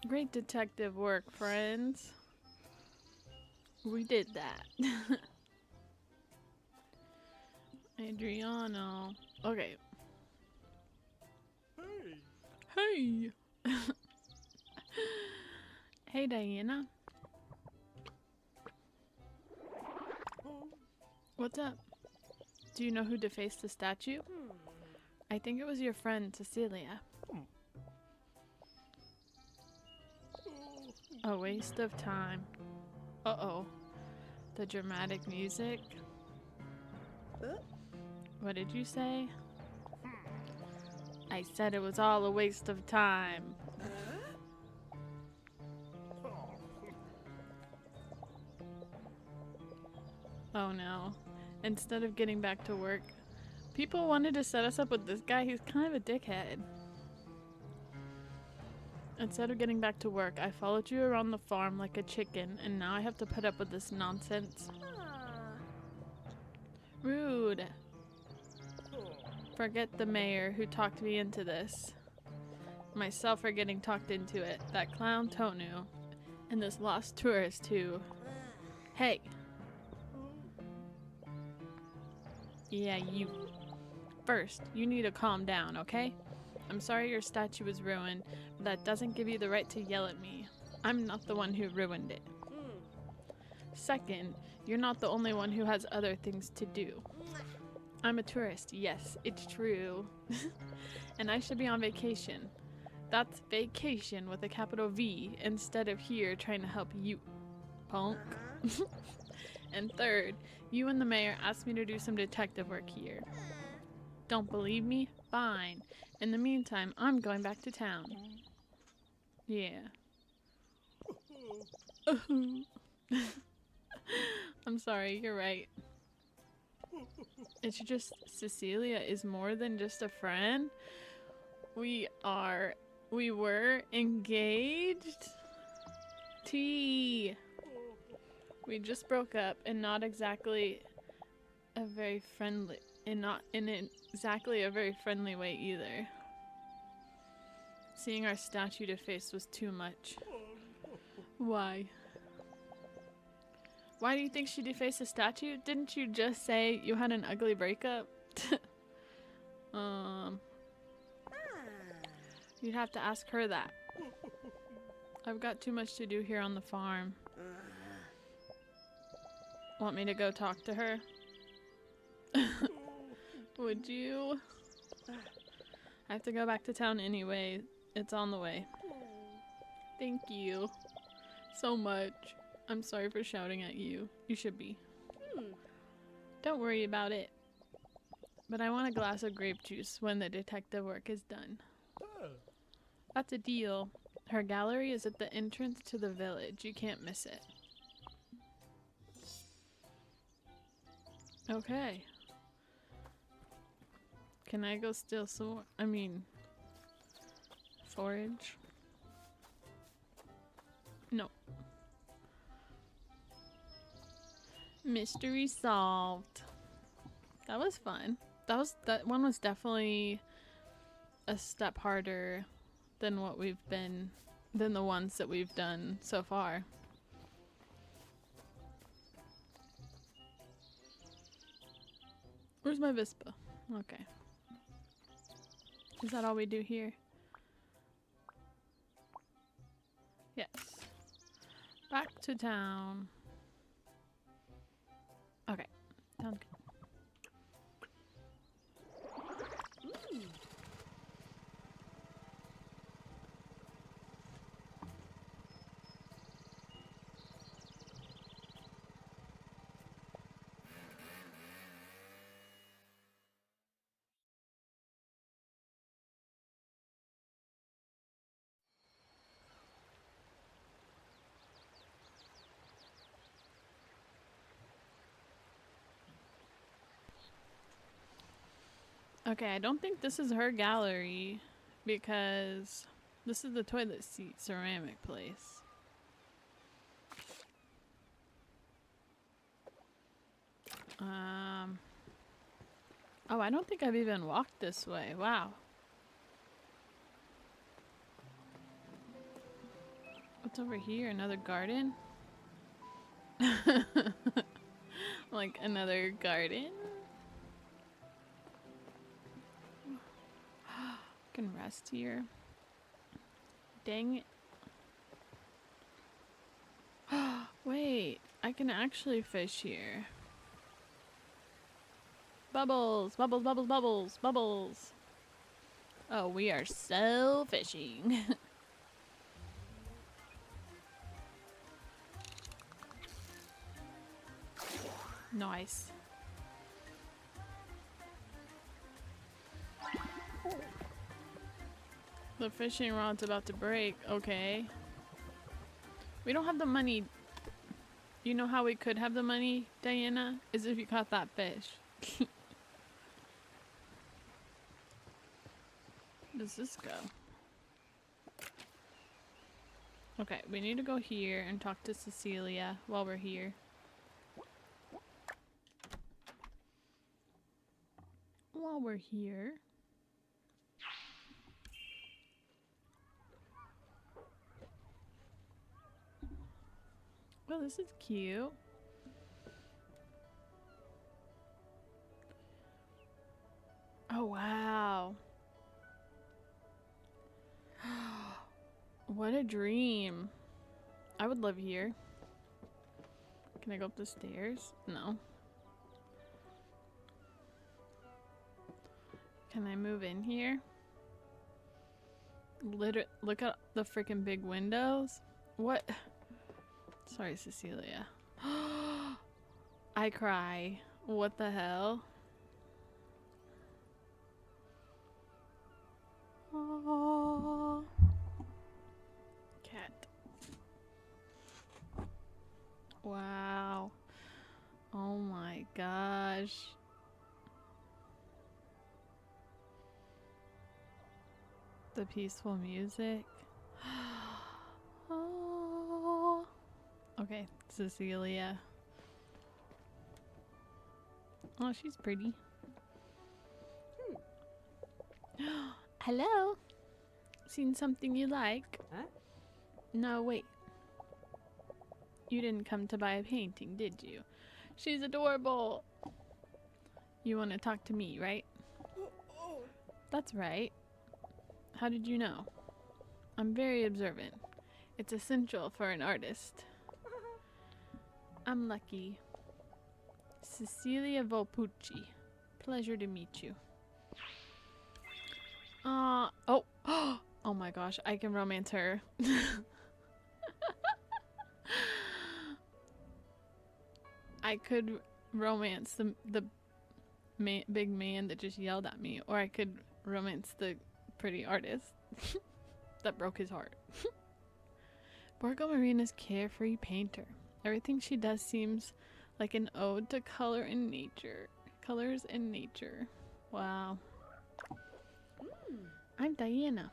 Great detective work, friends. We did that. Adriano. Okay. Hey! Hey, Diana. What's up? Do you know who defaced the statue? I think it was your friend, Cecilia. A waste of time. Uh-oh. The dramatic music. What did you say? I said it was all a waste of time. Oh no. Instead of getting back to work, people wanted to set us up with this guy. He's kind of a dickhead. Instead of getting back to work, I followed you around the farm like a chicken, and now I have to put up with this nonsense. Rude. Forget the mayor who talked me into this. Myself are getting talked into it. That clown Tonu. And this lost tourist who... Hey! Yeah, you. First, you need to calm down, okay? I'm sorry your statue was ruined, but that doesn't give you the right to yell at me. I'm not the one who ruined it. Second, you're not the only one who has other things to do. I'm a tourist, yes, it's true. And I should be on vacation. That's vacation with a capital V instead of here trying to help you, punk. And third, you and the mayor asked me to do some detective work here. Don't believe me? Fine. In the meantime, I'm going back to town. Yeah. I'm sorry, you're right. It's just Cecilia is more than just a friend. We were engaged. T. We just broke up and not exactly a very friendly, and not in exactly a very friendly way either. Seeing our statue defaced was too much. Why? Why do you think she defaced the statue? Didn't you just say you had an ugly breakup? You'd have to ask her that. I've got too much to do here on the farm. Want me to go talk to her? Would you? I have to go back to town anyway. It's on the way. Thank you so much. I'm sorry for shouting at you. You should be. Don't worry about it. But I want a glass of grape juice when the detective work is done. That's a deal. Her gallery is at the entrance to the village. You can't miss it. Okay. Can I go steal some? Forage? No. Mystery solved. That was fun. That one was definitely a step harder than than the ones that we've done so far. Where's my Vispa? Okay. Is that all we do here? Yes. Back to town. Okay. Sounds good. Okay, I don't think this is her gallery because this is the toilet seat ceramic place. Oh, I don't think I've even walked this way. Wow. What's over here? Another garden? Like another garden? Can rest here. Dang it. Wait, I can actually fish here. Bubbles, bubbles, bubbles, bubbles, bubbles. Oh, we are so fishing. Nice. The fishing rod's about to break. Okay. We don't have the money. You know how we could have the money, Diana? Is if you caught that fish. Does this go? Okay, we need to go here and talk to Cecilia while we're here. While we're here. Oh, this is cute. Oh, wow. What a dream. I would live here. Can I go up the stairs? No. Can I move in here? Look at the freaking big windows. What? Sorry, Cecilia. I cry. What the hell? Aww. Cat. Wow. Oh my gosh. The peaceful music. Oh. Okay, Cecilia. Oh, she's pretty. Hello. Seen something you like? Huh? No, wait. You didn't come to buy a painting, did you? She's adorable. You want to talk to me, right? That's right. How did you know? I'm very observant. It's essential for an artist. I'm lucky. Cecilia Volpucci. Pleasure to meet you. Oh. Oh my gosh, I can romance her. I could romance the big man that just yelled at me, or I could romance the pretty artist that broke his heart. Borgo Marina's carefree painter. Everything she does seems like an ode to color and nature. Colors and nature. Wow. I'm Diana.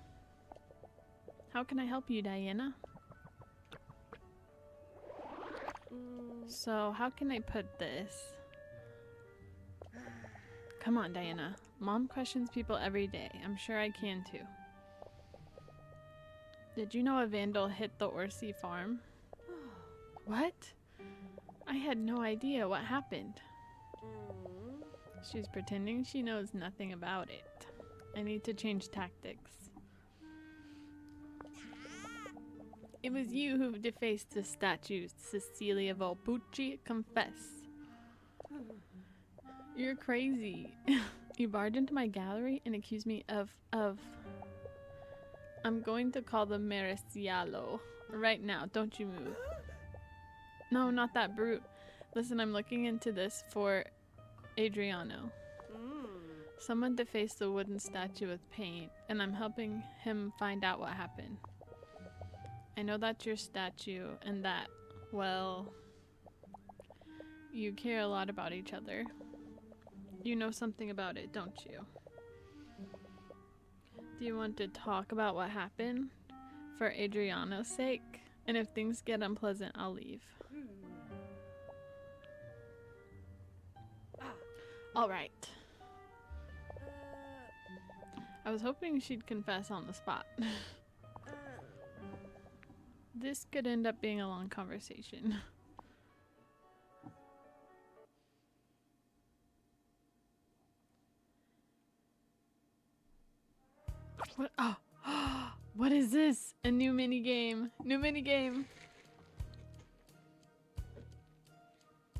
How can I help you, Diana? So, how can I put this? Come on, Diana. Mom questions people every day. I'm sure I can too. Did you know a vandal hit the Orsi farm? What? I had no idea what happened. She's pretending she knows nothing about it. I need to change tactics. It was you who defaced the statue, Cecilia Volpucci. Confess. You're crazy. You barged into my gallery and accused me of... I'm going to call the Merecialo. Right now, don't you move. No, not that brute. Listen, I'm looking into this for Adriano. Someone defaced the wooden statue with paint, and I'm helping him find out what happened. I know that's your statue, and that, well, you care a lot about each other. You know something about it, don't you? Do you want to talk about what happened? For Adriano's sake? And if things get unpleasant, I'll leave. Alright. I was hoping she'd confess on the spot. This could end up being a long conversation. What? Oh. What is this? A new mini game. New mini game.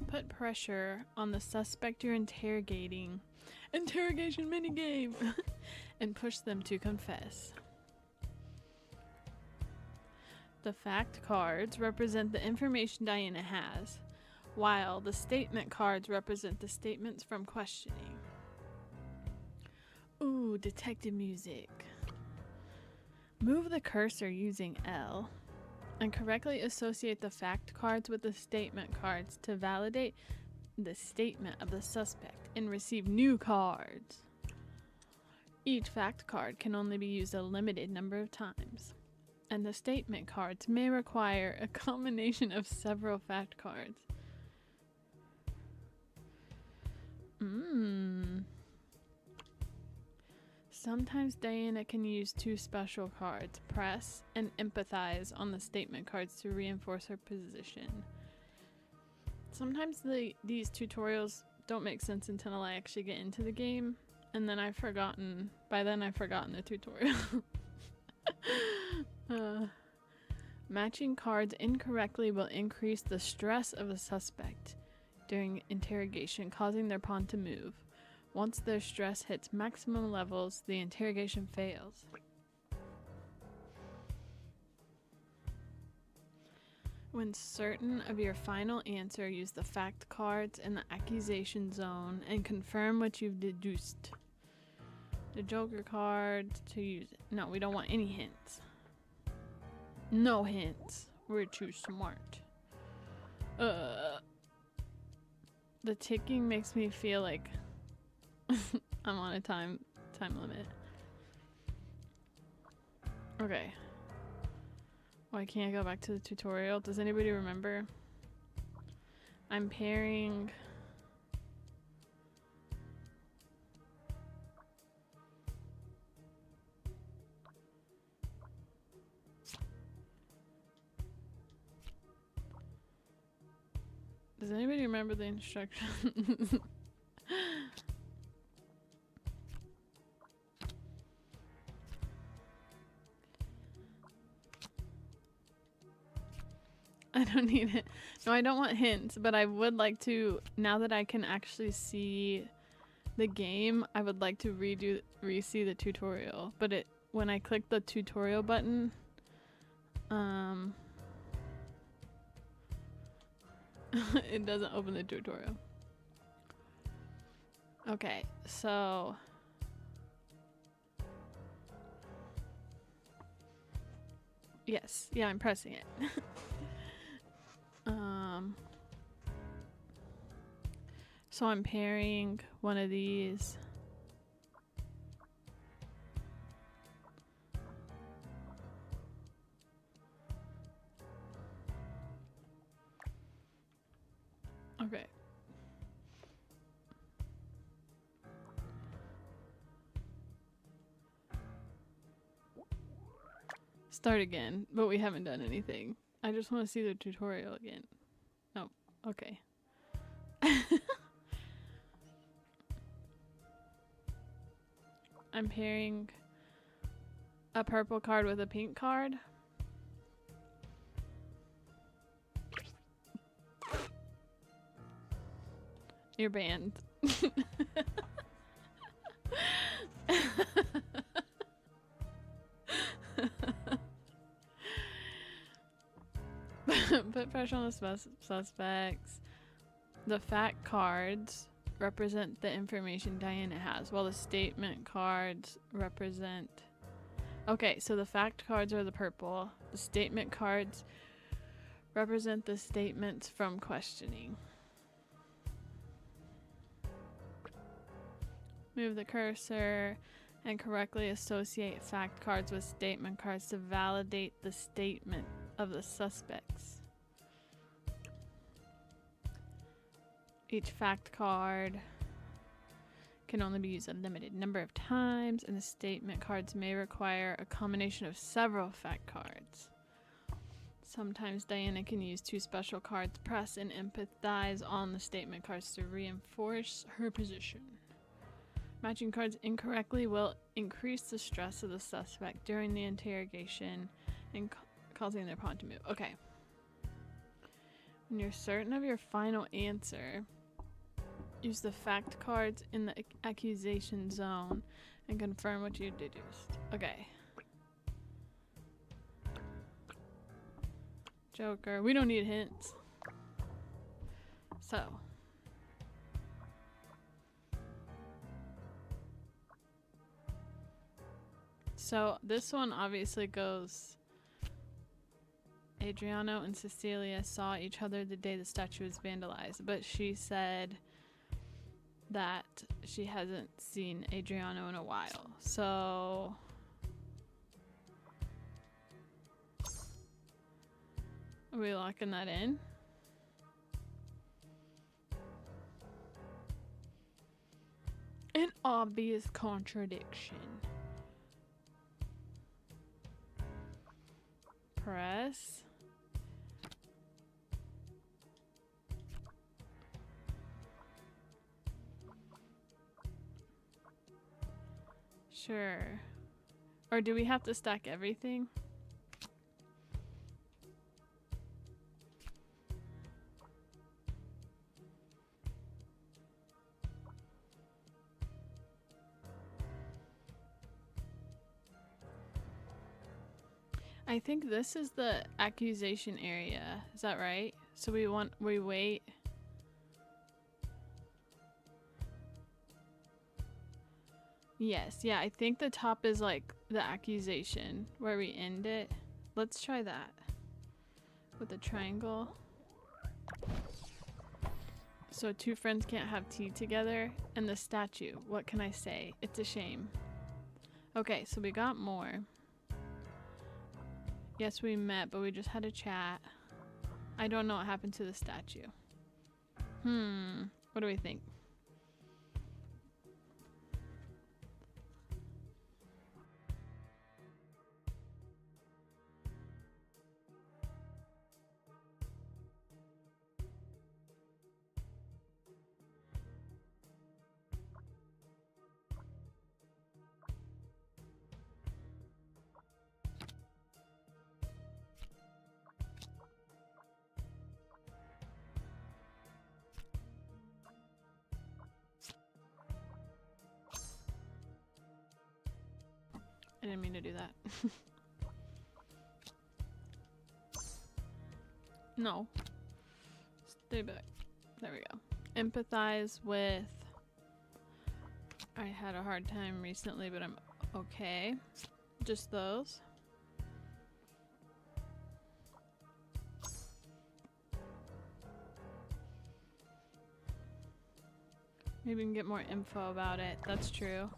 Put pressure on the suspect you're interrogating. Interrogation mini game. And push them to confess. The fact cards represent the information Diana has, while the statement cards represent the statements from questioning. Ooh, detective music. Move the cursor using L and correctly associate the fact cards with the statement cards to validate the statement of the suspect and receive new cards. Each fact card can only be used a limited number of times, and the statement cards may require a combination of several fact cards. Sometimes Diana can use two special cards, press and empathize, on the statement cards to reinforce her position. Sometimes these tutorials don't make sense until I actually get into the game, and then by then I've forgotten the tutorial. Matching cards incorrectly will increase the stress of a suspect during interrogation, causing their pawn to move. Once their stress hits maximum levels, the interrogation fails. When certain of your final answer, use the fact cards in the accusation zone and confirm what you've deduced. The Joker card to use it. No, we don't want any hints. No hints. We're too smart. The ticking makes me feel like I'm on a time limit. Okay. Why can't I go back to the tutorial? Does anybody remember? I'm pairing... Does anybody remember the instructions? I don't need it. No, I don't want hints, but I would like to, now that I can actually see the game, I would like to re-see the tutorial. But when I click the tutorial button, it doesn't open the tutorial. Okay, so yes, yeah, I'm pressing it. So I'm pairing one of these. Okay. Start again, but we haven't done anything. I just want to see the tutorial again. Oh, okay. I'm pairing a purple card with a pink card. You're banned. Put pressure on the suspects. The fact cards represent the information Diana has, while the statement cards represent... Okay, so the fact cards are the purple. The statement cards represent the statements from questioning. Move the cursor and correctly associate fact cards with statement cards to validate the statement of the suspects. Each fact card can only be used a limited number of times, and the statement cards may require a combination of several fact cards. Sometimes Diana can use 2 special cards, press and empathize on the statement cards to reinforce her position. Matching cards incorrectly will increase the stress of the suspect during the interrogation and causing their pawn to move. Okay. When you're certain of your final answer, use the fact cards in the accusation zone and confirm what you deduced. Okay. Joker. We don't need hints. So this one obviously goes... Adriano and Cecilia saw each other the day the statue was vandalized, but she said that she hasn't seen Adriano in a while. So are we locking that in? An obvious contradiction. Press. Sure. Or do we have to stack everything? I think this is the accusation area. Is that right? So we wait. Yes, yeah, I think the top is like the accusation where we end it. Let's try that with a triangle. So 2 friends can't have tea together. And the statue, what can I say? It's a shame. Okay, so we got more. Yes, we met, but we just had a chat. I don't know what happened to the statue. What do we think? I didn't mean to do that. No. Stay back. There we go. Empathize with... I had a hard time recently, but I'm okay. Just those. Maybe we can get more info about it. That's true.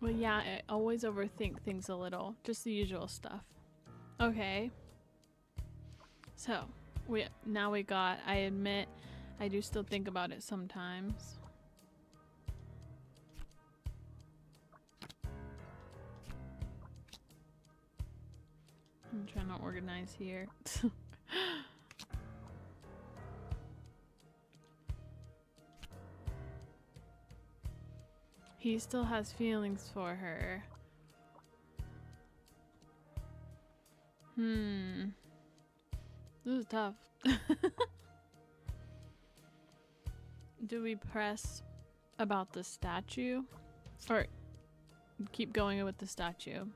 Well, yeah, I always overthink things a little. Just the usual stuff. Okay. So, now we got... I admit, I do still think about it sometimes. I'm trying to organize here. He still has feelings for her. This is tough. Do we press about the statue? Or keep going with the statue?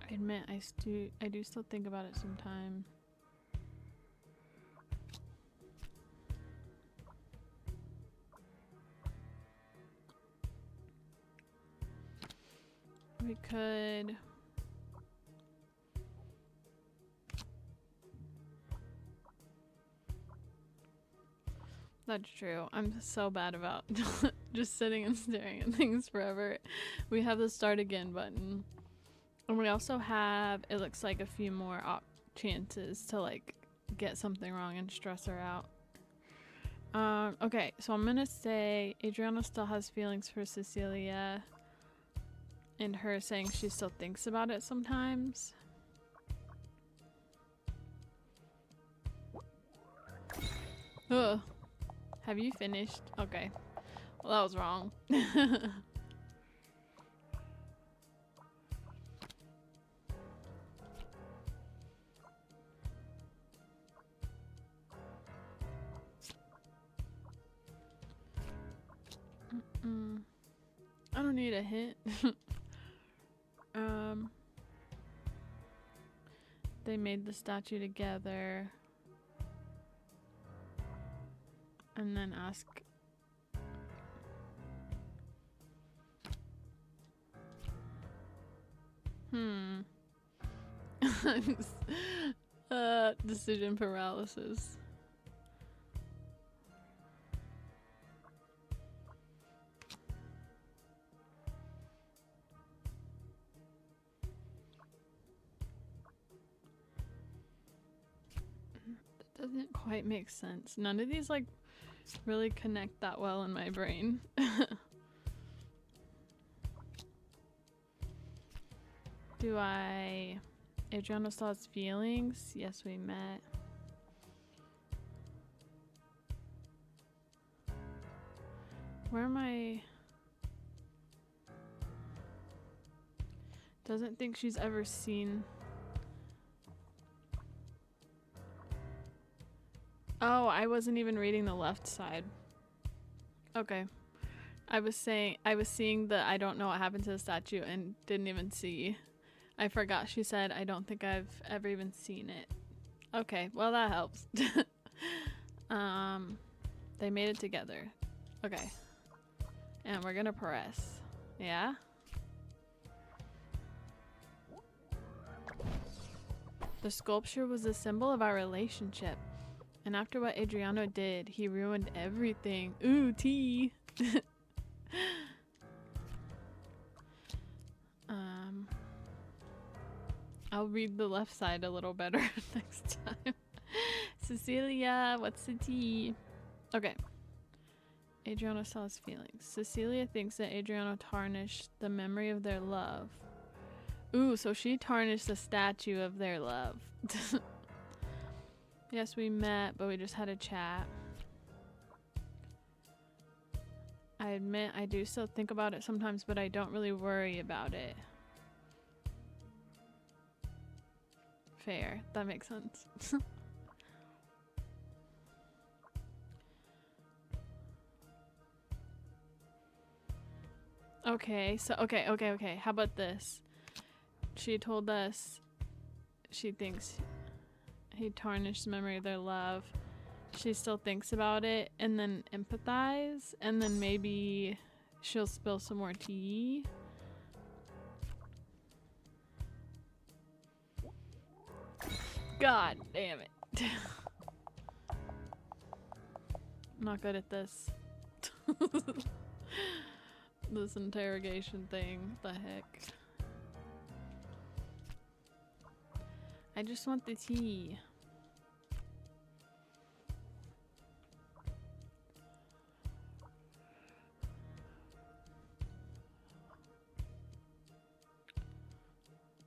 I admit I do still think about it sometimes. We could That's true. I'm so bad about just sitting and staring at things forever. We have the start again button. And we also have, it looks like, a few more chances to like get something wrong and stress her out. Okay, so I'm gonna say Adriana still has feelings for Cecilia, and her saying she still thinks about it sometimes. Ugh. Have you finished? Okay. Well, that was wrong. I don't need a hint. They made the statue together. And then ask. Decision paralysis. That doesn't quite make sense. None of these like really connect that well in my brain. Do I... Adriana still has feelings? Yes, we met. Where am I? Doesn't think she's ever seen... Oh, I wasn't even reading the left side. Okay. I was seeing the I don't know what happened to the statue and didn't even see. I forgot she said I don't think I've ever even seen it. Okay, well that helps. They made it together. Okay. And we're gonna press. Yeah? The sculpture was a symbol of our relationship. And after what Adriano did, he ruined everything. Ooh, tea. I'll read the left side a little better next time. Cecilia, what's the tea? Okay. Adriano still has feelings. Cecilia thinks that Adriano tarnished the memory of their love. Ooh, so she tarnished the statue of their love. Yes, we met, but we just had a chat. I admit I do still think about it sometimes, but I don't really worry about it. Fair. That makes sense. Okay, so okay. How about this? She told us she thinks he tarnished the memory of their love. She still thinks about it and then empathize, and then maybe she'll spill some more tea. God damn it. I'm not good at this. This interrogation thing. What the heck? I just want the tea.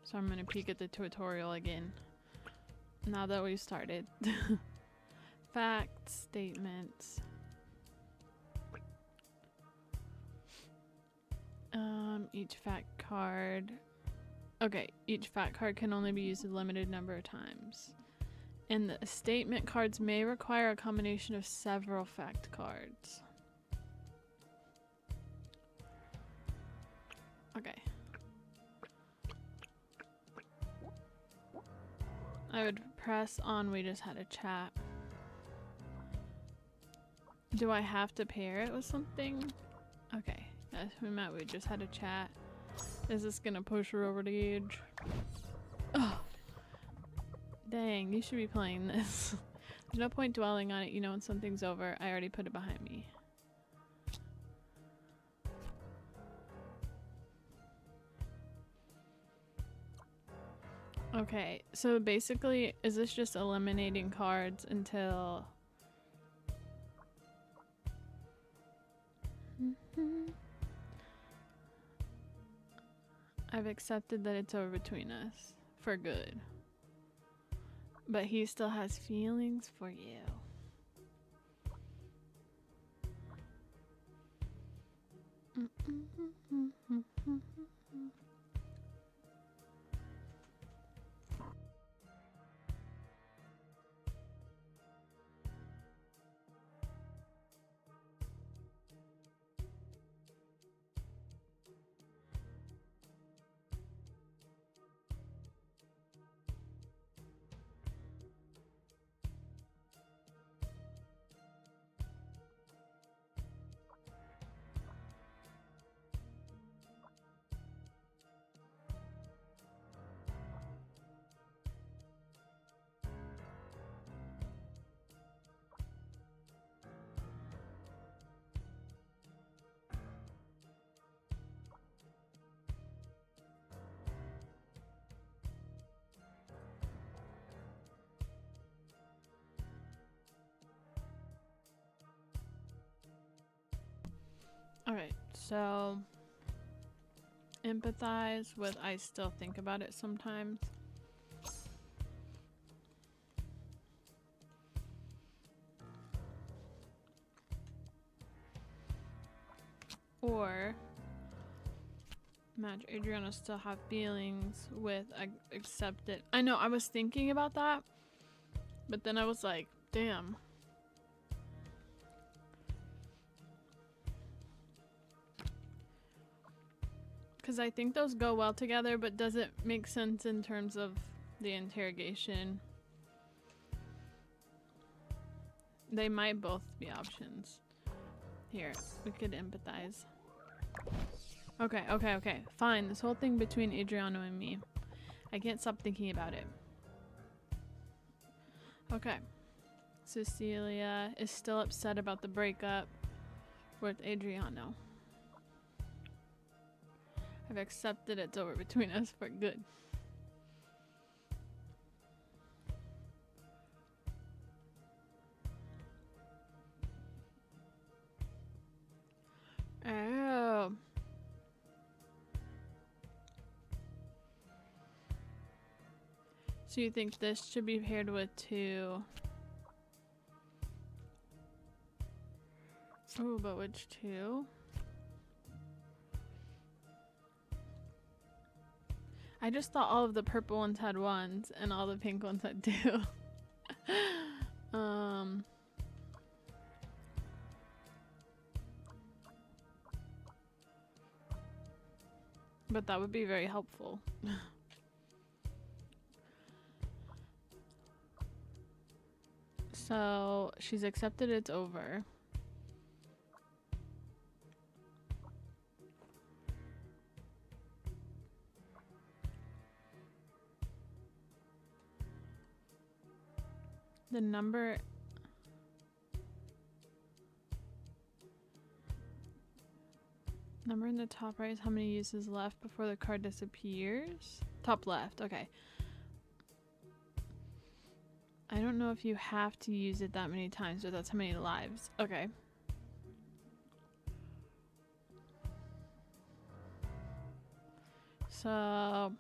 So I'm gonna peek at the tutorial again. Now that we started. Fact statements. Each fact card. Okay, each fact card can only be used a limited number of times. And the statement cards may require a combination of several fact cards. Okay. I would press on we just had a chat. Do I have to pair it with something? Okay. Yes, we met. We just had a chat. Is this gonna push her over the edge? Oh. Dang, you should be playing this. There's no point dwelling on it. You know when something's over. I already put it behind me. Okay, so basically, is this just eliminating cards until... I've accepted that it's over between us. For good. But he still has feelings for you. Alright, so empathize with I still think about it sometimes. Or match Adriana still have feelings with I accept it. I know I was thinking about that, but then I was like, damn. Because I think those go well together, but does it make sense in terms of the interrogation? They might both be options. Here, we could empathize. Okay. Fine. This whole thing between Adriano and me. I can't stop thinking about it. Okay. Cecilia is still upset about the breakup with Adriano. I've accepted it's over between us for good. Oh. So you think this should be paired with 2? Oh, but which 2? I just thought all of the purple ones had 1s and all the pink ones had 2. But that would be very helpful. So she's accepted it's over. The number in the top right is how many uses left before the card disappears. Top left, okay. I don't know if you have to use it that many times, or that's how many lives. Okay. So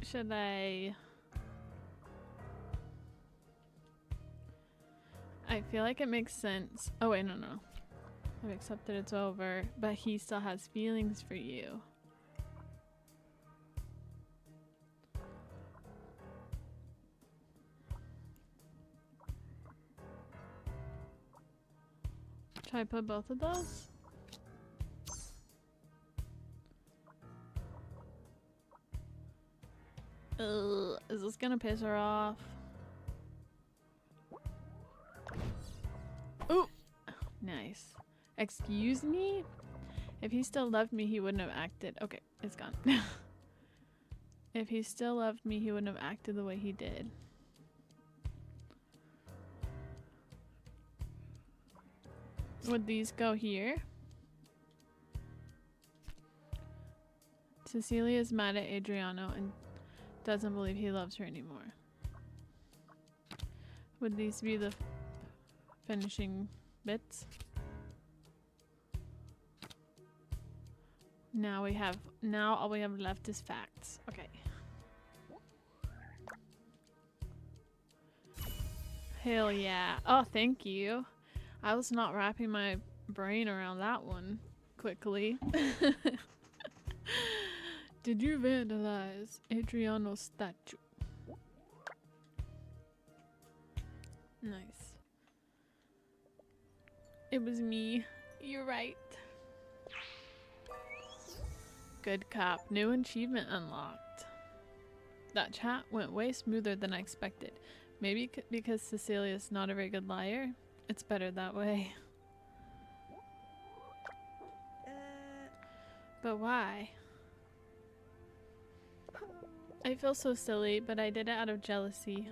should I feel like it makes sense. Oh wait, no. I've accepted it's over, but he still has feelings for you. Should I put both of those? Ugh, is this gonna piss her off? Ooh! Nice. Excuse me? If he still loved me, he wouldn't have acted. Okay, it's gone. If he still loved me, he wouldn't have acted the way he did. Would these go here? Cecilia's mad at Adriano and doesn't believe he loves her anymore. Would these be the finishing bits? Now all we have left is facts. Okay. Hell yeah. Oh, thank you. I was not wrapping my brain around that one quickly. Did you vandalize Adriano's statue? Nice. It was me. You're right. Good cop. New achievement unlocked. That chat went way smoother than I expected. Maybe because Cecilia's not a very good liar? It's better that way. But why? I feel so silly, but I did it out of jealousy.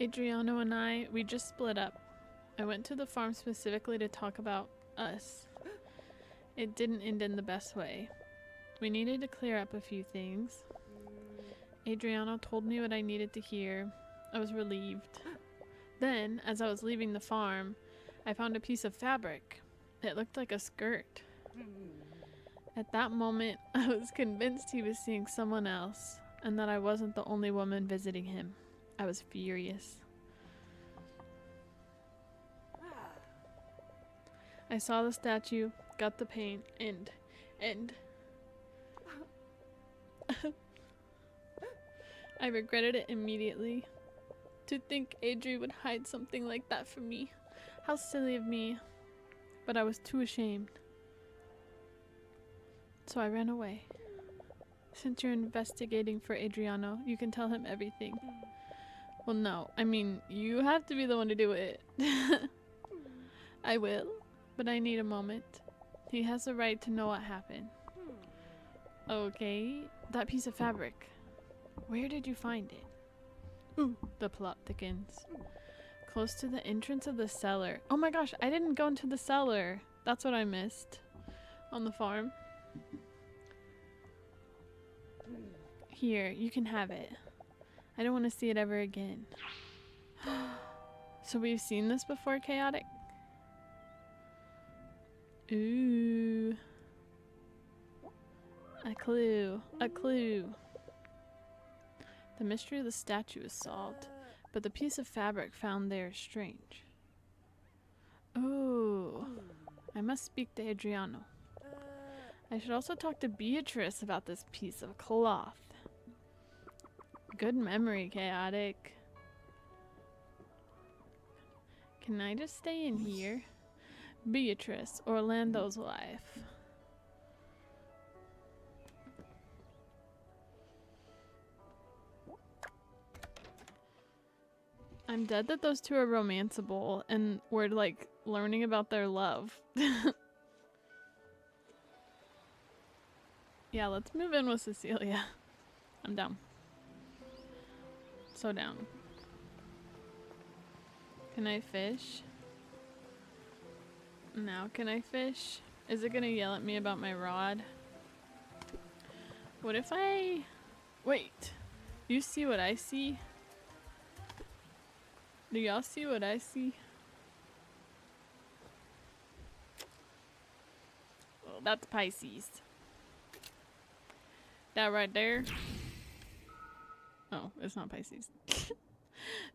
Adriano and we just split up. I went to the farm specifically to talk about us. It didn't end in the best way. We needed to clear up a few things. Adriano told me what I needed to hear. I was relieved. Then, as I was leaving the farm, I found a piece of fabric. It looked like a skirt. At that moment, I was convinced he was seeing someone else, and that I wasn't the only woman visiting him. I was furious. I saw the statue, got the paint, and I regretted it immediately. To think Adri would hide something like that from me. How silly of me. But I was too ashamed. So I ran away. Since you're investigating for Adriano, you can tell him everything. Well, no. I mean, you have to be the one to do it. I will, but I need a moment. He has the right to know what happened. Okay, that piece of fabric. Where did you find it? Ooh, the plot thickens. Close to the entrance of the cellar. Oh my gosh, I didn't go into the cellar. That's what I missed on the farm. Here, you can have it. I don't want to see it ever again. So we've seen this before, Chaotic? Ooh. A clue. A clue. The mystery of the statue is solved, but the piece of fabric found there is strange. Ooh. I must speak to Adriano. I should also talk to Beatrice about this piece of cloth. Good memory, Chaotic. Can I just stay in here? Beatrice, Orlando's wife. I'm dead that those two are romanceable and we're like learning about their love. Yeah, let's move in with Cecilia. I'm down. So down. Can I fish? Now can I fish? Is it gonna yell at me about my rod? What if I... Wait. You see what I see? Do y'all see what I see? Well, that's Pisces. That right there. Oh, it's not Pisces.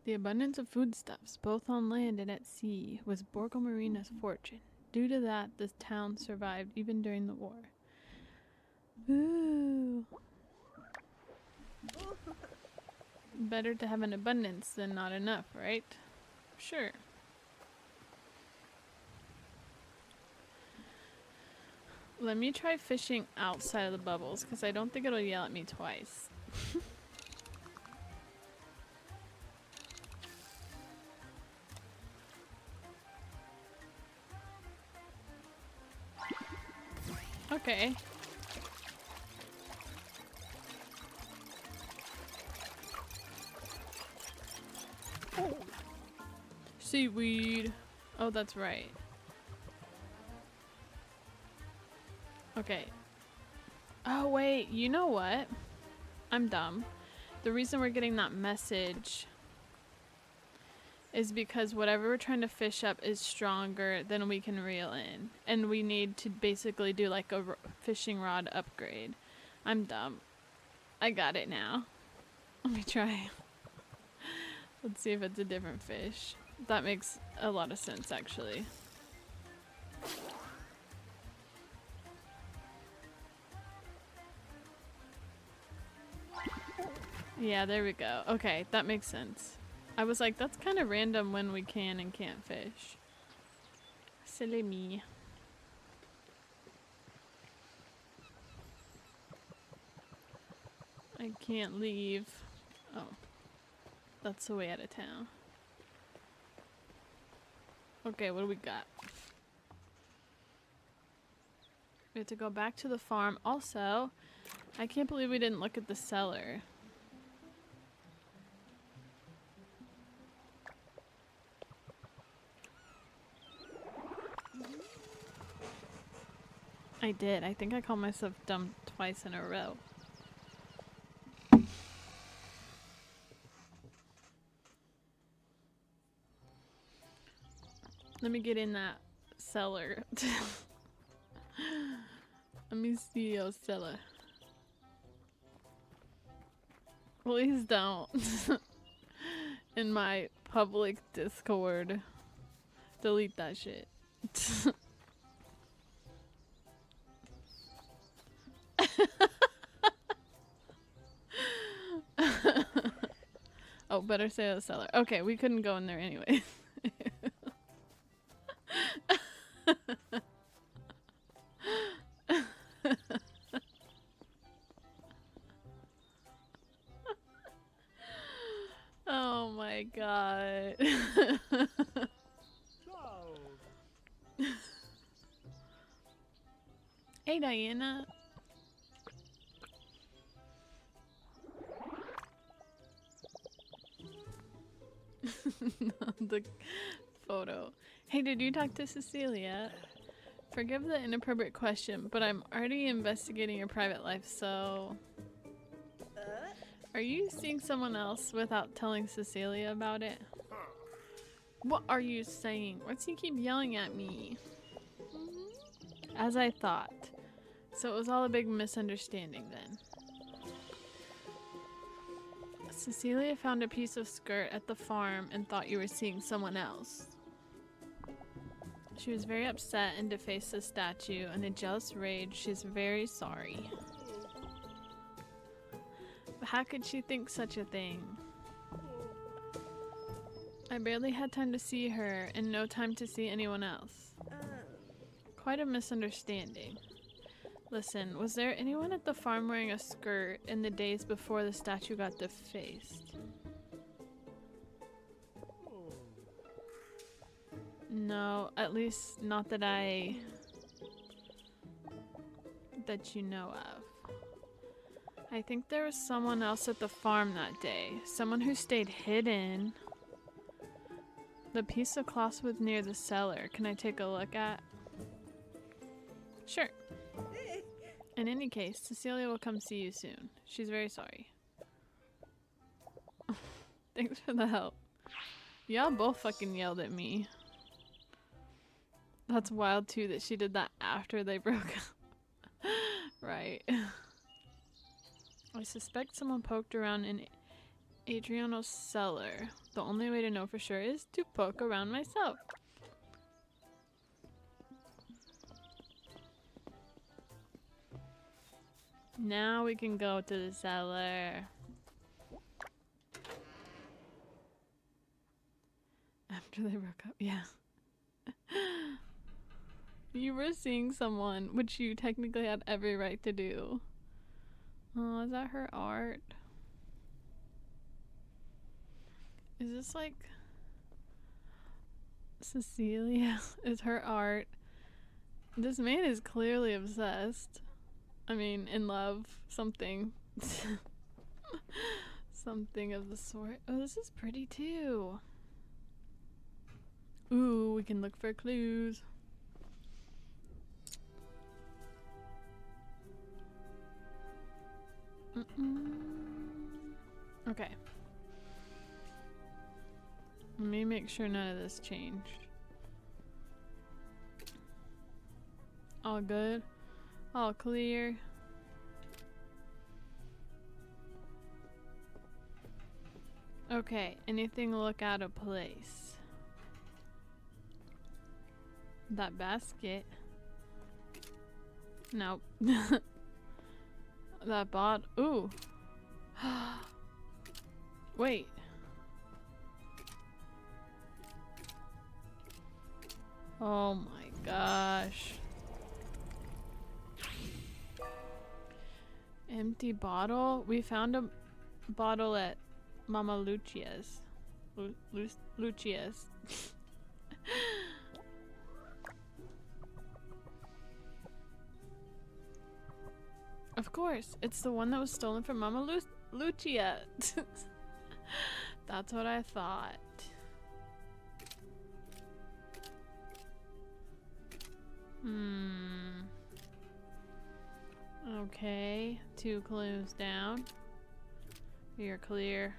The abundance of foodstuffs, both on land and at sea, was Borgo Marina's fortune. Due to that, the town survived even during the war. Ooh. Better to have an abundance than not enough, right? Sure. Let me try fishing outside of the bubbles, because I don't think it'll yell at me twice. Okay. Oh. Seaweed. Oh, that's right. Okay. Oh, wait. You know what? I'm dumb. The reason we're getting that message is because whatever we're trying to fish up is stronger than we can reel in. And we need to basically do like a fishing rod upgrade. I'm dumb. I got it now. Let me try. Let's see if it's a different fish. That makes a lot of sense, actually. Yeah, there we go. Okay, that makes sense. I was like, that's kind of random when we can and can't fish. Silly me. I can't leave. Oh. That's the way out of town. Okay, what do we got? We have to go back to the farm. Also, I can't believe we didn't look at the cellar. I did. I think I called myself dumb twice in a row. Let me get in that cellar. Let me see your cellar. Please don't. In my public Discord. Delete that shit. Oh, better say the cellar. Okay, we couldn't go in there anyway. Oh my god. Hey Diana. The photo. Hey, did you talk to Cecilia? Forgive the inappropriate question, but I'm already investigating your private life, so... Are you seeing someone else without telling Cecilia about it? What are you saying? Why does he keep yelling at me? As I thought. So it was all a big misunderstanding then. Cecilia found a piece of skirt at the farm and thought you were seeing someone else. She was very upset and defaced the statue. In a jealous rage, she's very sorry. But how could she think such a thing? I barely had time to see her and no time to see anyone else. Quite a misunderstanding. Listen, was there anyone at the farm wearing a skirt in the days before the statue got defaced? No, at least not that you know of. I think there was someone else at the farm that day. Someone who stayed hidden. The piece of cloth was near the cellar. Can I take a look at? Sure. In any case, Cecilia will come see you soon. She's very sorry. Thanks for the help. Y'all both fucking yelled at me. That's wild too that she did that after they broke up. Right. I suspect someone poked around in Adriano's cellar. The only way to know for sure is to poke around myself. Now we can go to the cellar. After they broke up, yeah. You were seeing someone, which you technically had every right to do. Oh, is that her art? Is this like Cecilia? Is her art? This man is clearly obsessed. I mean, in love. Something. Something of the sort. Oh, this is pretty too. Ooh, we can look for clues. Okay. Let me make sure none of this changed. All good. All clear. Okay, anything look out of place? That basket. Nope. That bot. Ooh. Wait. Oh my gosh. Empty bottle? We found a bottle at Mama Lucia's. Lucia's. Of course, it's the one that was stolen from Mama Lucia. That's what I thought. Okay, 2 clues down. You're clear.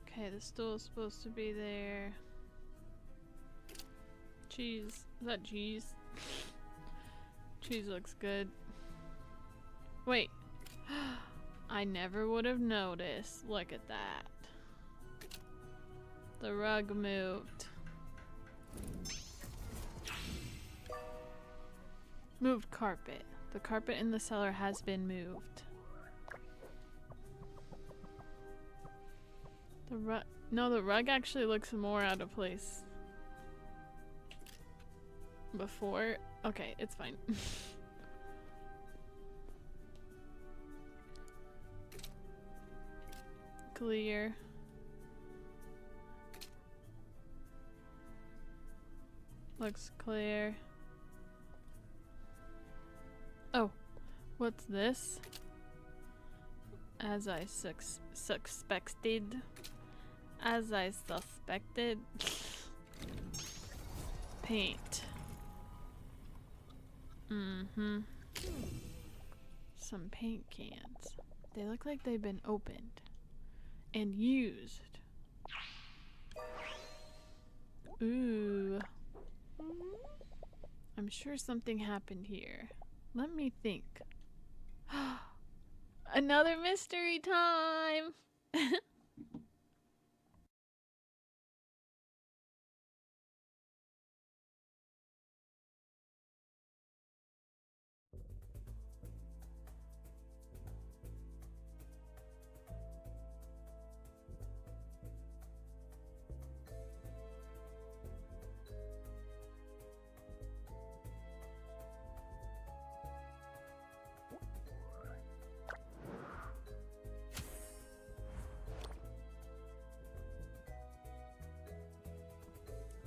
Okay, the stool's supposed to be there. Cheese. Is that cheese? Cheese looks good. Wait. I never would have noticed. Look at that. The rug moved. Moved carpet. The carpet in the cellar has been moved. The rug. No, the rug actually looks more out of place. Before? Okay, it's fine. Clear. Looks clear. Oh, what's this? As I suspected. As I suspected. Paint. Some paint cans. They look like they've been opened and used. Ooh. I'm sure something happened here. Let me think. Another mystery time!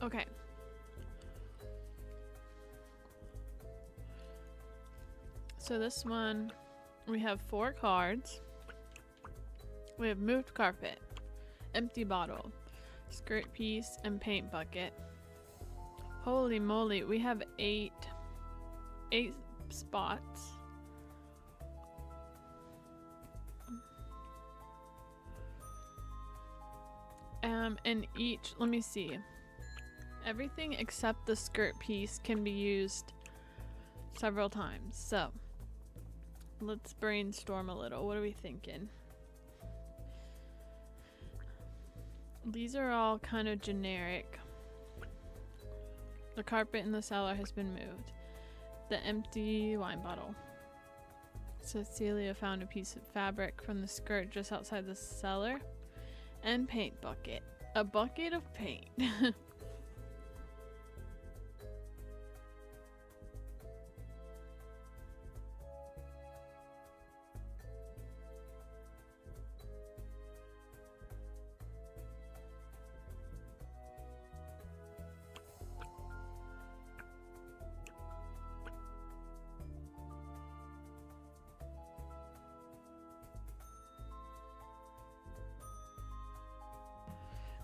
Okay. So this one, we have 4 cards. We have moved carpet, empty bottle, skirt piece, and paint bucket. Holy moly, we have 8 spots. And each, let me see. Everything except the skirt piece can be used several times. So, let's brainstorm a little. What are we thinking? These are all kind of generic. The carpet in the cellar has been moved. The empty wine bottle. Cecilia found a piece of fabric from the skirt just outside the cellar. And paint bucket. A bucket of paint.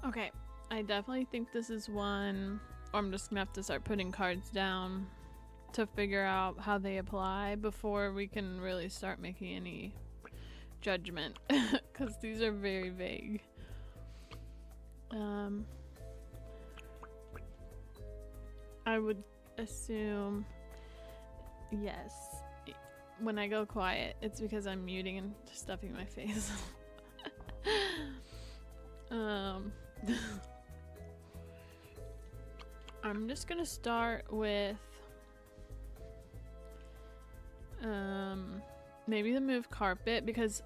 Okay, I definitely think this is one, or I'm just gonna have to start putting cards down to figure out how they apply before we can really start making any judgment, because these are very vague. I would assume yes. When I go quiet, it's because I'm muting and stuffing my face. I'm just gonna start with maybe the move carpet, because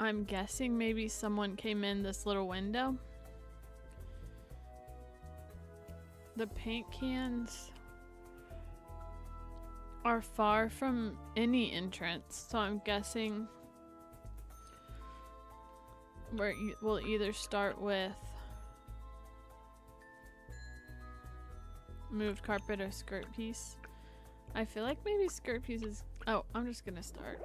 I'm guessing maybe someone came in this little window. The paint cans are far from any entrance, so I'm guessing we'll either start with moved carpet or skirt piece. I feel like maybe skirt piece is... Oh, I'm just gonna start.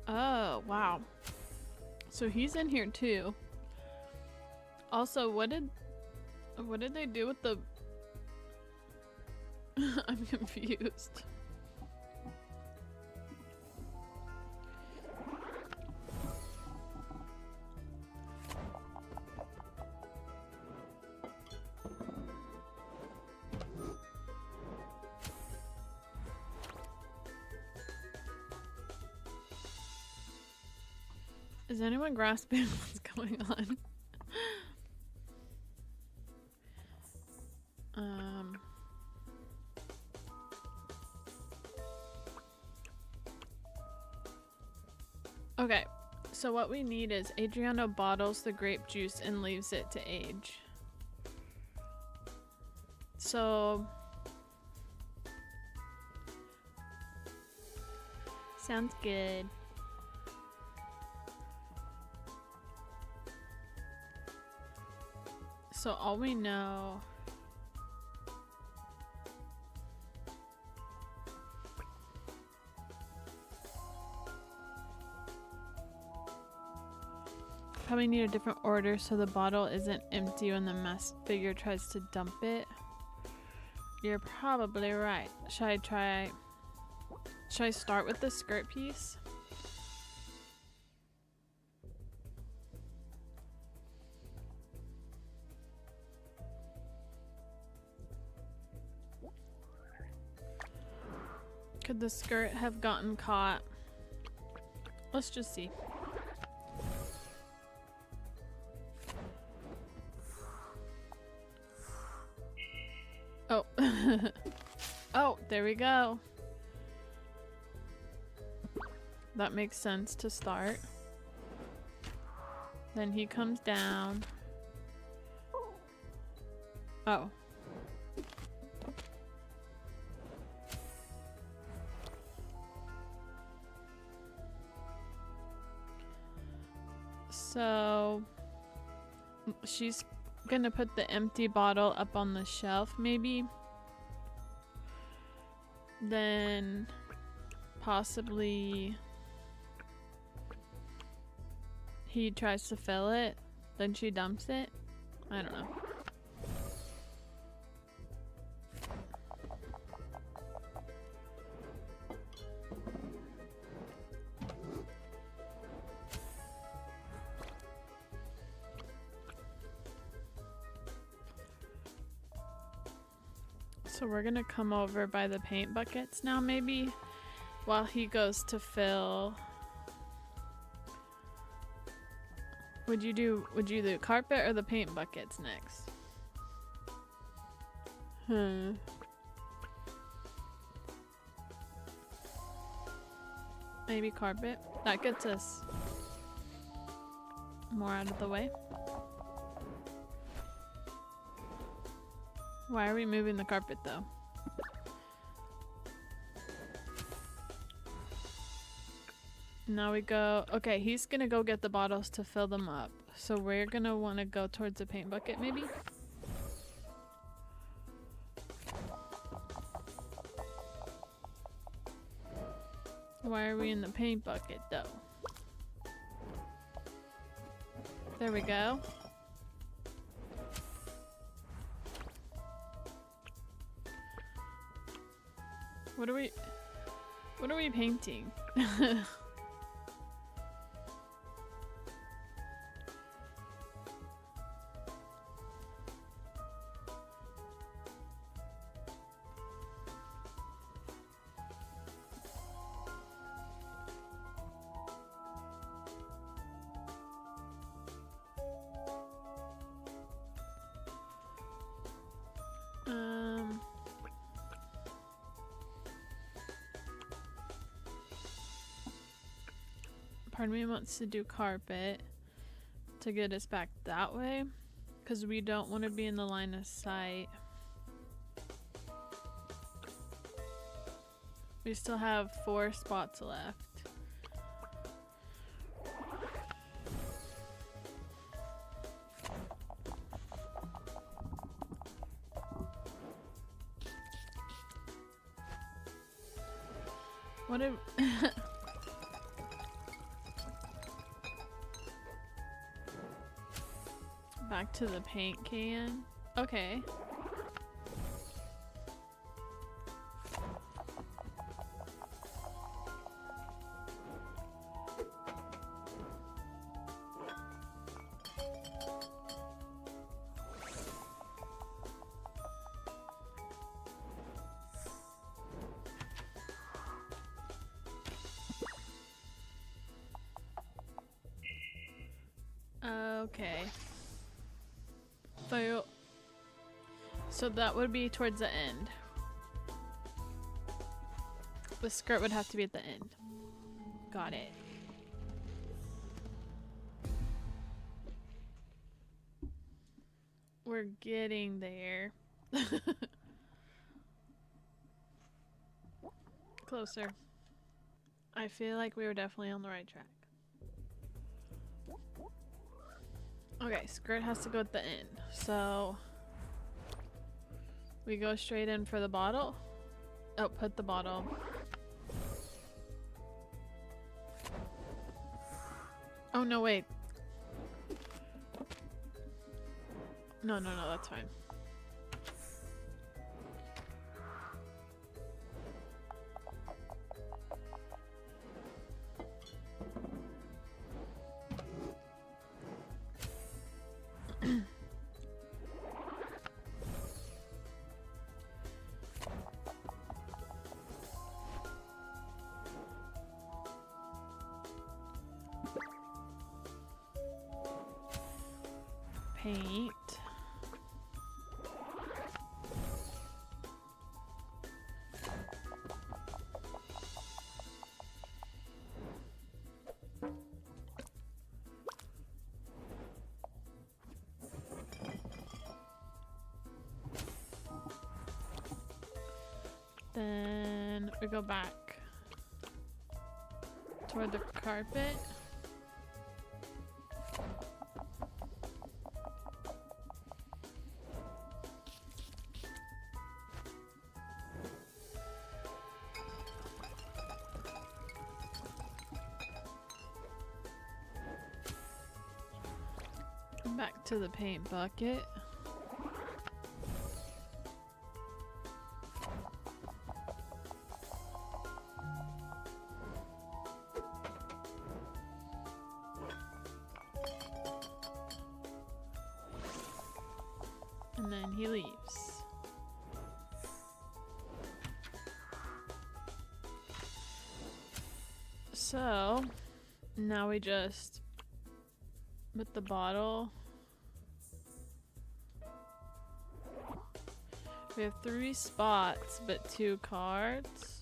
Oh, wow. So he's in here too. Also, what did they do with the... I'm confused. Is anyone grasping what's going on? Okay, so what we need is Adriano bottles the grape juice and leaves it to age. So... sounds good. So all we know... Probably need a different order so the bottle isn't empty when the masked figure tries to dump it. You're probably right. Should I start with the skirt piece? Could the skirt have gotten caught? Let's just see. Oh. Oh, there we go. That makes sense to start. Then he comes down. Oh. So she's gonna put the empty bottle up on the shelf, maybe. Then possibly he tries to fill it, then she dumps it. I don't know. So we're gonna come over by the paint buckets now, maybe, while he goes to fill. Would you do carpet or the paint buckets next? Maybe carpet. That gets us more out of the way. Why are we moving the carpet though? Now we go. Okay, he's gonna go get the bottles to fill them up. So we're gonna want to go towards the paint bucket maybe? Why are we in the paint bucket though? There we go. What are we painting? Part of me wants to do carpet to get us back that way, because we don't want to be in the line of sight. We still have 4 spots left. What if back to the paint can? Okay. Okay. So that would be towards the end. The skirt would have to be at the end. Got it. We're getting there. Closer. I feel like we were definitely on the right track. Okay, skirt has to go at the end. So we go straight in for the bottle. Oh, put the bottle. Oh no, wait. No, that's fine. Paint. to go back toward the carpet. Back to the paint bucket. And then he leaves. So now we just put the bottle. We have 3 spots, but 2 cards.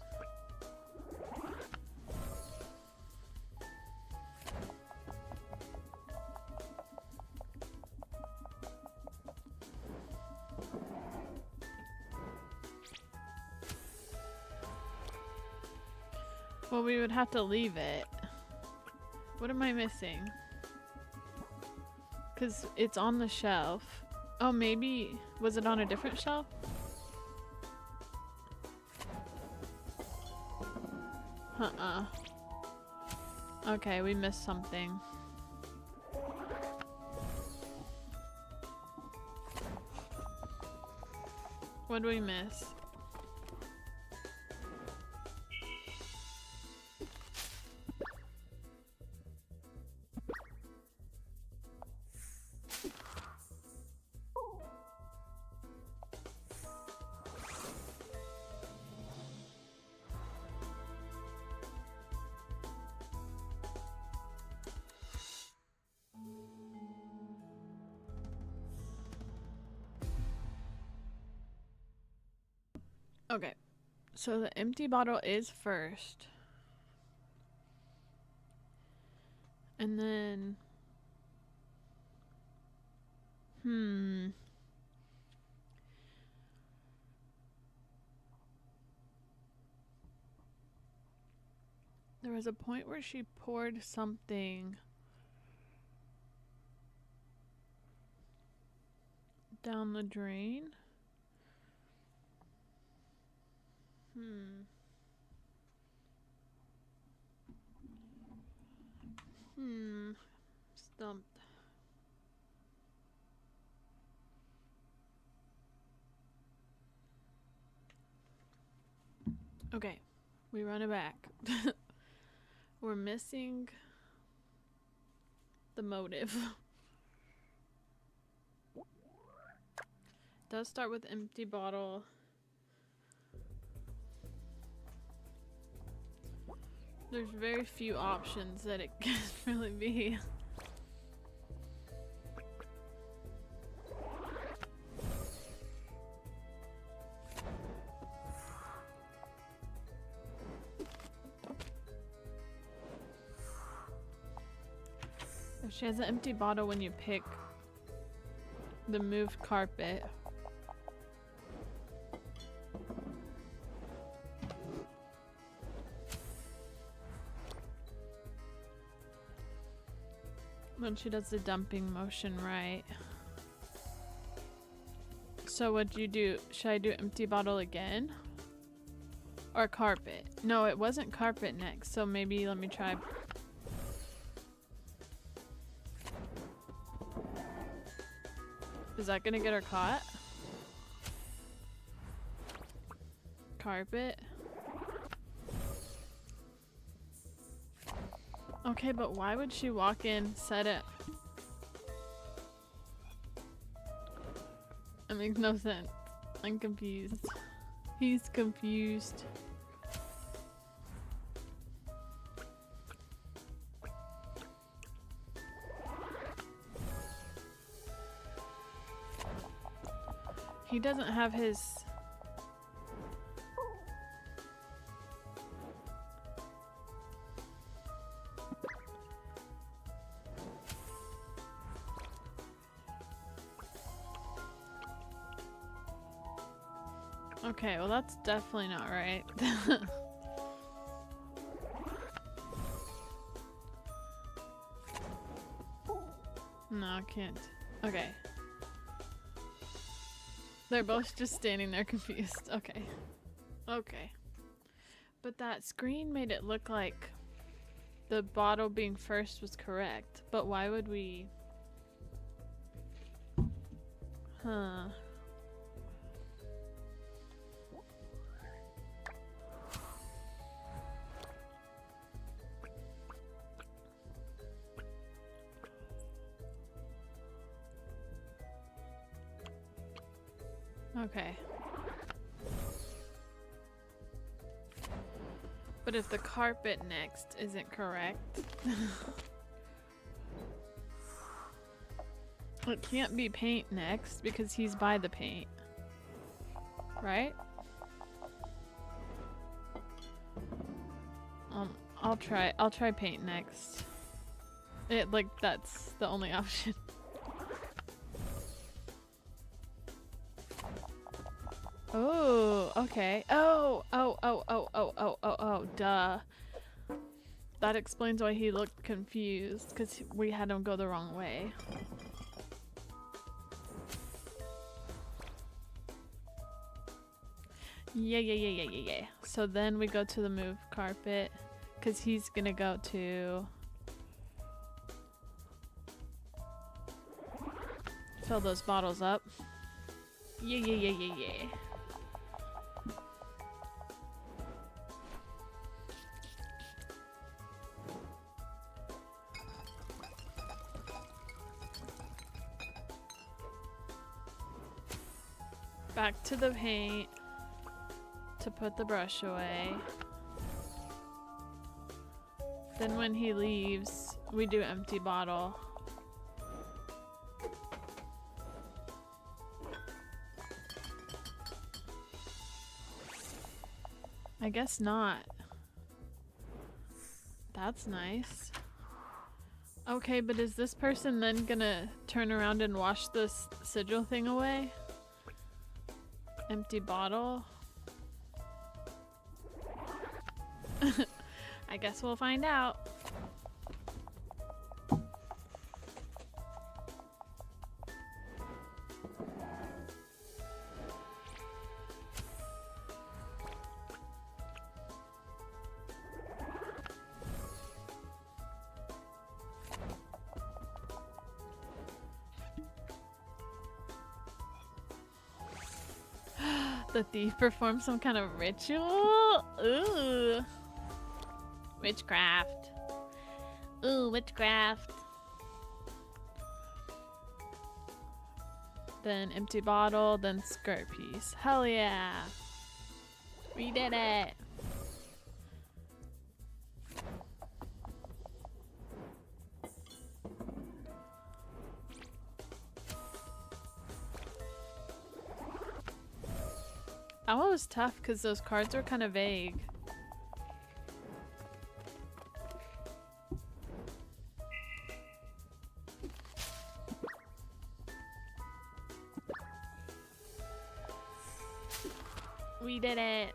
Well, we would have to leave it. What am I missing? Because it's on the shelf. Oh, maybe... Was it on a different shelf? Okay, we missed something. What do we miss? Okay, so the empty bottle is first. And then... There was a point where she poured something down the drain. Stumped. Okay, we run it back. We're missing the motive. Does start with empty bottle. There's very few options that it can really be. If she has an empty bottle when you pick the moved carpet. When she does the dumping motion, right? So what'd you do? Should I do empty bottle again? Or carpet? No, it wasn't carpet next, so maybe let me try. Is that gonna get her caught? Carpet? Okay, but why would she walk in, set it? That makes no sense. I'm confused. He's confused. He doesn't have his... Okay, well that's definitely not right. No, I can't. Okay. They're both just standing there confused. Okay. Okay. But that screen made it look like the bottle being first was correct. But why would we... Huh. Okay. But if the carpet next isn't correct, it can't be paint next because he's by the paint. Right? I'll try paint next. That's the only option. Oh, okay. Oh, duh. That explains why he looked confused, because we had him go the wrong way. Yeah. So then we go to the move carpet, because he's gonna go to... fill those bottles up. Yeah. Back to the paint to put the brush away. Then when he leaves, we do empty bottle. I guess not. That's nice. Okay, but is this person then gonna turn around and wash this sigil thing away? Empty bottle? I guess we'll find out. The thief performed some kind of ritual? Ooh. Witchcraft. Ooh, witchcraft. Then empty bottle, then skirt piece. Hell yeah. We did it. That one was tough because those cards were kind of vague. We did it.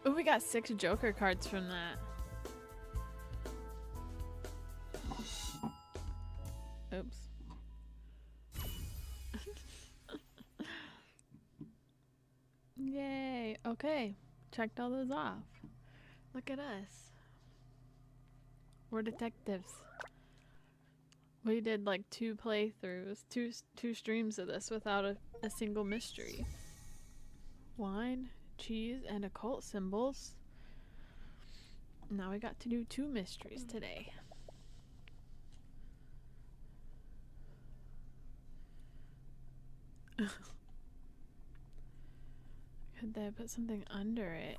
Oh, we got 6 Joker cards from that. Oops. Yay. Okay. Checked all those off. Look at us. We're detectives. We did like 2 playthroughs, two streams of this without a single mystery. Wine, cheese, and occult symbols. Now we got to do 2 mysteries today. Could they put something under it?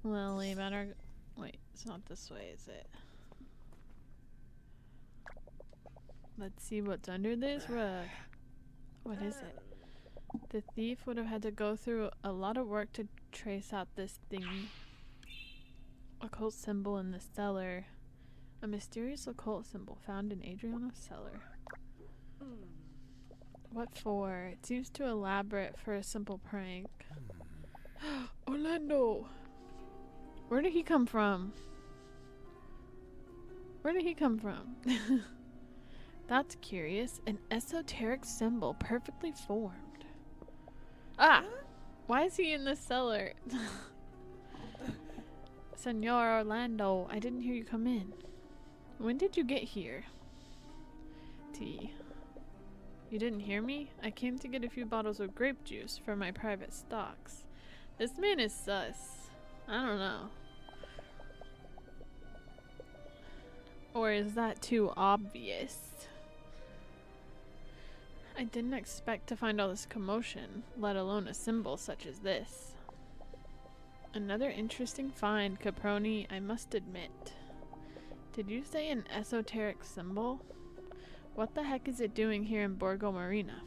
Lily, better... Wait, it's not this way, is it? Let's see what's under this rug. What is it? The thief would have had to go through a lot of work to trace out this thing. Occult symbol in the cellar. A mysterious occult symbol found in Adriana's cellar. What for? It seems too elaborate for a simple prank. Orlando! Where did he come from? Where did he come from? That's curious. An esoteric symbol perfectly formed. Ah! Why is he in the cellar? Senor Orlando, I didn't hear you come in. When did you get here? T. You didn't hear me? I came to get a few bottles of grape juice for my private stocks. This man is sus. I don't know. Or is that too obvious? I didn't expect to find all this commotion, let alone a symbol such as this. Another interesting find, Caproni, I must admit. Did you say an esoteric symbol? What the heck is it doing here in Borgo Marina?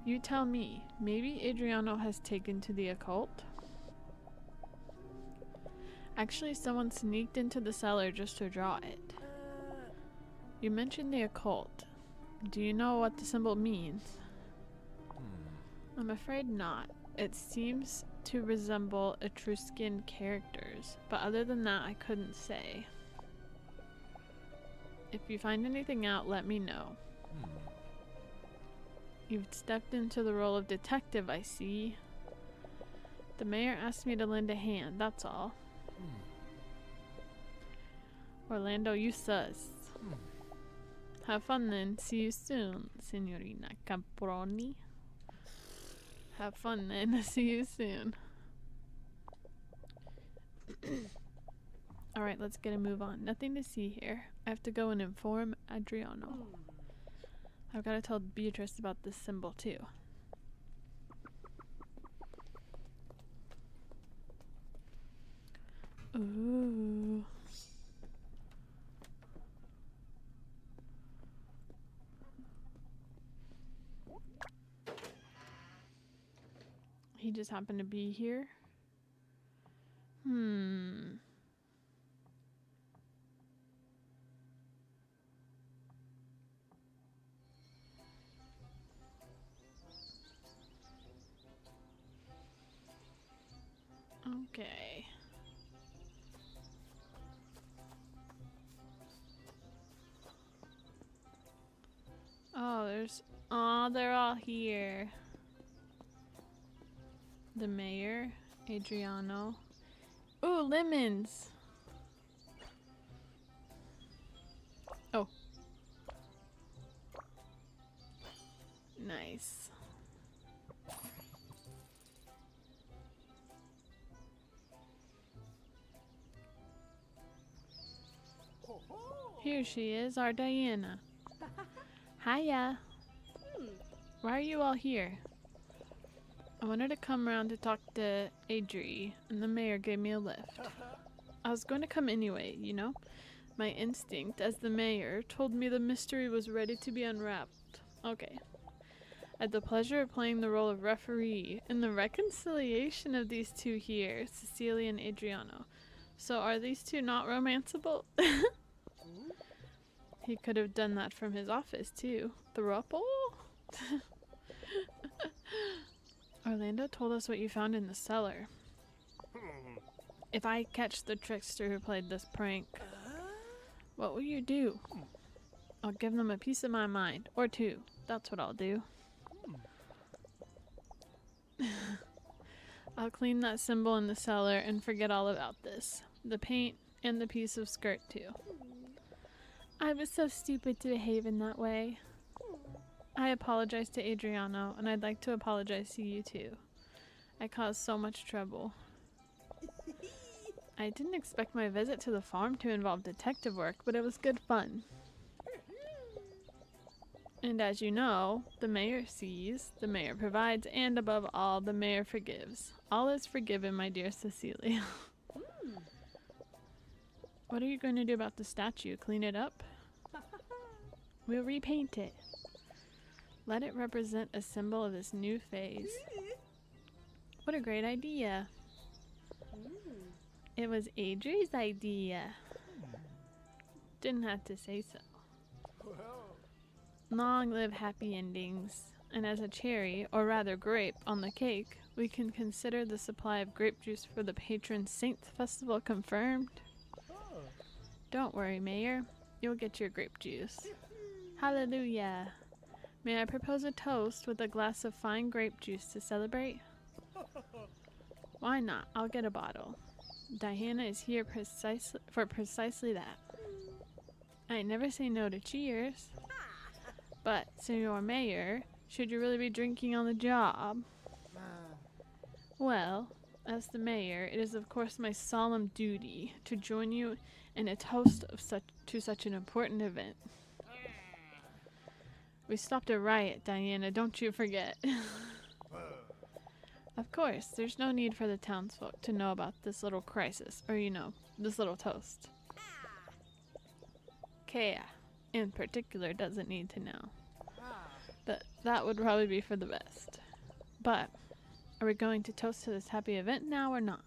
You tell me, maybe Adriano has taken to the occult? Actually, someone sneaked into the cellar just to draw it. You mentioned the occult. Do you know what the symbol means? I'm afraid not. It seems to resemble Etruscan characters, but other than that, I couldn't say. If you find anything out, let me know. You've stepped into the role of detective, I see. The mayor asked me to lend a hand, that's all. Orlando, you sus. Have fun then. See you soon, Signorina Caproni. Have fun then. See you soon. Alright, let's get a move on. Nothing to see here. I have to go and inform Adriano. I've got to tell Beatrice about this symbol too. Ooh. He just happened to be here. Okay. Oh, they're all here. The mayor, Adriano. Ooh, lemons! Oh. Nice. Here she is, our Diana. Hiya. Why are you all here? I wanted to come around to talk to Adri, and the mayor gave me a lift. I was going to come anyway, you know? My instinct, as the mayor, told me the mystery was ready to be unwrapped. Okay. I had the pleasure of playing the role of referee in the reconciliation of these two here, Cecilia and Adriano. So are these two not romanceable? He could have done that from his office, too. Throuple? Orlando told us what you found in the cellar. If I catch the trickster who played this prank, what will you do? I'll give them a piece of my mind. Or two. That's what I'll do. I'll clean that symbol in the cellar and forget all about this. The paint and the piece of skirt, too. I was so stupid to behave in that way. I apologize to Adriano, and I'd like to apologize to you too. I caused so much trouble. I didn't expect my visit to the farm to involve detective work, but it was good fun. And as you know, the mayor sees, the mayor provides, and above all, the mayor forgives. All is forgiven, my dear Cecilia. What are you going to do about the statue? Clean it up? We'll repaint it. Let it represent a symbol of this new phase. What a great idea. It was Adri's idea. Didn't have to say so. Long live happy endings. And as a cherry, or rather grape, on the cake, We can consider the supply of grape juice for the patron saint festival confirmed. Don't worry, Mayor. You'll get your grape juice. Hallelujah. May I propose a toast with a glass of fine grape juice to celebrate? Why not? I'll get a bottle. Diana is here precisely that. I never say no to cheers. But, Senor Mayor, should you really be drinking on the job? Well, as the mayor, it is of course my solemn duty to join you in a toast of such an important event. We stopped a riot, Diana, don't you forget. Of course, there's no need for the townsfolk to know about this little crisis, or this little toast. Kea, in particular, doesn't need to know. That would probably be for the best. But, are we going to toast to this happy event now or not?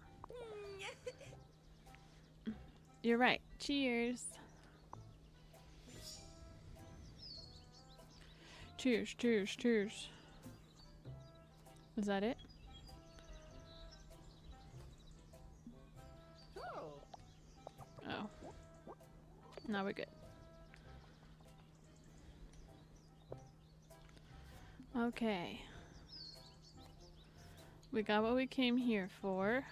You're right. Cheers. Cheers, cheers, cheers. Is that it? Oh. Now we're good. Okay. We got what we came here for.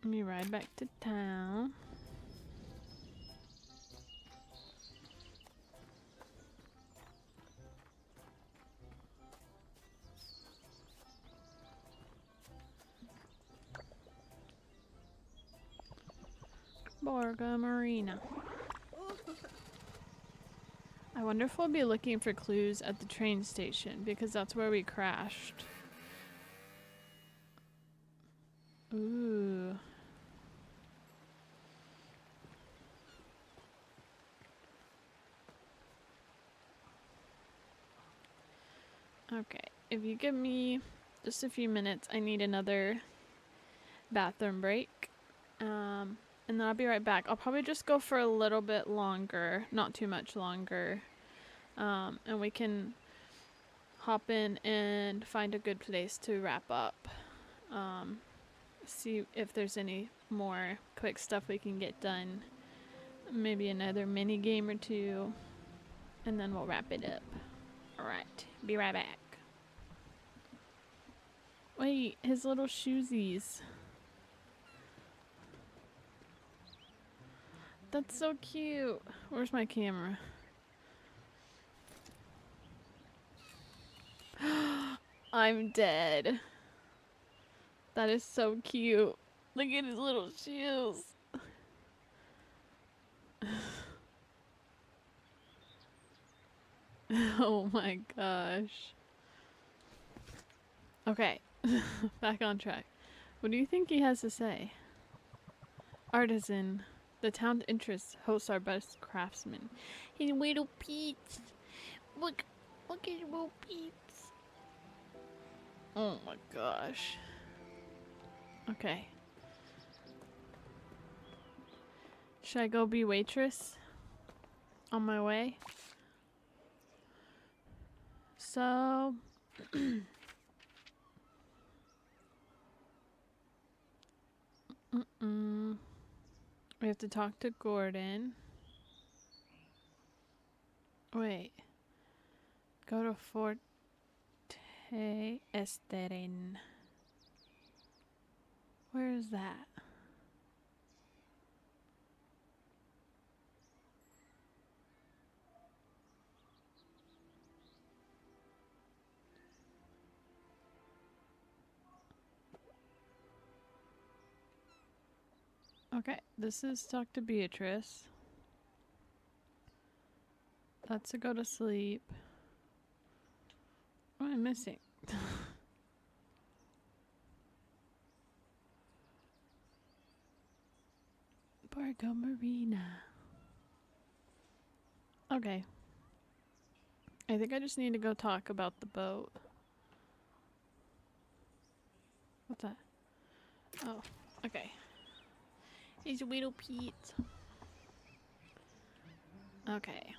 Let me ride back to town. Borga Marina. I wonder if we'll be looking for clues at the train station, because that's where we crashed. Ooh. Okay, if you give me just a few minutes, I need another bathroom break. And then I'll be right back. I'll probably just go for a little bit longer, not too much longer. And we can hop in and find a good place to wrap up. See if there's any more quick stuff we can get done. Maybe another mini game or two. And then we'll wrap it up. Alright, be right back. Wait, his little shoesies. That's so cute. Where's my camera? I'm dead. That is so cute. Look at his little shoes. Oh my gosh. Okay, back on track. What do you think he has to say? Artisan. The town interest hosts our best craftsmen. His little Pete's. Look at his little Pete's. Oh my gosh. Okay. Should I go be waitress? On my way? So... We have to talk to Gordon. Wait. Go to Forte Esterin. Where is that? Okay, this is talk to Beatrice. That's to go to sleep. What am I missing? Borgo Marina. Okay. I think I just need to go talk about the boat. What's that? Oh, okay. He's little Pete. Okay.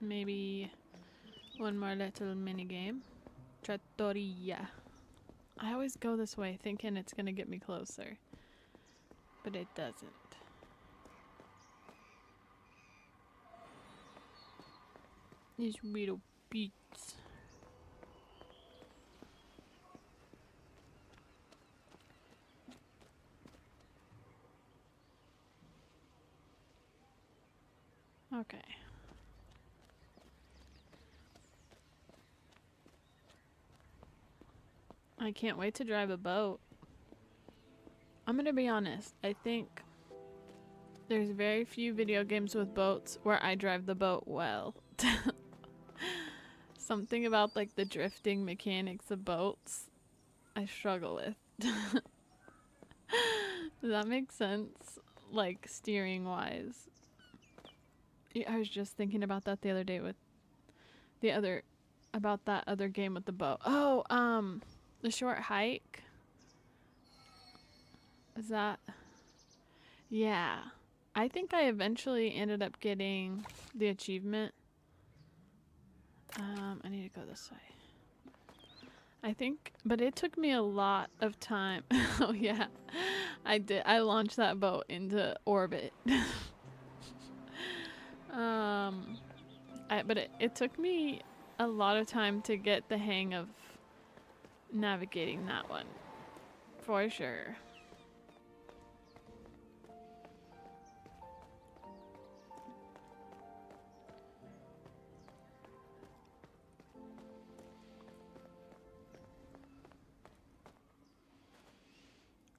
Maybe one more little mini game. Trattoria. I always go this way thinking it's gonna get me closer, but it doesn't. These little beats. Okay. I can't wait to drive a boat. I'm gonna be honest, I think there's very few video games with boats where I drive the boat well. Something about like the drifting mechanics of boats I struggle with. Does that make sense? Like steering wise. Yeah, I was just thinking about that the other day with about that other game with the boat. Oh, the short hike. Is that? Yeah. I think I eventually ended up getting the achievement. I need to go this way. I think, but it took me a lot of time. Oh yeah, I did. I launched that boat into orbit. But it took me a lot of time to get the hang of navigating that one, for sure.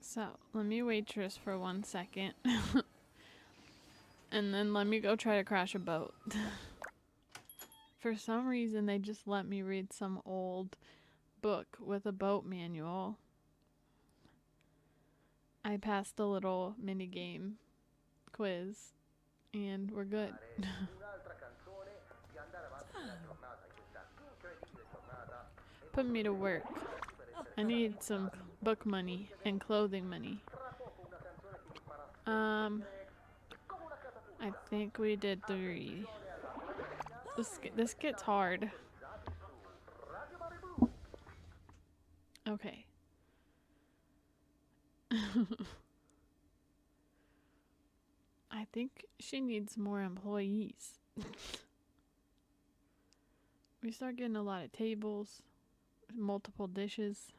So, let me waitress for 1 second. And then let me go try to crash a boat. For some reason, they just let me read some old book with a boat manual. I passed a little mini game quiz, and we're good. Put me to work. I need some book money and clothing money. I think we did 3. This gets hard. Okay. I think she needs more employees. We start getting a lot of tables, multiple dishes.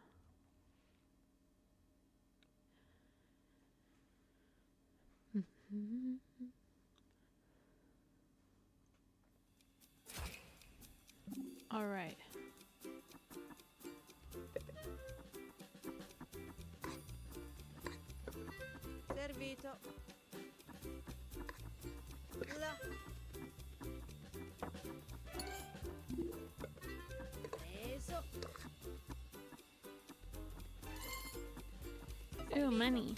All right. Servito. Là. Preso. Ooh, money.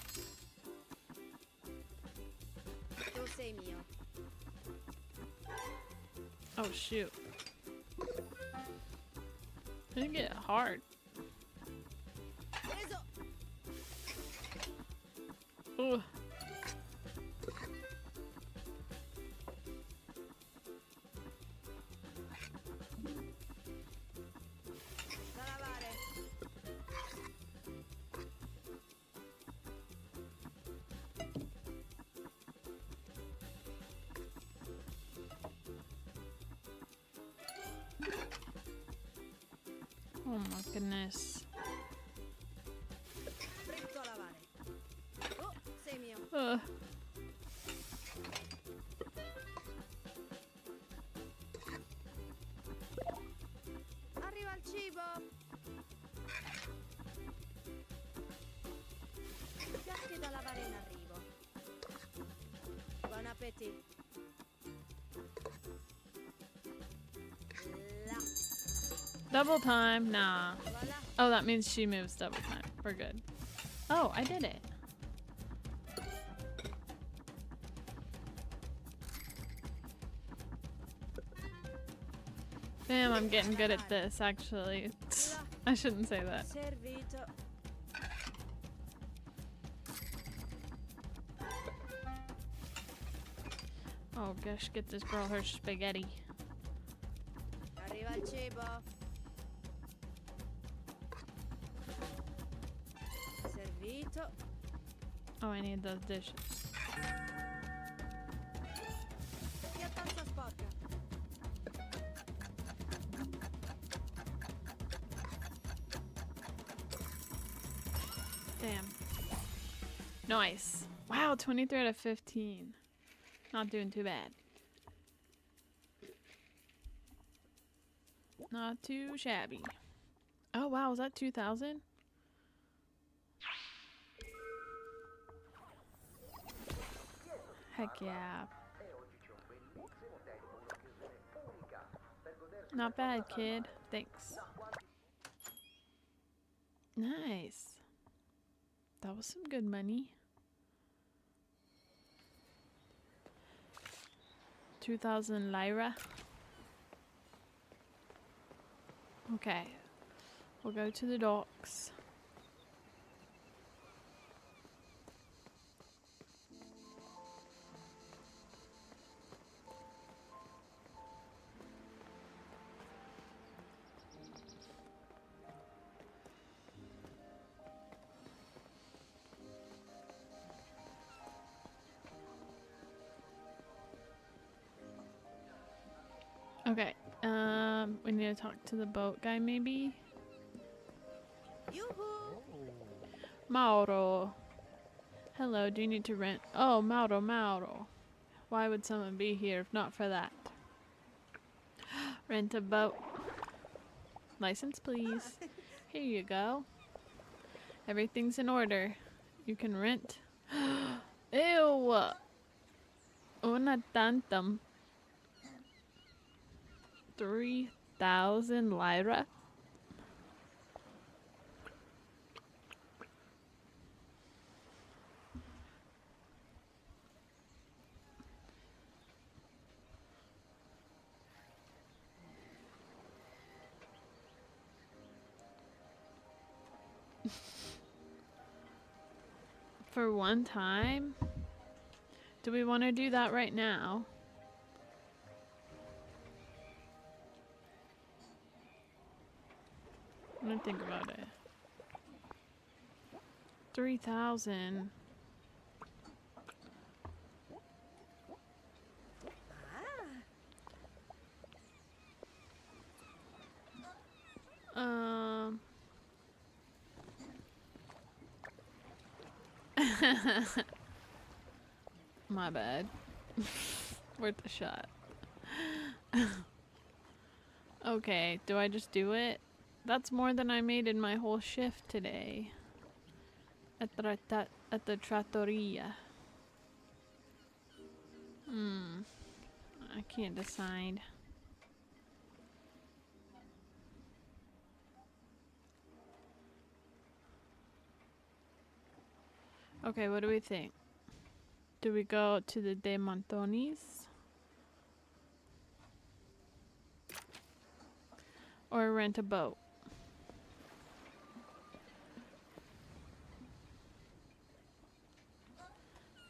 Tu sei mio. Oh shoot. Didn't get hard. Preso. Ooh. Da lavare. Oh my goodness. Fritto a lavare. Oh, sei mio. Arriva il cibo. Piatti da lavare in arrivo. Buon appetito. Là. Double time? Nah. Voilà. Oh, that means she moves double time. We're good. Oh, I did it. Damn, I'm getting good at this, actually. I shouldn't say that. Servito. Oh gosh, get this girl her spaghetti. Arriva il cibo. Servito. Oh, I need those dishes. Piattanza sporca. Damn. Nice. Wow, 23 out of 15. Not doing too bad. Not too shabby. Oh wow, was that 2,000? Heck yeah. Not bad, kid. Thanks. Nice. That was some good money. 2,000 lira. Okay. We'll go to the docks. Okay. We need to talk to the boat guy maybe. Yoo-hoo! Mauro. Hello, do you need to rent? Oh, Mauro, Mauro. Why would someone be here if not for that? Rent a boat. License, please. Here you go. Everything's in order. You can rent. Ew! Una tantum. 3,000 lira? For one time? Do we want to do that right now? I'm gonna think about it. 3,000. Um. My bad. Worth a shot. Okay, do I just do it? That's more than I made in my whole shift today. At the trattoria. I can't decide. Okay, what do we think? Do we go to the De Montonis? Or rent a boat?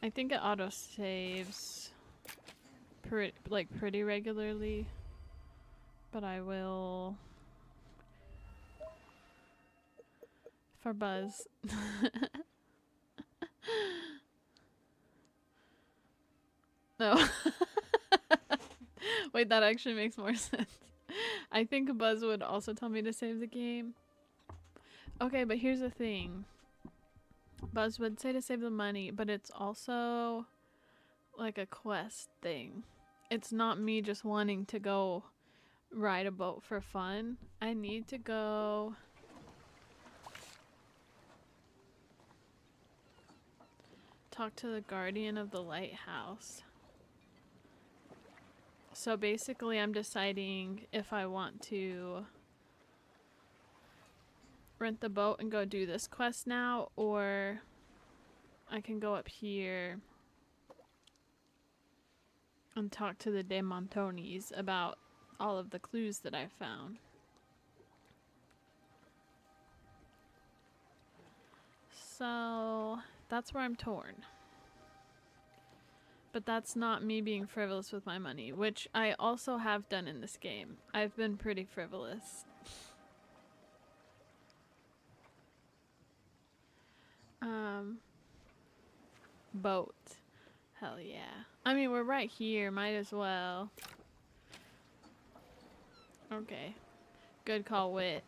I think it auto saves pretty regularly, but I will for Buzz. No. Wait, that actually makes more sense. I think Buzz would also tell me to save the game. Okay, but here's the thing. Buzz would say to save the money, but it's also like a quest thing. It's not me just wanting to go ride a boat for fun. I need to go talk to the guardian of the lighthouse. So basically I'm deciding if I want to rent the boat and go do this quest now, or I can go up here and talk to the De Montonis about all of the clues that I found. So that's where I'm torn. But that's not me being frivolous with my money, which I also have done in this game. I've been pretty frivolous. Boat. Hell yeah. I mean, we're right here. Might as well. Okay. Good call, Wit.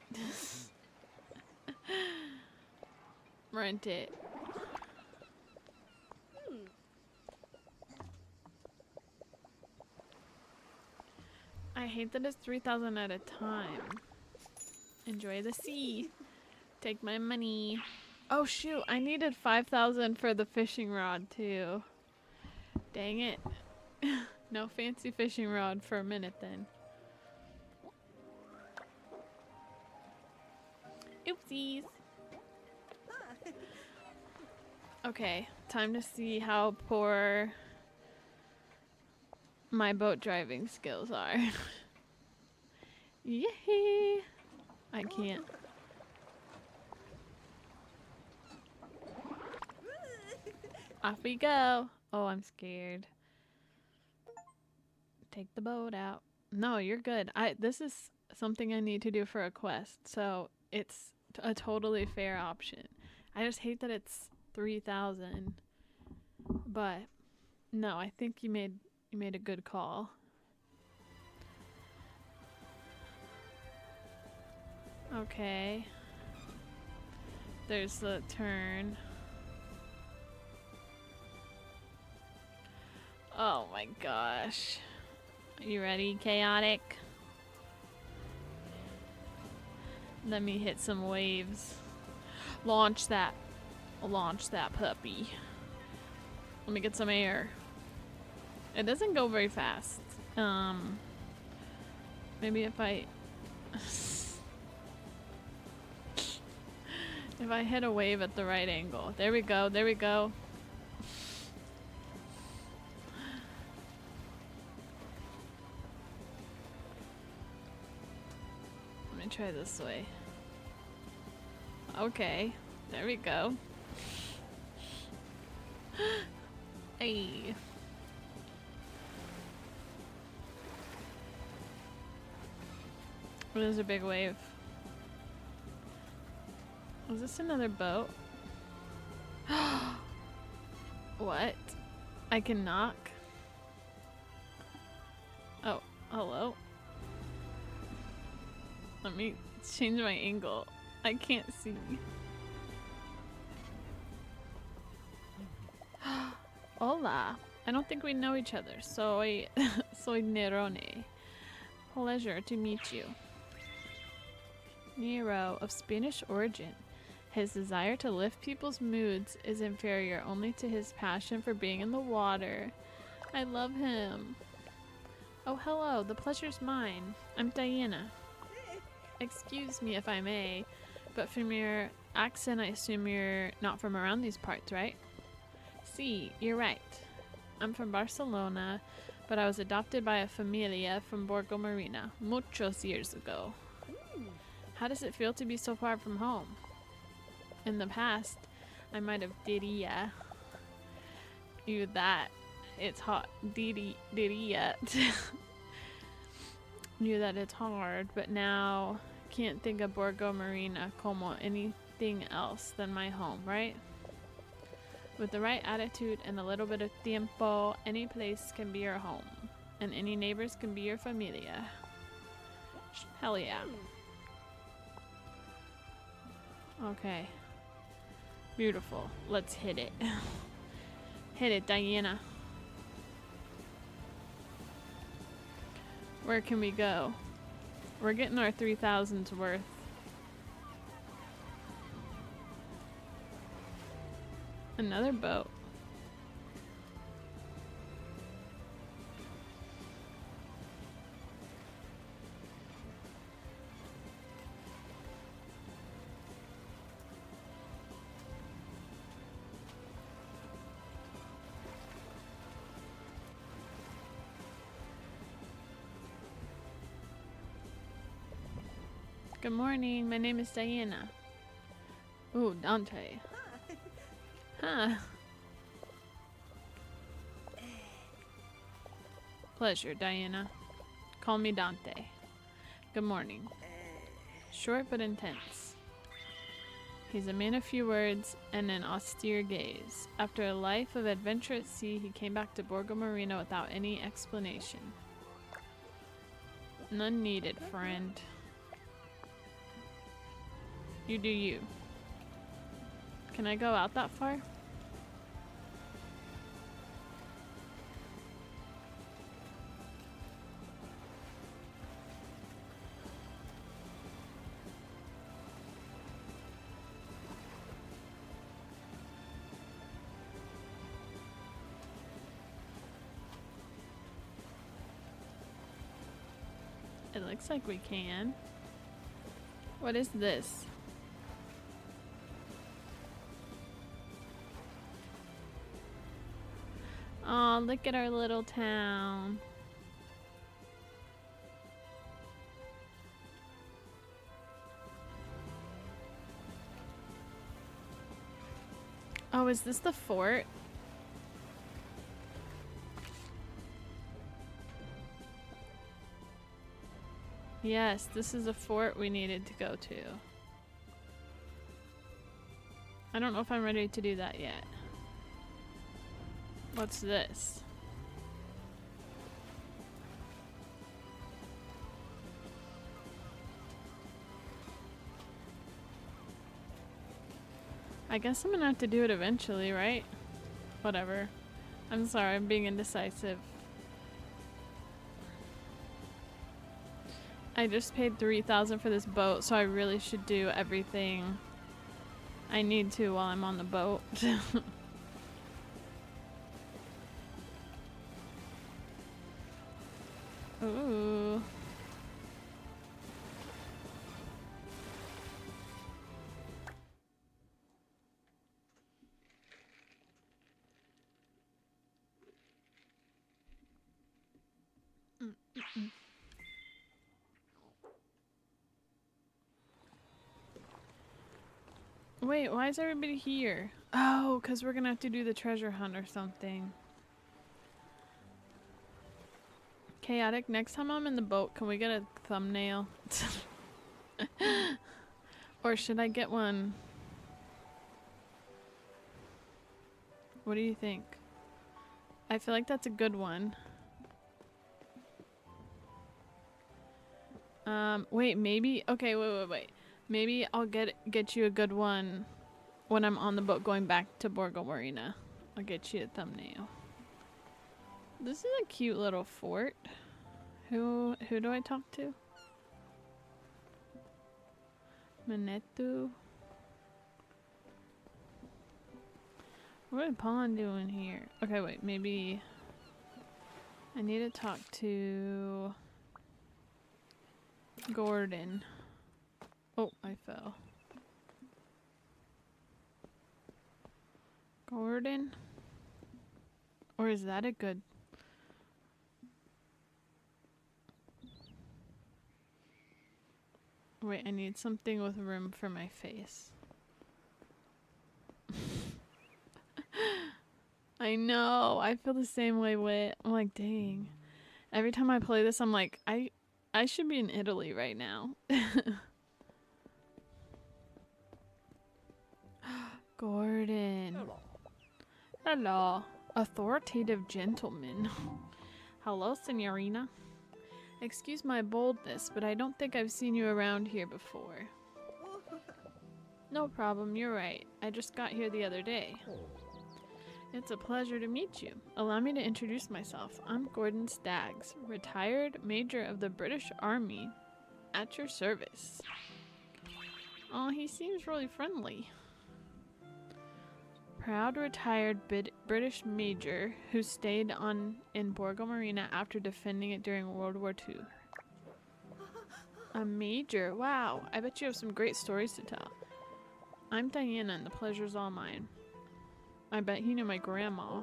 Rent it. I hate that it's 3,000 at a time. Enjoy the sea. Take my money. Oh shoot, I needed 5,000 for the fishing rod too. Dang it. No fancy fishing rod for a minute then. Oopsies. Okay, time to see how poor my boat driving skills are. Yay! I can't. Off we go. Oh, I'm scared. Take the boat out. No, you're good. This is something I need to do for a quest, so it's a totally fair option. I just hate that it's 3,000. But no, I think you made a good call. Okay. There's the turn. Oh my gosh. Are you ready, Chaotic? Let me hit some waves. Launch that puppy. Let me get some air. It doesn't go very fast. Maybe if I if I hit a wave at the right angle. There we go. There we go. Let me try this way. Okay. There we go. Hey. There's a big wave. Is this another boat? What? I can knock? Oh, hello? Let me change my angle. I can't see. Hola. I don't think we know each other. Soy Nerone. Pleasure to meet you. Nero, of Spanish origin. His desire to lift people's moods is inferior only to his passion for being in the water. I love him. Oh, hello. The pleasure's mine. I'm Diana. Excuse me if I may, but from your accent, I assume you're not from around these parts, right? See, you're right. I'm from Barcelona, but I was adopted by a familia from Borgo Marina muchos years ago. How does it feel to be so far from home? In the past, I might have diría you that it's hot. Diría knew that it's hard, but now can't think of Borgo Marina como anything else than my home, right? With the right attitude and a little bit of tiempo, any place can be your home, and any neighbors can be your familia. Hell yeah. Okay. Beautiful. Let's hit it. Hit it, Diana. Where can we go? We're getting our 3,000's worth. Another boat. Good morning, my name is Diana. Ooh, Dante. Huh. Pleasure, Diana. Call me Dante. Good morning. Short but intense. He's a man of few words and an austere gaze. After a life of adventure at sea, he came back to Borgo Marino without any explanation. None needed, friend. You do you. Can I go out that far? It looks like we can. What is this? Aw, look at our little town. Oh, is this the fort? Yes, this is a fort we needed to go to. I don't know if I'm ready to do that yet. What's this? I guess I'm gonna have to do it eventually, right? Whatever. I'm sorry, I'm being indecisive. I just paid $3,000 for this boat, so I really should do everything I need to while I'm on the boat. Ooh. Wait, why is everybody here? Oh, because we're gonna have to do the treasure hunt or something. Chaotic, next time I'm in the boat, can we get a thumbnail? Or should I get one? What do you think? I feel like that's a good one. Wait, maybe, okay, wait. Maybe I'll get you a good one when I'm on the boat going back to Borgo Marina. I'll get you a thumbnail. This is a cute little fort. Who do I talk to? Manetu. What is Pawn doing here? Okay, wait, maybe I need to talk to Gordon. Oh, I fell. Gordon? Or is that a good... Wait, I need something with room for my face. I know, I feel the same way with... I'm like, dang. Every time I play this, I'm like, I should be in Italy right now. Gordon. Hello. Authoritative gentleman. Hello, Signorina. Excuse my boldness, but I don't think I've seen you around here before. No problem, you're right. I just got here the other day. It's a pleasure to meet you. Allow me to introduce myself. I'm Gordon Staggs, retired Major of the British Army. At your service. Oh, he seems really friendly. Proud retired British Major who stayed in Borgo Marina after defending it during World War II. A major? Wow, I bet you have some great stories to tell. I'm Diana and the pleasure's all mine. I bet he knew my grandma.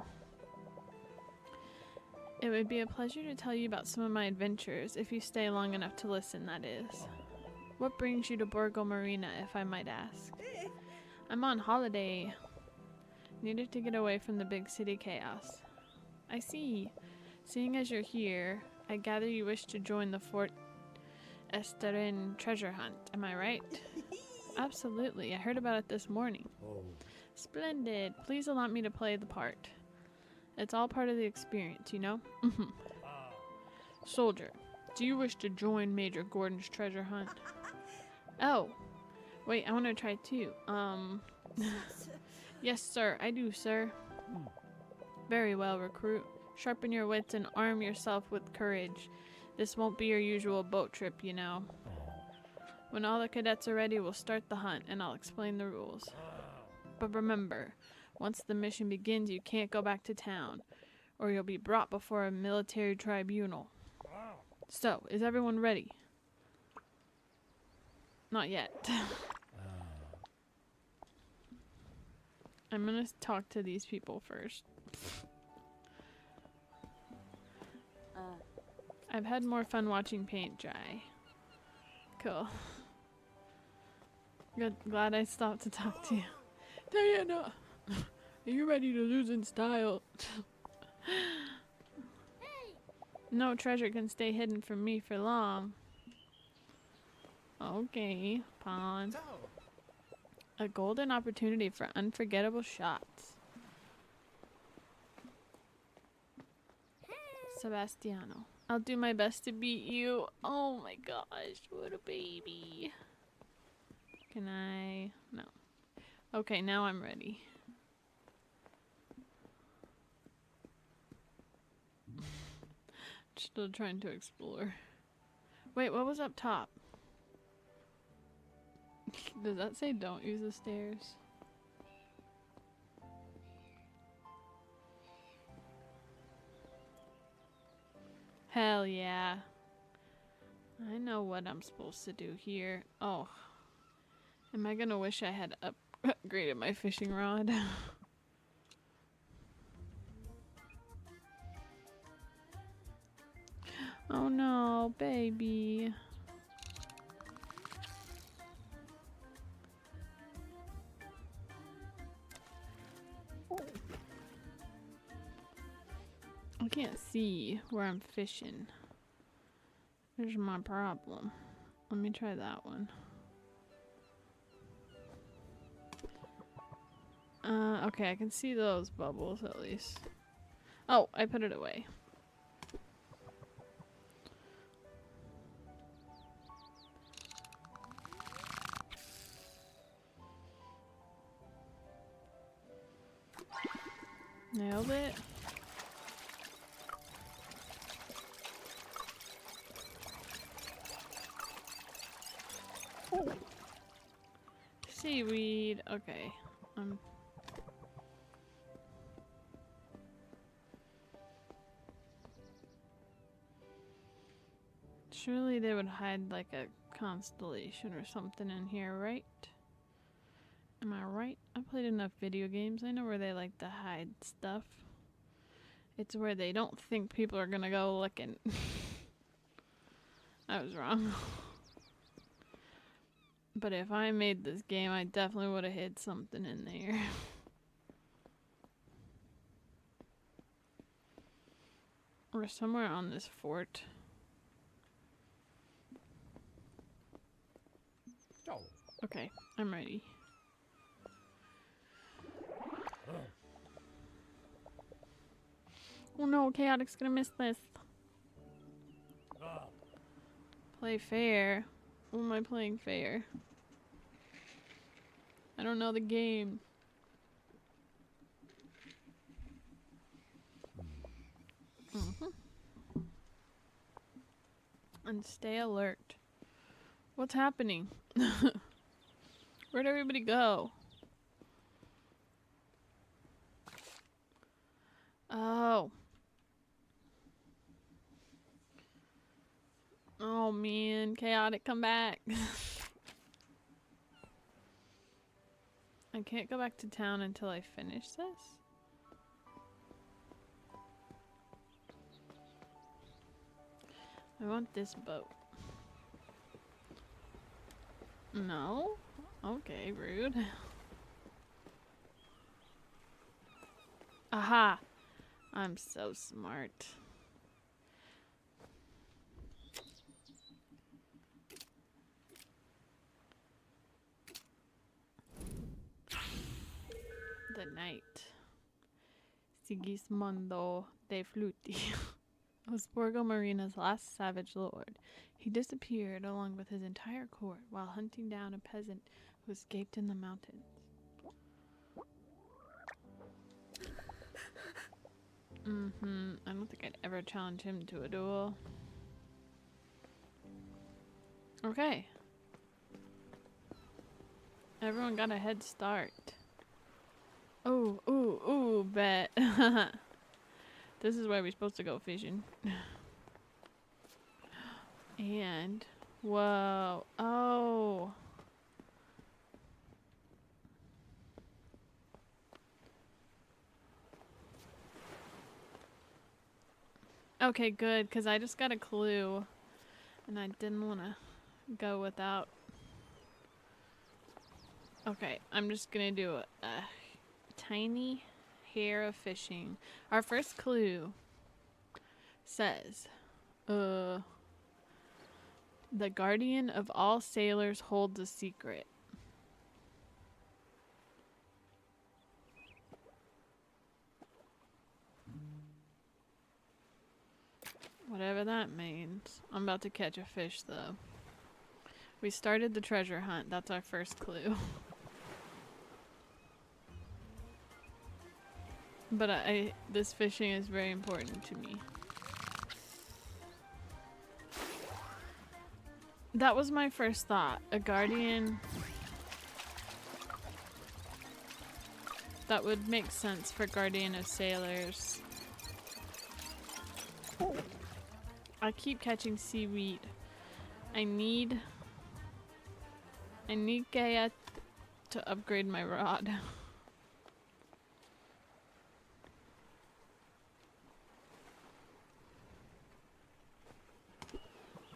It would be a pleasure to tell you about some of my adventures, if you stay long enough to listen, that is. What brings you to Borgo Marina, if I might ask? I'm on holiday. Needed to get away from the big city chaos. I see. Seeing as you're here, I gather you wish to join the Fort Esterin treasure hunt. Am I right? Absolutely. I heard about it this morning. Oh. Splendid. Please allow me to play the part. It's all part of the experience, you know? Soldier, do you wish to join Major Gordon's treasure hunt? Oh. Wait, I want to try too. Yes, sir. I do, sir. Very well, recruit. Sharpen your wits and arm yourself with courage. This won't be your usual boat trip, you know. When all the cadets are ready, we'll start the hunt, and I'll explain the rules. But remember, once the mission begins, you can't go back to town, or you'll be brought before a military tribunal. So, is everyone ready? Not yet. I'm gonna talk to these people first. I've had more fun watching paint dry. Cool. Good. Glad I stopped to talk to you. Diana! Are you ready to lose in style? No treasure can stay hidden from me for long. Okay, pawn. A golden opportunity for unforgettable shots. Sebastiano. I'll do my best to beat you. Oh my gosh, what a baby. Can I? No. Okay, now I'm ready. Still trying to explore. Wait, what was up top? Does that say don't use the stairs? Hell yeah. I know what I'm supposed to do here. Oh. Am I gonna wish I had upgraded my fishing rod? Oh no, baby. I can't see where I'm fishing. There's my problem. Let me try that one. Okay, I can see those bubbles at least. Oh, I put it away. Nailed it. Seaweed. Okay. Surely they would hide like a constellation or something in here, right? Am I right? I played enough video games. I know where they like to hide stuff. It's where they don't think people are gonna go looking. I was wrong. But if I made this game, I definitely would have hid something in there. Or somewhere on this fort. Okay, I'm ready. Oh no, Chaotic's gonna miss this. Play fair. Who am I playing fair? I don't know the game. And stay alert. What's happening? Where'd everybody go? Oh. Oh man, Chaotic, come back. I can't go back to town until I finish this. I want this boat. No? Okay, rude. Aha! I'm so smart. night. Sigismondo de Fluti was Borgo Marina's last savage lord. He disappeared along with his entire court while hunting down a peasant who escaped in the mountains. I don't think I'd ever challenge him to a duel. Okay. Everyone got a head start. Ooh, bet. This is where we're supposed to go fishing. And, whoa. Oh. Okay, good, because I just got a clue. And I didn't want to go without. Okay, I'm just going to do a tiny hair of fishing. Our first clue says, the guardian of all sailors holds a secret. Whatever that means. I'm about to catch a fish, though. We started the treasure hunt. That's our first clue. But this fishing is very important to me. That was my first thought. A guardian. That would make sense for guardian of sailors. I keep catching seaweed. I need Gaia to upgrade my rod.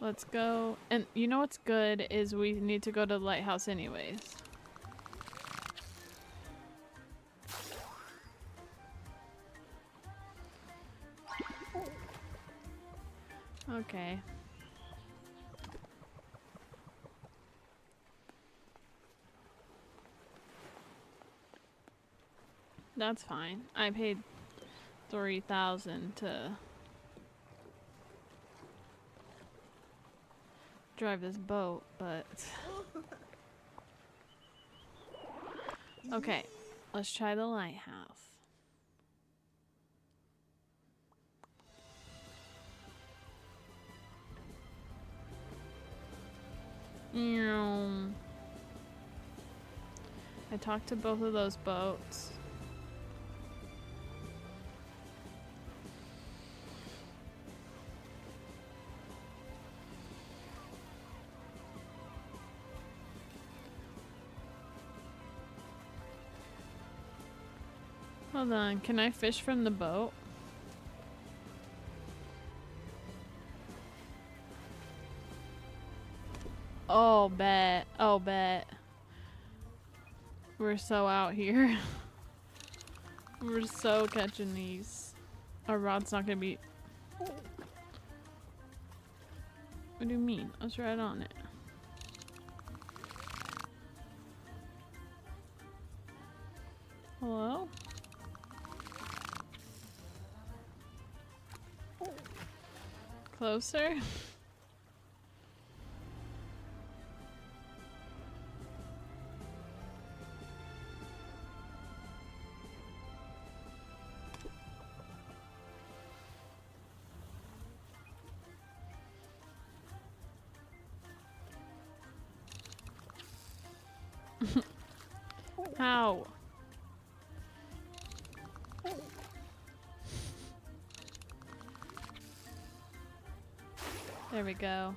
Let's go. And you know what's good is we need to go to the lighthouse anyways. Okay. That's fine. I paid 3,000 to drive this boat, but okay, let's try the lighthouse. I talked to both of those boats. Hold on, can I fish from the boat? Oh, bet. Oh, bet. We're so out here. We're so catching these. Our rod's not gonna be... What do you mean? I was right on it. Hello? Closer? How? There we go.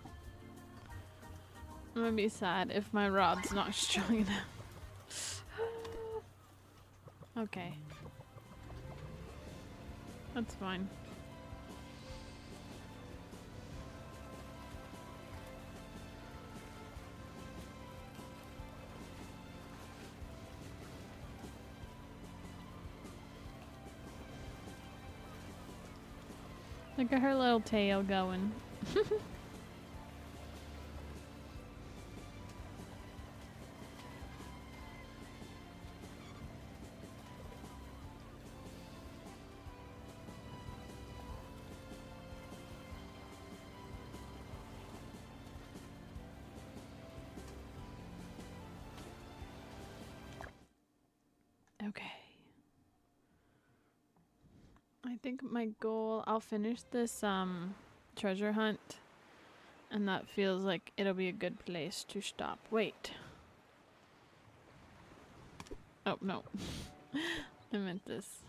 I'm gonna be sad if my rod's not strong enough. Okay. That's fine. Look at her little tail going. Okay. I think my goal, I'll finish this treasure hunt, and that feels like it'll be a good place to stop. Wait. Oh, no. I meant this.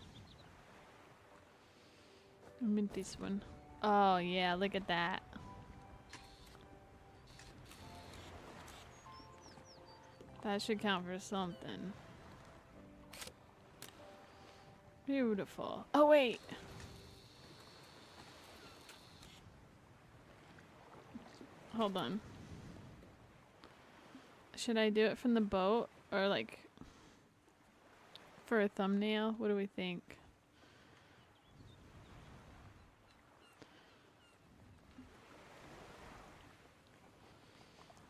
I meant this one. Oh, yeah, look at that. That should count for something. Beautiful. Oh, wait. Hold on. Should I do it from the boat or like for a thumbnail? What do we think?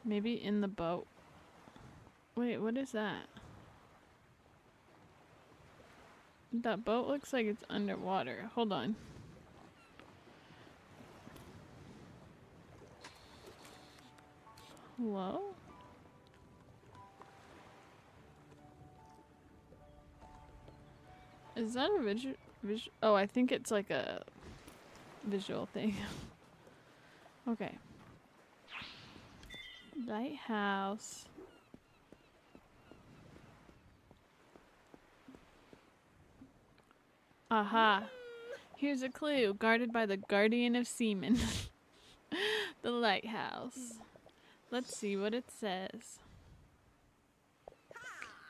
Maybe in the boat. Wait, what is that? That boat looks like it's underwater. Hold on. Hello? Is that a visual? Oh, I think it's like a visual thing. Okay. Lighthouse. Aha. Here's a clue. Guarded by the guardian of seamen. The lighthouse. Let's see what it says.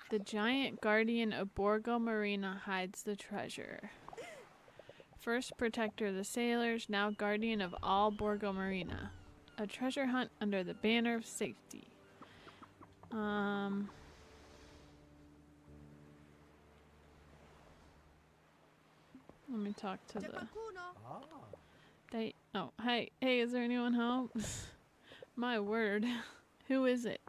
The giant guardian of Borgo Marina hides the treasure. First protector of the sailors, now guardian of all Borgo Marina. A treasure hunt under the banner of safety. Let me talk to the... Oh, hey, is there anyone home? My word. Who is it?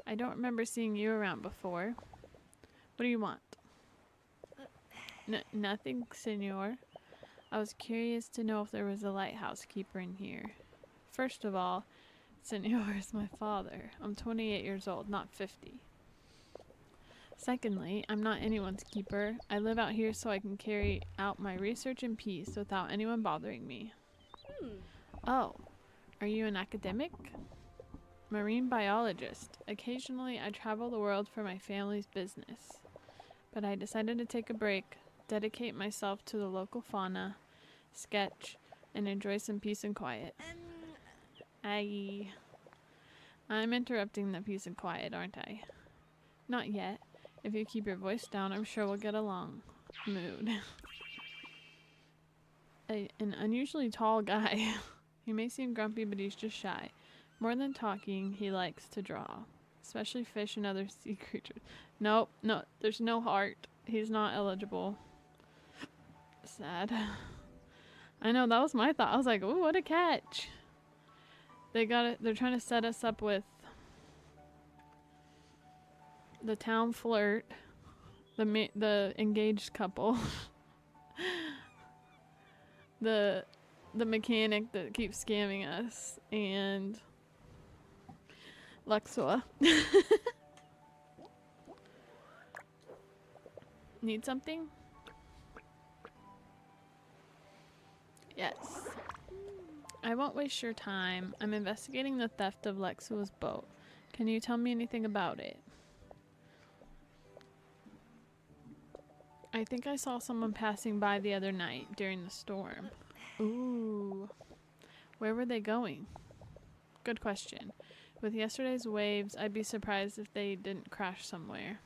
I don't remember seeing you around before. What do you want? Nothing, senor. I was curious to know if there was a lighthouse keeper in here. First of all, senor is my father. I'm 28 years old, not 50. Secondly, I'm not anyone's keeper. I live out here so I can carry out my research in peace without anyone bothering me. Oh, are you an academic? Marine biologist. Occasionally, I travel the world for my family's business. But I decided to take a break, dedicate myself to the local fauna, sketch, and enjoy some peace and quiet. I'm interrupting the peace and quiet, aren't I? Not yet. If you keep your voice down, I'm sure we'll get along. Mood. An unusually tall guy. He may seem grumpy, but he's just shy. More than talking, he likes to draw. Especially fish and other sea creatures. Nope, no, there's no heart. He's not eligible. Sad. I know, that was my thought. I was like, ooh, what a catch. They're trying to set us up with the town flirt, the engaged couple, the mechanic that keeps scamming us, and Luxua. Need something? Yes. I won't waste your time. I'm investigating the theft of Lexua's boat. Can you tell me anything about it? I think I saw someone passing by the other night during the storm. Ooh. Where were they going? Good question. With yesterday's waves, I'd be surprised if they didn't crash somewhere.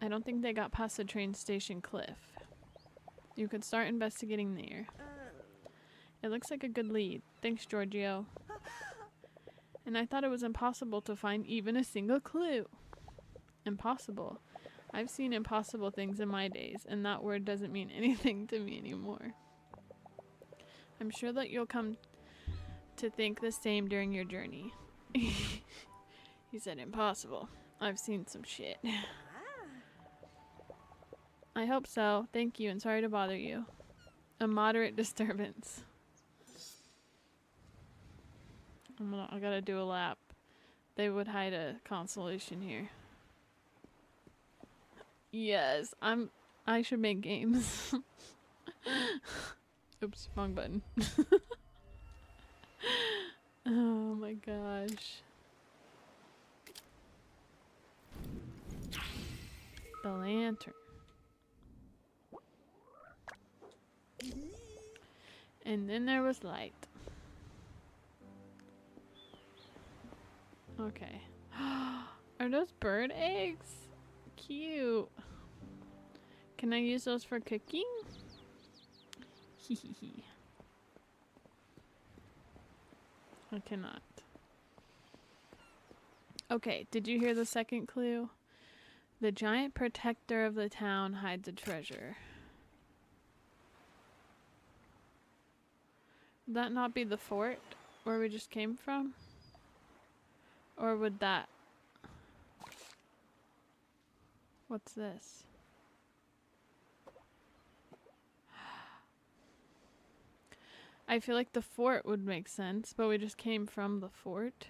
I don't think they got past the train station cliff. You could start investigating there. It looks like a good lead. Thanks, Giorgio. And I thought it was impossible to find even a single clue. Impossible. I've seen impossible things in my days, and that word doesn't mean anything to me anymore. I'm sure that you'll come to think the same during your journey. He said impossible. I've seen some shit. I hope so. Thank you, and sorry to bother you. A moderate disturbance. I gotta do a lap. they would hide a consolation here. Yes, I should make games. Oops, wrong button. Oh my gosh. The lantern. And then there was light. Okay. Are those bird eggs? Cute. Can I use those for cooking? Hehehe. I cannot. Okay, did you hear the second clue? The giant protector of the town hides a treasure. Would that not be the fort where we just came from? Or would that... What's this? I feel like the fort would make sense, but we just came from the fort.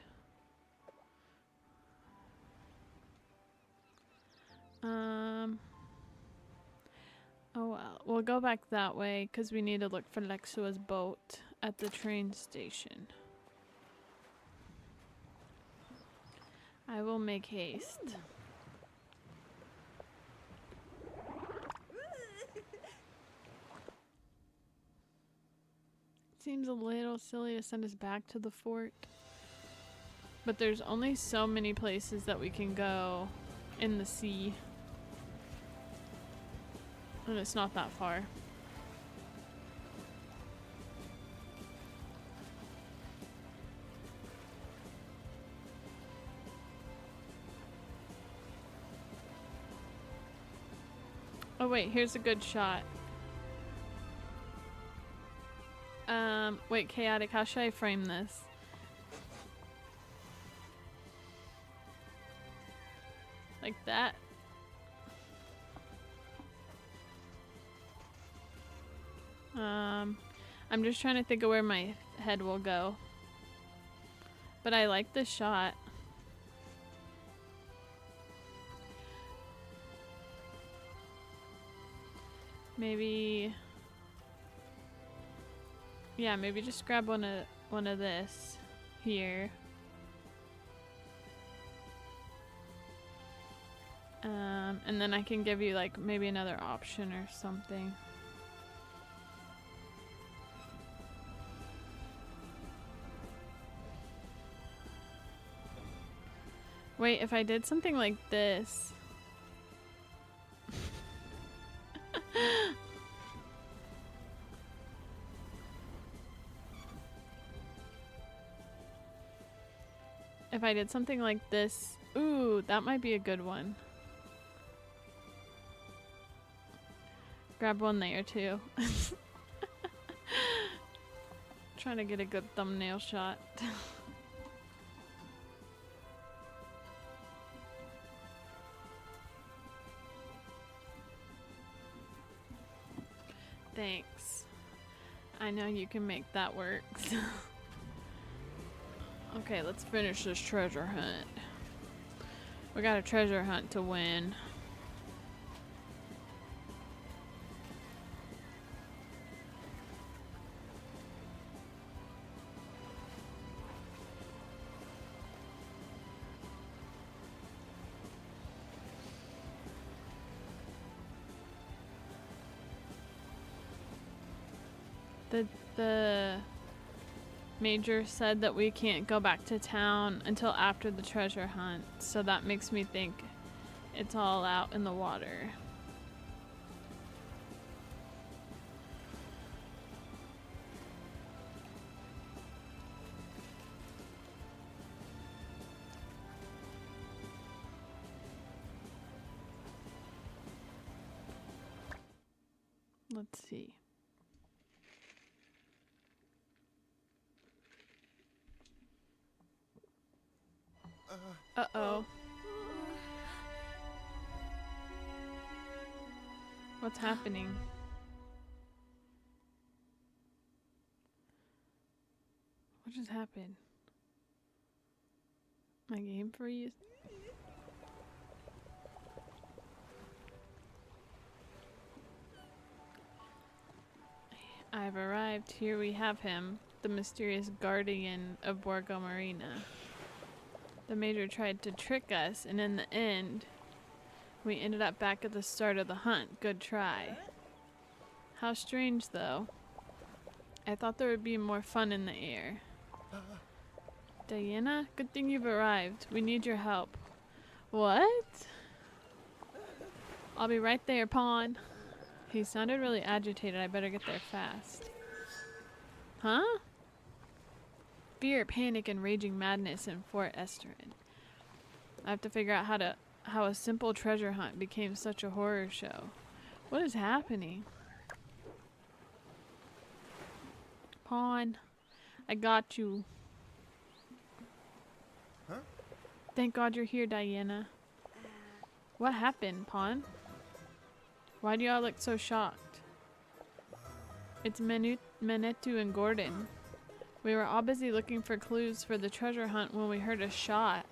Oh well, we'll go back that way because we need to look for Lexua's boat at the train station. I will make haste. Seems a little silly to send us back to the fort. But there's only so many places that we can go in the sea. And it's not that far. Oh wait, here's a good shot. Wait, Chaotic, how should I frame this? Like that? I'm just trying to think of where my head will go. But I like this shot. Maybe... Yeah, maybe just grab one of this here. And then I can give you like maybe another option or something. Wait, if I did something like this. If I did something like this, ooh, that might be a good one. Grab one there too. Trying to get a good thumbnail shot. Thanks. I know you can make that work. Okay, let's finish this treasure hunt. We got a treasure hunt to win. The major said that we can't go back to town until after the treasure hunt, so that makes me think it's all out in the water. Let's see. Uh-oh. What's happening? What just happened? My game freeze. I've arrived. Here we have him, the mysterious guardian of Borgo Marina. The Major tried to trick us, and in the end, we ended up back at the start of the hunt. Good try. How strange, though. I thought there would be more fun in the air. Diana, good thing you've arrived. We need your help. What? I'll be right there, Pawn. He sounded really agitated. I better get there fast. Huh? Fear, panic, and raging madness in Fort Esterin. I have to figure out how a simple treasure hunt became such a horror show. What is happening? Pawn, I got you. Huh? Thank God you're here, Diana. What happened, Pawn? Why do y'all look so shocked? It's Menetu and Gordon. We were all busy looking for clues for the treasure hunt when we heard a shot.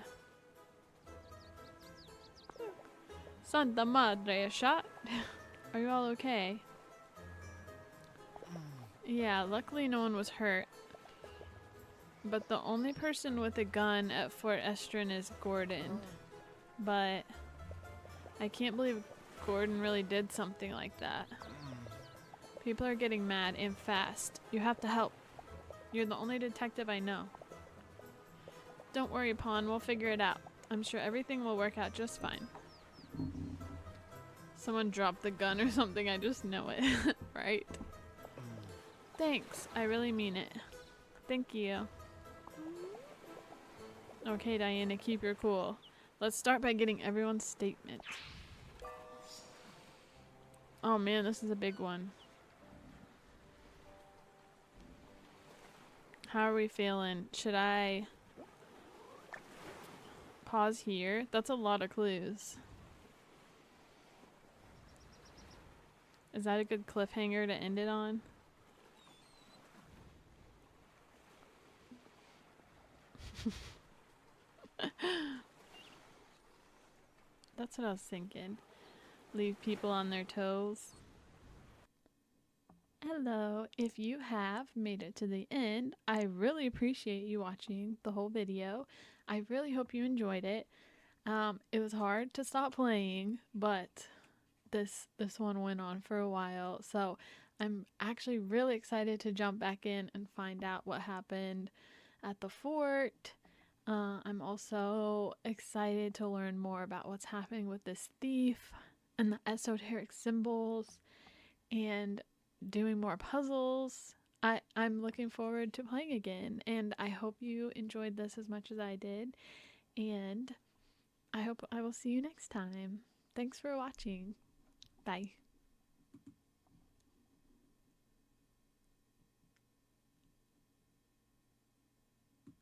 Santa Madre, a shot? Are you all okay? Yeah, luckily no one was hurt. But the only person with a gun at Fort Estrin is Gordon. But I can't believe Gordon really did something like that. People are getting mad and fast. You have to help. You're the only detective I know. Don't worry, Pawn. We'll figure it out. I'm sure everything will work out just fine. Someone dropped the gun or something. I just know it. Right? Thanks. I really mean it. Thank you. Okay, Diana, keep your cool. Let's start by getting everyone's statement. Oh man, this is a big one. How are we feeling? Should I pause here? That's a lot of clues. Is that a good cliffhanger to end it on? That's what I was thinking. Leave people on their toes. Hello, if you have made it to the end, I really appreciate you watching the whole video. I really hope you enjoyed it. It was hard to stop playing, but this one went on for a while, so I'm actually really excited to jump back in and find out what happened at the fort. I'm also excited to learn more about what's happening with this thief and the esoteric symbols and doing more puzzles. I'm looking forward to playing again, and I hope you enjoyed this as much as I did, and I hope I will see you next time. Thanks for watching. Bye.